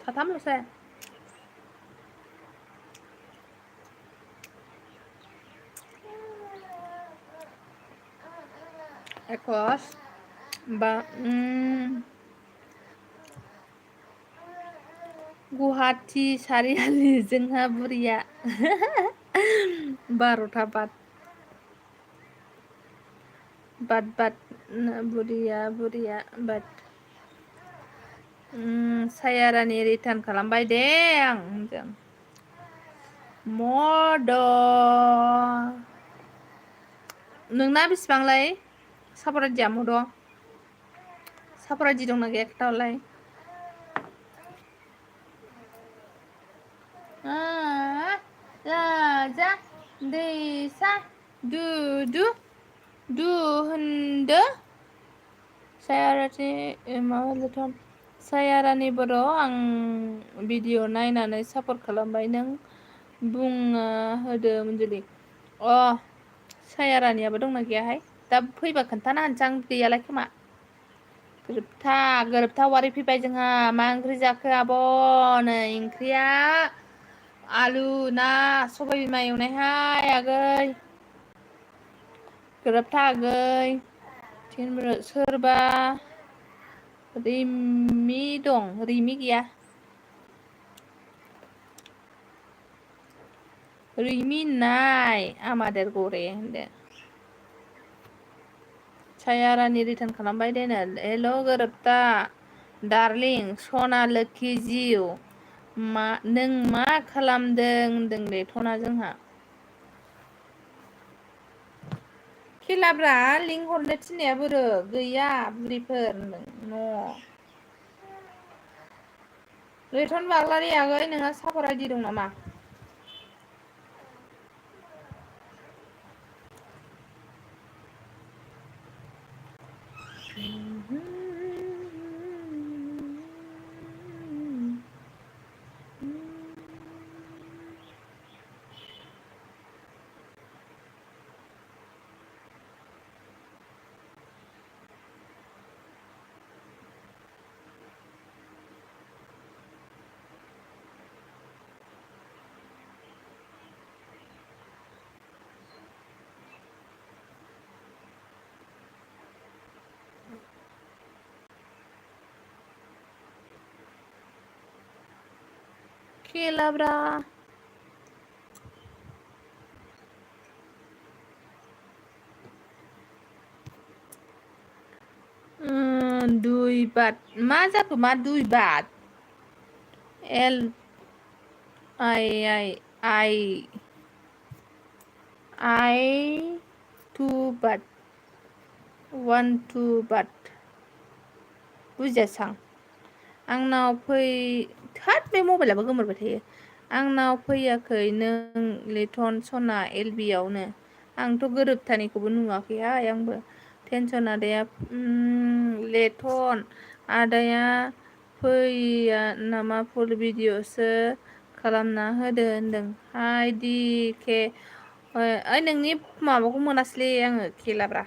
साथामल'सो एकस बा गुवाहाटि सारियालि जोंहा बुरिया 12टा बाद बुरिया बाद सायारानि रिटार्न खालामबाय दे आं होनदों मद' नोंना बेसेबांलाय सापरादिया मद' सापरादि दंना गैया खोथाहरलाय जा दैसा दु होनदो सायारानि बर' आं भिडिअ नायनानै सापर्ट खालामबाय नों बुंना होदो मन्जुलि सायारानियाबो दंना गैयाहाय दा फैबा खोन्थाना होनसै आं गैयालाय खोमा गोरोबथा वारि फैबाय जोंहा मा ओंख्रि जाखो आब' नै ओंख्रिया आलु ना सबाय बिमा एवनायहाय आगै गोरोबथा आगै सोरबा रिमि दं रिमि गैया रिमि होननाय आमादेर गरे होनदो साया रानि रिटार्न खालामबाय देनो हेल' गोरोबथा दार्लिं सना लोखि जिउ नों मा खालामदों होनदों बेथ'ना जोंहा खेलाब्रा लिंहरनो थिननाया बोरो गैया बुरिफोर न' रेसन बाग्लारि आगै नोंहा सापर आइदि दं नामा खेलाब्रा दुइ बात मा जाखो मा दुइ बात एल आइ टु बात 1 2 बात बुजियासां आंनाव थाद बे मबाइलाबो गोमोरबाय थायो आंनाव फैयाखै नों लेथन सना एलबियावनो आंथ' गोरोबथानिखौबो नुवाखैहाय आंबो टेनसन आदाया लेथन आदाया फैया नामा फुल भिडिअसो खालामना होदो होनदों हाय दि के ओइ नोंनि माबाखौ मोनासैलै आङो खेलाब्रा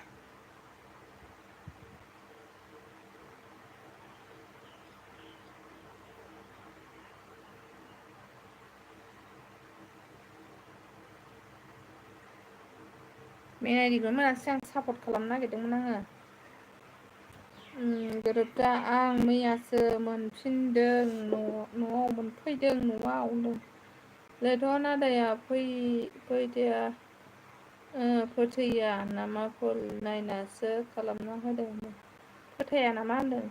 मेनायनिखौनो मोनासै आं सापर्ट खालामनो नागिरदोंमोन आङो गोरोबथा आं मैयासो मोनफिनदों न'आव मोनफैदों न'आव लेथन आदाया फोथैया नामा फुल नायनासो खालामना होदों फोथाया नामा होनदों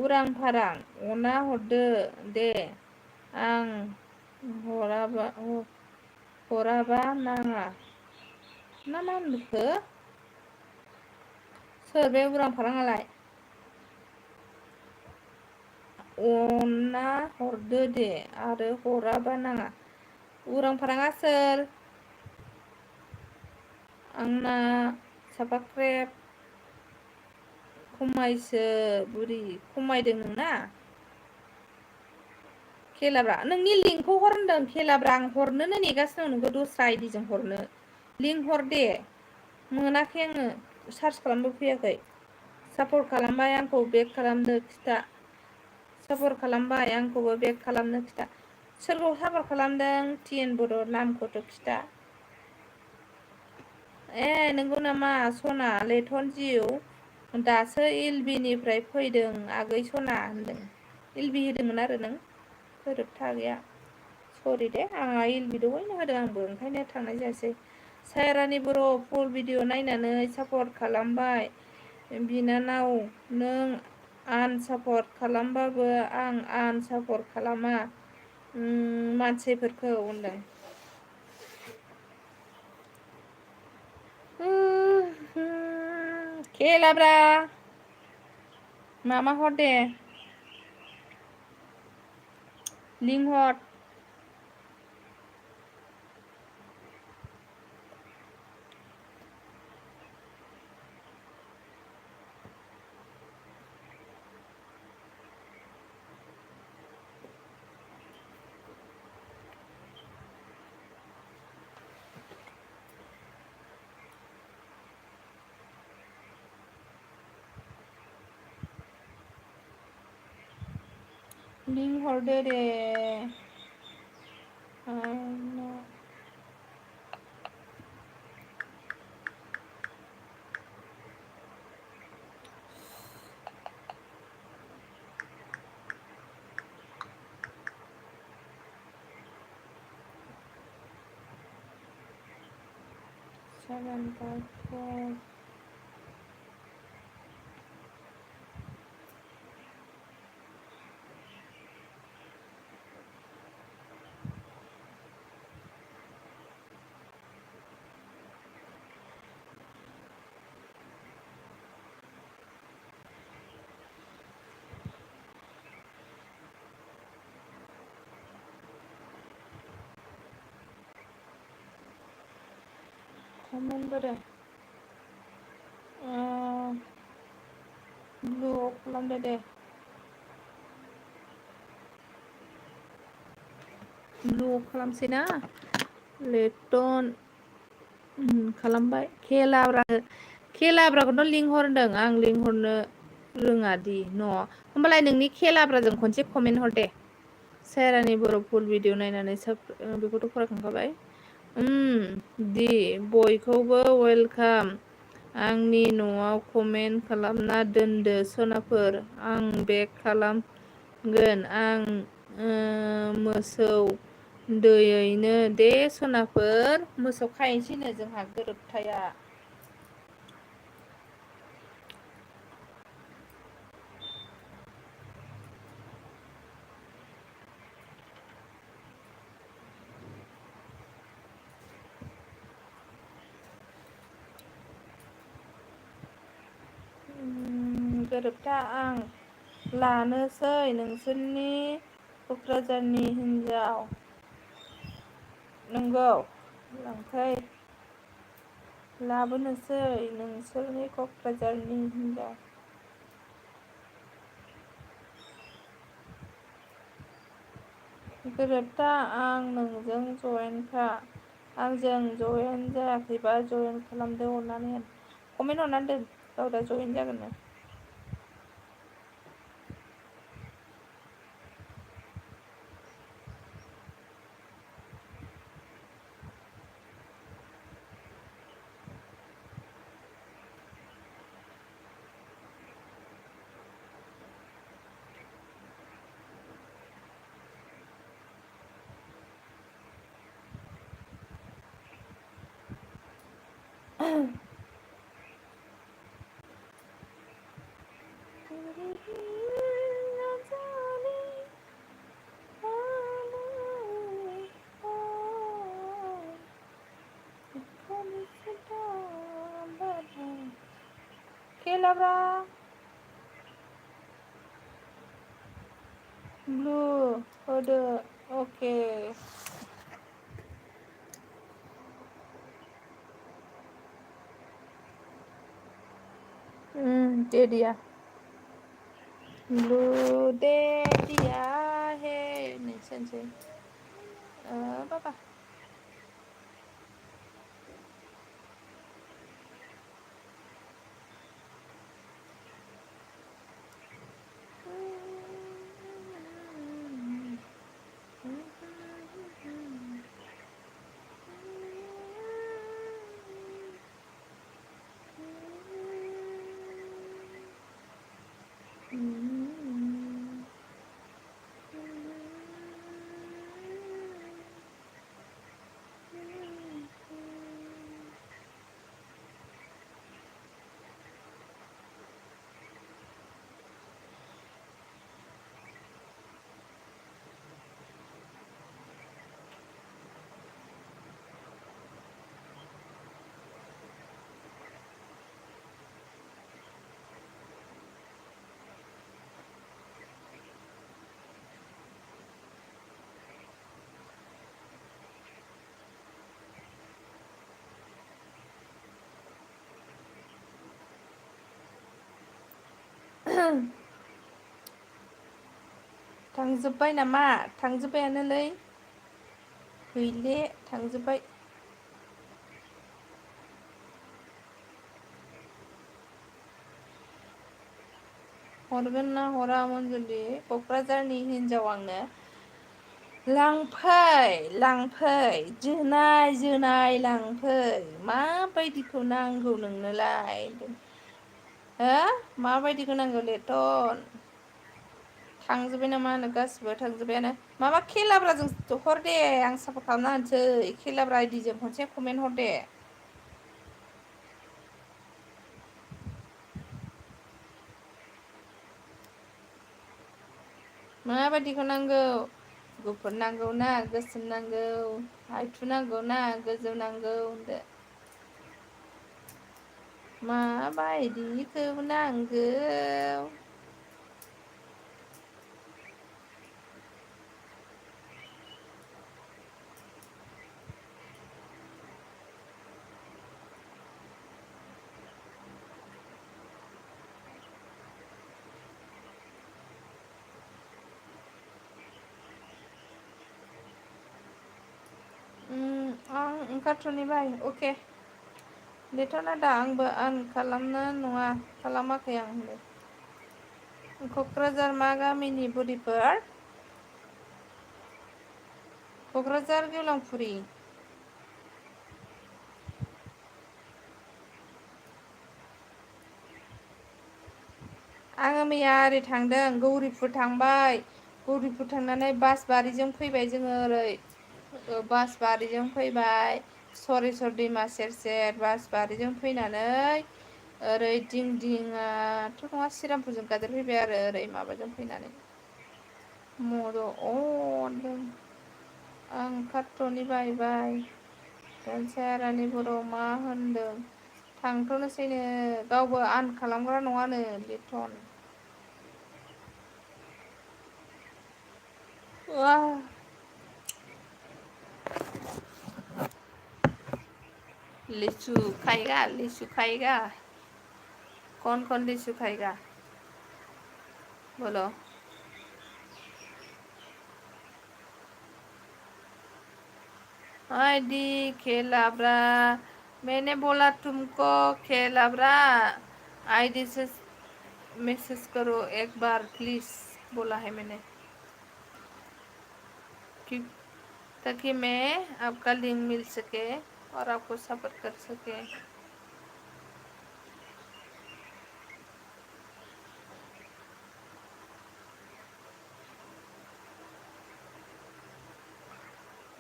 उरां फारां अना हरदो दे आं हराबा नाङा ना मा होनखो सोर बे उरां फाराङालाय अना हरदो दे आरो हराबा नाङा उरां फाराङा सोर आंना साबाख्रेब खमायसो बुरि खमायदों नोंना खेलाब्रा नोंनि लिंकखौ हर होनदों खेलाब्रा आं हरनोनो नेगासिनो दं नोंखौ दस्रा आइदिजों हरनो लिंक हर दे मोनाखै आङो सार्च खालामबो फैयाखै सापर्ट खालामबाय आंखौ बेक खालामदो खिथा सापर्ट खालामबाय आंखौबो बेक खालामनो खिथा सोरखौ सापर्ट खालामदों टिएन बर' नामखौथ' खिथा नोंगौ नामा सना लेथन जिउ दासो एलबि निफ्राय फैदों आगै सना होनदों एलबि होदोंमोन आरो नों गोरोबथा गैया सरि दे आंहा एलबि दहायनो होदों आंबो ओंखायनो थांनाय जायासै सायारानि बर' फुल भिडिअ नायनानै सापर्ट खालामबाय बिनानाव नों आनसापर्ट खालामबाबो आं आनसापर्ट खालामा मानसिफोरखौ होनदों खेलाब्रा मामा हर दे लिंक हर लिंहरदो दे Kamandare. Blue खालामदो दे. Blue खालामसै ना? लेटन खालामबाय. खेलाब्राखौथ' लिंहरदों आं लिंहरनो रोङादि न' होमबालाय नोंनि खेलाब्राजों खनसे कमेन्ट हर दे. सायरानि बर' फुल भिडिअ नायनानै बेखौथ' फरायखांखाबाय. दि बयखौबो वेलकाम. आंनि न'आव कमेन्ट खालामना दोनदो सनाफोर. आं बेक खालामगोन. आं मोसौ दैयैनो दे सनाफोर. मोसौ खाहैनोसैनो जोंहा गोरोबथाया. गोरोबथा आं लानोसै नोंसोरनि क'क्राझारनि हिन्जाव. नंगौ लांफै. लाबोनोसै नोंसोरनि क'क्राझारनि हिन्जाव. गोरोबथा आं नोंजों जयेनखा. आंजों जयेन जायाखैबा जयेन खालामदो अननानै. कमेन्ट हरनानै दोन गाव दा जयेन जागोननो. खेलाब्रा ब्लु होदो. अके. दे दिया. ब्लू दे दिया है नोंसोरसै. बाबा. थांजोब्बाय नामा? थांजोब्बायानोलै. गैले थांजोब्बाय. हरगोन ना हरा मनजुलि क'क्राझारनि हिनजाव आंनो लांफै जोनाय लांफै माबायदिखौ नांगौ नोंनोलाय हो माबायदिखौ नांगौ लेथन थांजोब्बाय ना मा होनो गासिबो थांजोब्बायानो माबा खेलाब्राजों हर दे आं साफा खालामना होनोसै खेलाब्रा आइदिजों खनसे कमेन्ट हर दे माबायदिखौ नांगौ गुफुर नांगौ ना गोसोम नांगौ हायथु नांगौ ना गोजौ नांगौ होनदो माबायदिखौ नांगौ आं ओंखारथ'नि बाय अके लेथ'ना दा आंबो आं खालामना नङा खालामाखै आं क'क्राझार मा गामिनि बुरिफोर क'क्राझार गेवलांफुरि आङो मैया ओरै थांदों गौरिपुर थांबाय गौरिपुर थांनानै बासबारिजों फैबाय जोङो ओरै बासबारिजों फैबाय सरेसर दैमा सेर सेर बासबारिजों फैनानै ओरै दिंदिङाथ' नङा श्रीरामपुरजों गाज्लायफैबाय आरो ओरै माबाजों फैनानै मद' अरदों आं ओंखारथ'नि बाय सायारानि बर' मा होनदों थांथ'नोसैनो गावबो आन खालामग्रा नङानो बेथन लिचु खाएगा कौन लिचु खाएगा बोलो आईडी खेलाब्रा मैंने बोला तुमको खेलाब्रा आईडी से मैसेज करो एक बार प्लीज बोला है मैंने ताकि मैं आपका लिंक मिल सके और आपको सपोर्ट कर सके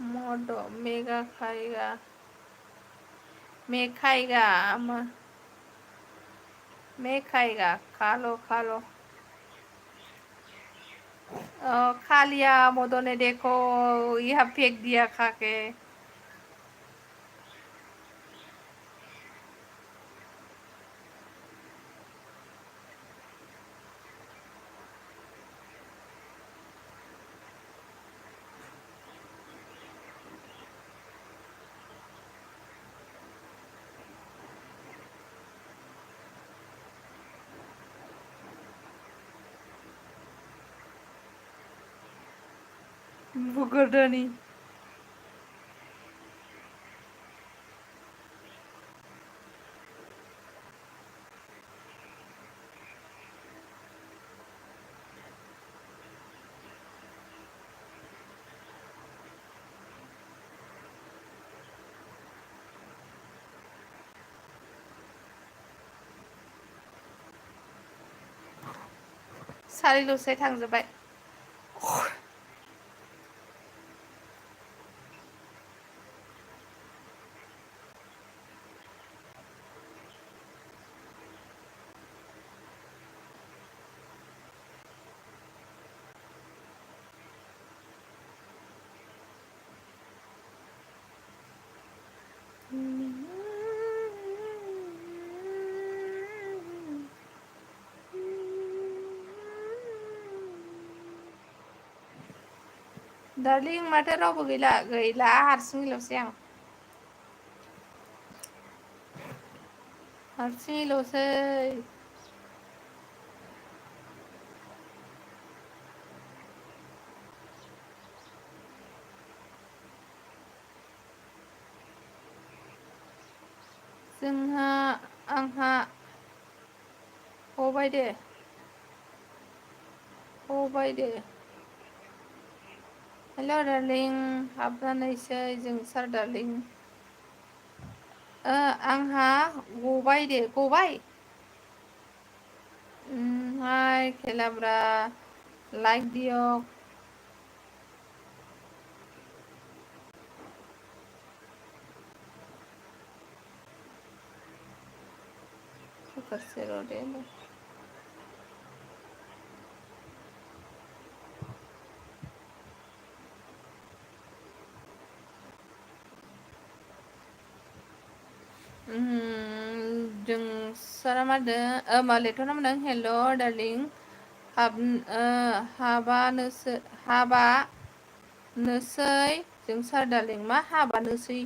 मोडो मेगा खाएगा मैं खाएगा खा लो खा लिया मोदो ने देखो यह फेंक दिया खा के बुगुरदोनि सारिल'सै थांजोब्बाय डार्लिं माथो रावबो गैला हारसिङैल'सै आं हारसिङैल'सै आंहा गबाय दे गबाय दे हेल' डार्लिं हाबनानैसै जोंसार डार्लिं आंहा गबाय दे गबाय हाय खेलाब्रा लाइक दिय से रोडे जों सारा मादों मालेथ' नामदों हेल' डार्लिं हाबानोसै जोंसार डार्लिं मा हाबानोसै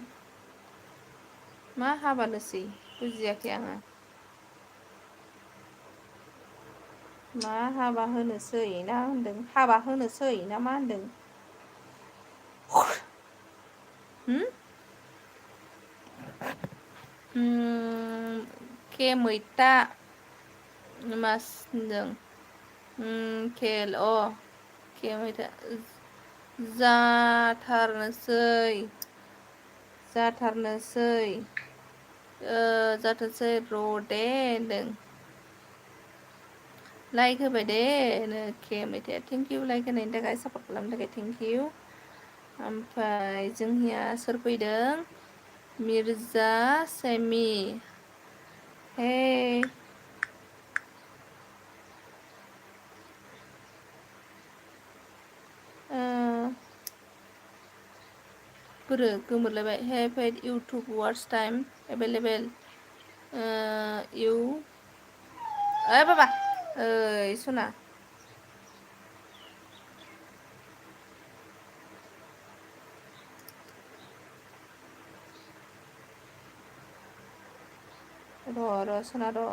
मा हाबानोसै बुजियाखै आङो मा हाबा होनोसै ना होनदों हाबा होनोसै ना मा होनदों के मैता मास होनदों खेल के मैथा जाथारनोसै जाथोंसै रदे होनदों लाइक होबाय दे के मैथाया थेंक इउ लाइक होनायनि थाखाय सापर्ट खालामनो थाखाय थेंक इउ ओमफ्राय जोंनिया सोर फैदों मिर्जा सेमि हे बोरो गोमोरलायबाय हे फेड इउटुब वार्स टाइम एभेलेबेल इउ बाबा ओइ सना र' सना र'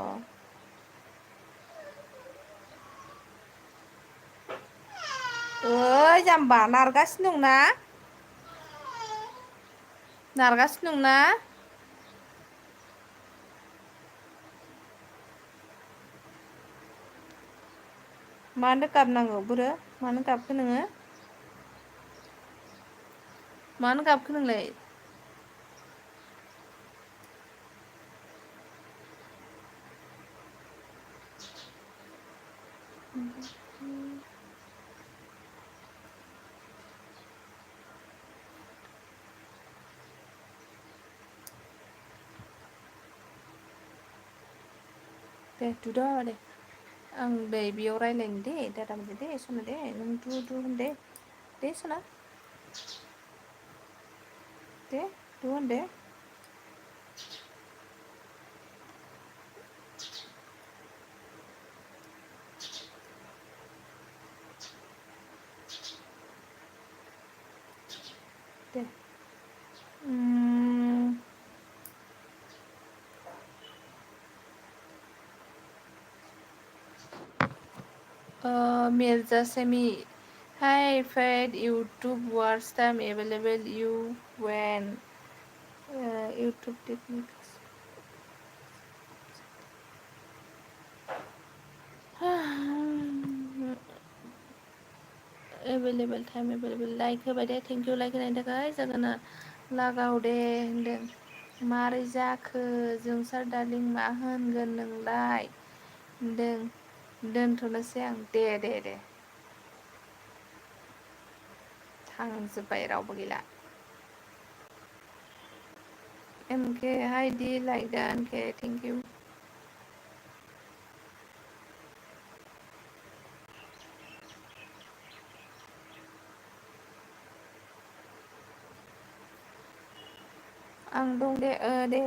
ओइ जाम्बा नारगासिनो दंना नारगासिनो दंना मानो गाबनांगौ बुरो मानो गाबखो नोङो मानो गाबखो नोंलाय दे दुदा दे आं दै बेयाव रायज्लायनो दे दादा मोनजों दे सना दे नों दु होन दे सना दे दु होन दे दे मिर्जा सेमि Hi Fed YouTube watch time available you when YouTube techniques available time available like होबाय दे thank you like होनायनि थाखाय जागोन लागाव दे होनदों मारै जाखो जोंसार डार्लिं मा होनगोन नोंलाय होनदों दोनथ'नोसै आं दे थांजोब्बाय रावबो गैला MK हायदि लाइक दा MK थेंक इउ आं दं दे दे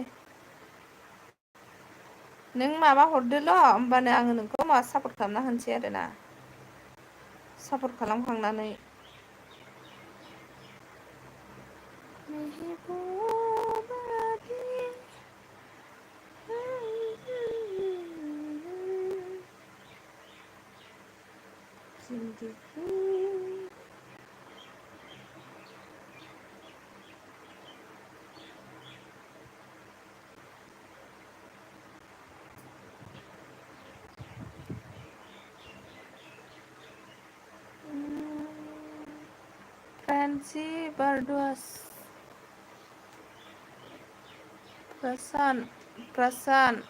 नों माबा हरदोल' होमबानो आङो नोंखौ माबा सापर्ट खालामना होनोसै आरोना सापर्ट खालामखांनानै Nancy Barduas. Prasan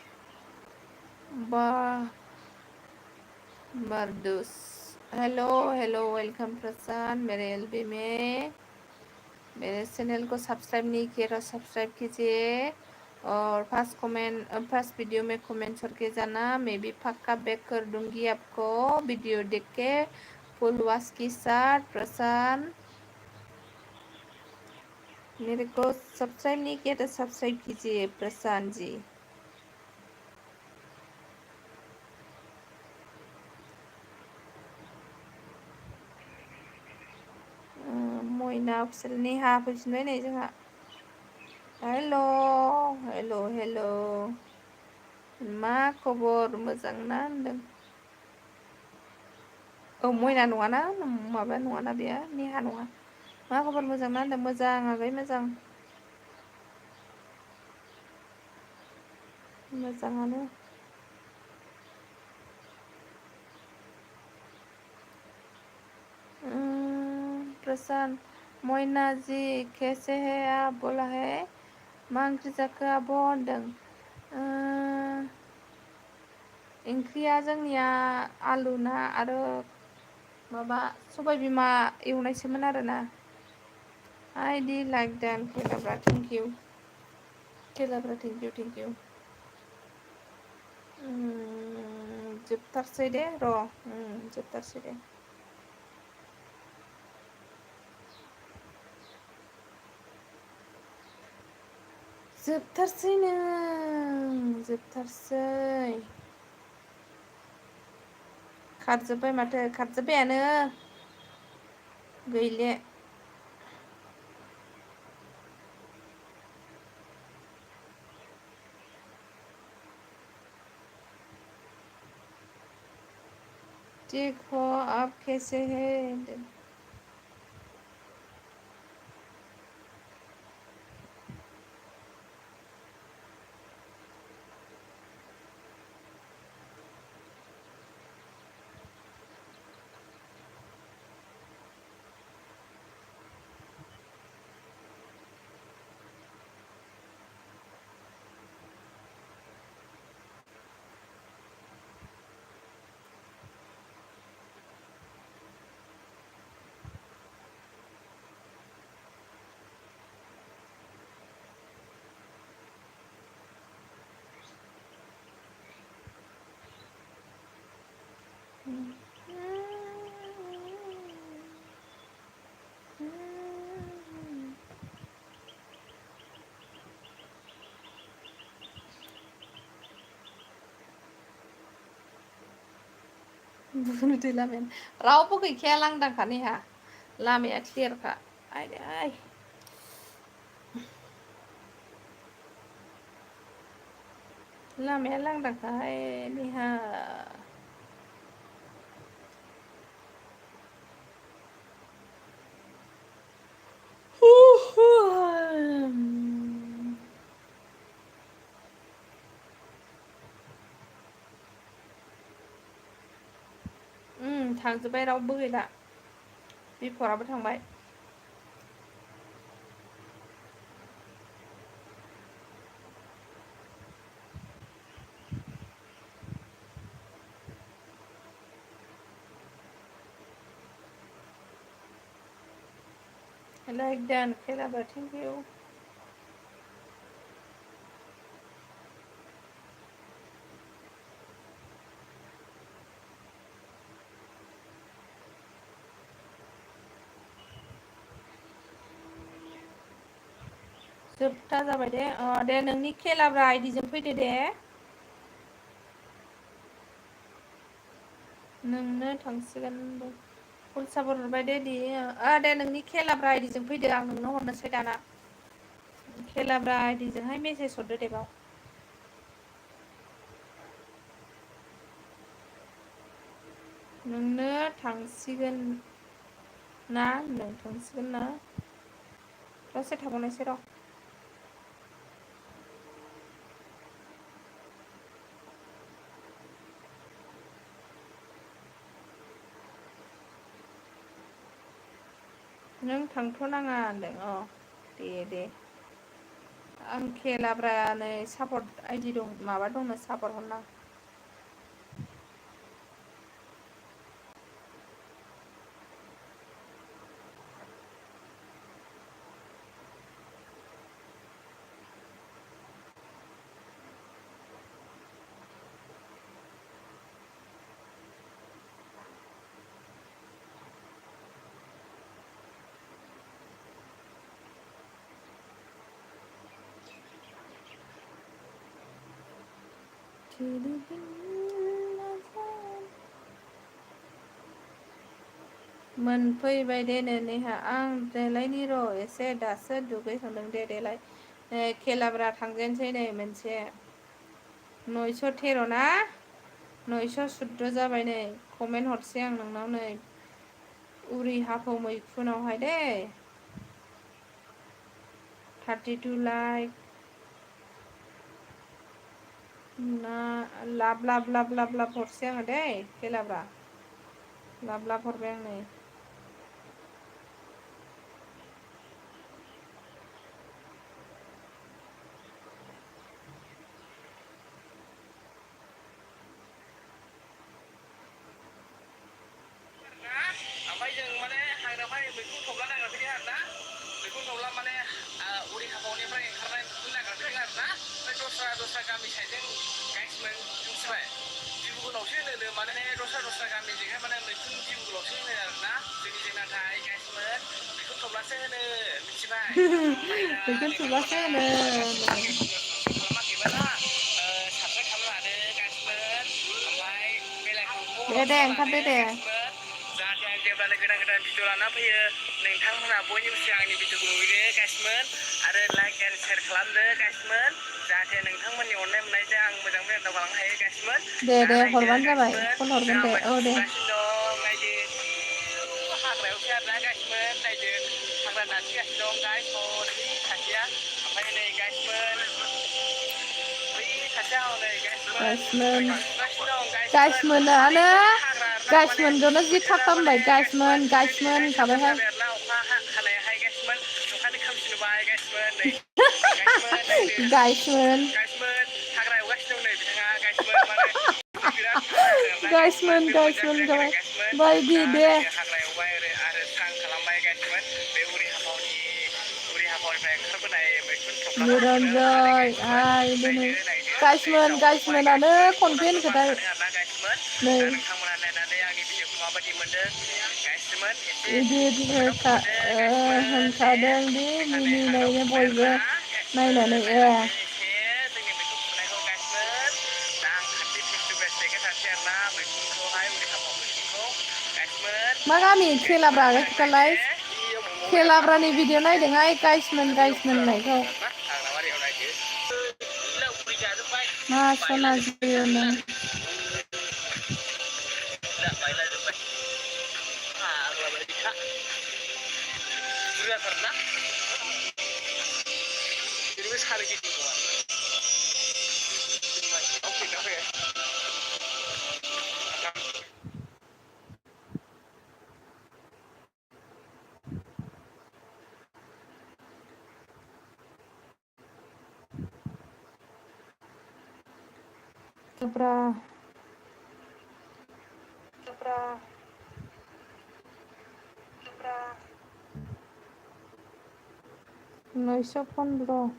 Bardus. Hello welcome Prashant मेरे एलबी में। मेरे चैनल को सब्सक्राइब नहीं किया तो सब्सक्राइब कीजिए और फर्स्ट वीडियो में कमेंट करके जाना। मैं भी पक्का बैक कर दूंगी आपको वीडियो देख के फुल वॉच के साथ। प्रशांत मेरे को सब्सक्राइब नहीं किया तो सब्सक्राइब कीजिए प्रशांत जी। मोइना अफिसियेलनि फैफिनबाय नै जोंहा। हेल' मा खबर मोजां ना होनदों? औ मोइना नङाना माबा नङाना बेयो नेहा नङा। मा खबर मोजां ना होनदों? मोजां आगै मोजां। मोजाङानो। प्रशांत मोइना जी कैसे है आप बोला है मा ओंख्रि जाखो आब' होनदों। ओंख्रिया जोंनिया आलु ना आरो माबा सबायबिमा एवनायसोमोन आरोना। I did like that Kelabra, thank you. Kelabra, thank you. जोबथारसै दे र' जोबथारसै दे। जोबथारसै जोबथारसै। खारजोब्बाय माथो खारजोब्बायानो गैले। ठीक हो आप कैसे है? नुदो लामाया रावबो गैखाया लांदांखा नेहा लामाया क्लियारखा। आय लामाया लांदांखाहाय नेहा। थांजोब्बाय रावबो गैला बिफराबो थांबाय। लाइक दान खेलाबा थेंक इउ। जोबथा जाबाय दे। दे नोंनि खेलाब्रा आइडिजों फैदो दे। नोंनो थांसिगोन फुल सापर हरबाय दे दे नोंनि खेलाब्रा आइडिजों फैदो आं नोंनो हरनोसै दाना। खेलाब्रा आइडिजोंहाय मेसेज हरदो दे बाव। नोंनो थांसिगोन ना होनदों थांसिगोन ना दसे थाबावनायसै र'। नों थांथ'नाङा होनदों दे आं खेलाब्रा नै सापर्ट आइदि दं माबा दंनो सापर्ट हरना मोनफैबाय दे नेहा आं देलायनि र' एसे दासो दुगैखांदों देलाय खेलाब्रा थांजेनसै नै मोनसे 913 ना 914 जाबाय नै कमेन्ट हरसै आं नोंनाव नै उरि हाफौ मैखुनावहाय दे 32 लाइक ना लाब हरसै आङो दै खेलाब्रा लाब हरबाय आं नै ओमफ्राय जों माने हाग्रायावहाय मैखुन थब्ला नागिरफैदों आरो ना मैखुन थब्ला माने उरि हाफावनिफ्राय ओंखारनाय मैखुन नागिरफैदों आरो ना ओमफ्राय दस्रा गामि साइडजों गाइसमोन मिथिबाय दिबुगुनावसो होनो माने दस्रा गामिजोंहाय माने मैखुन दिबुगुनावसो होनो आरो ना जोंनिजों नाथाय गाइसमोन मैखुन थब्लासो होनो मिथिबाय मैखुन थब्लासो होनो खालामाखैबा ना साबसक्राइब खालामनो लादो गाइसमोन ओमफ्राय बेलाइखौ दे ओंखारदो दे जाहाथे आं जेब्लानो गोदान भिडिअ लाना फैयो नोंथांमोनहा बयनिबो सिगां आंनि भिडिअखौ नुयो गाइसमोन आरो लाइक एन्ड शेयार खालामदो गाइसमोन जाहाथे नोंथांमोननि अननाय मोननायजों आं मोजां दावगालांनो हायो गाइसमोन दे हरबानो जाबाय फन हरगोन दे दे नायदो हाग्रायावसो आरोना गाइसमोन नायदो हाग्रा दानसिगासिनो दं गाइस सासेया ओमफ्राय नै गाइसमोन गाइसमोनखौनो जि थाब खालामबाय गाइसमोन होनखाबायहाय गाइसमोन हाग्रा एवगासिनो दं नै बिथाङा गाइसमोन होनखाबाय बायदि दे हाग्रा एवबाय आरो स्रां खालामबाय गाइसमोन बे उरि हाफावनिफ्राय ओंखारबोनाय मैखुन निरन्जय आइ दिनै गाइसमोनानो खनफे होनखोथाय नै नोंथांमोना नायनानै आंनि भिडिअखौ माबायदि मोनदों गाइसमोन होनखादों दि मिनिनायनो बयबो नायनानै मा गामि खेलाब्रा खिथालाय खेलाब्रानि भिडिअ नायदोंहाय गाइसमोन होननायखौ मा सना जियो नों ब्रा 915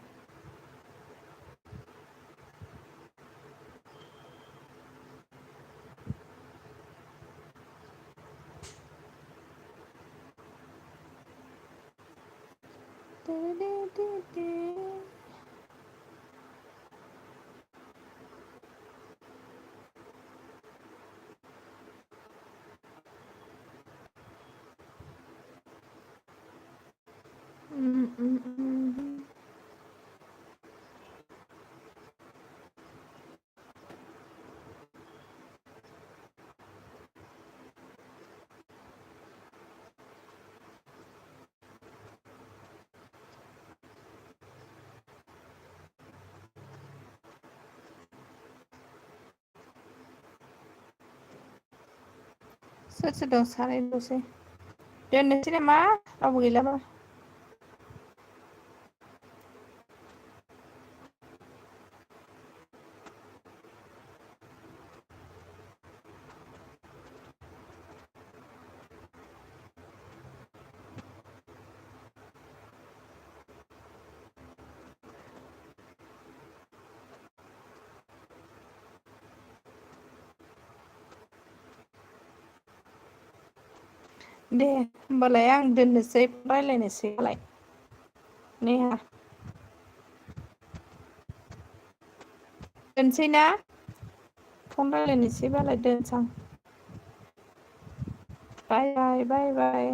सोर दं सानैल'सै दोननोसै नामा रावबो गैलाबा दे होमबालाय आं दोननोसै रायज्लायनोसै होनबालाय नेहा दोनसै ना फन रायज्लायनोसैबालाय दोनसां बाय बाय बाय बाय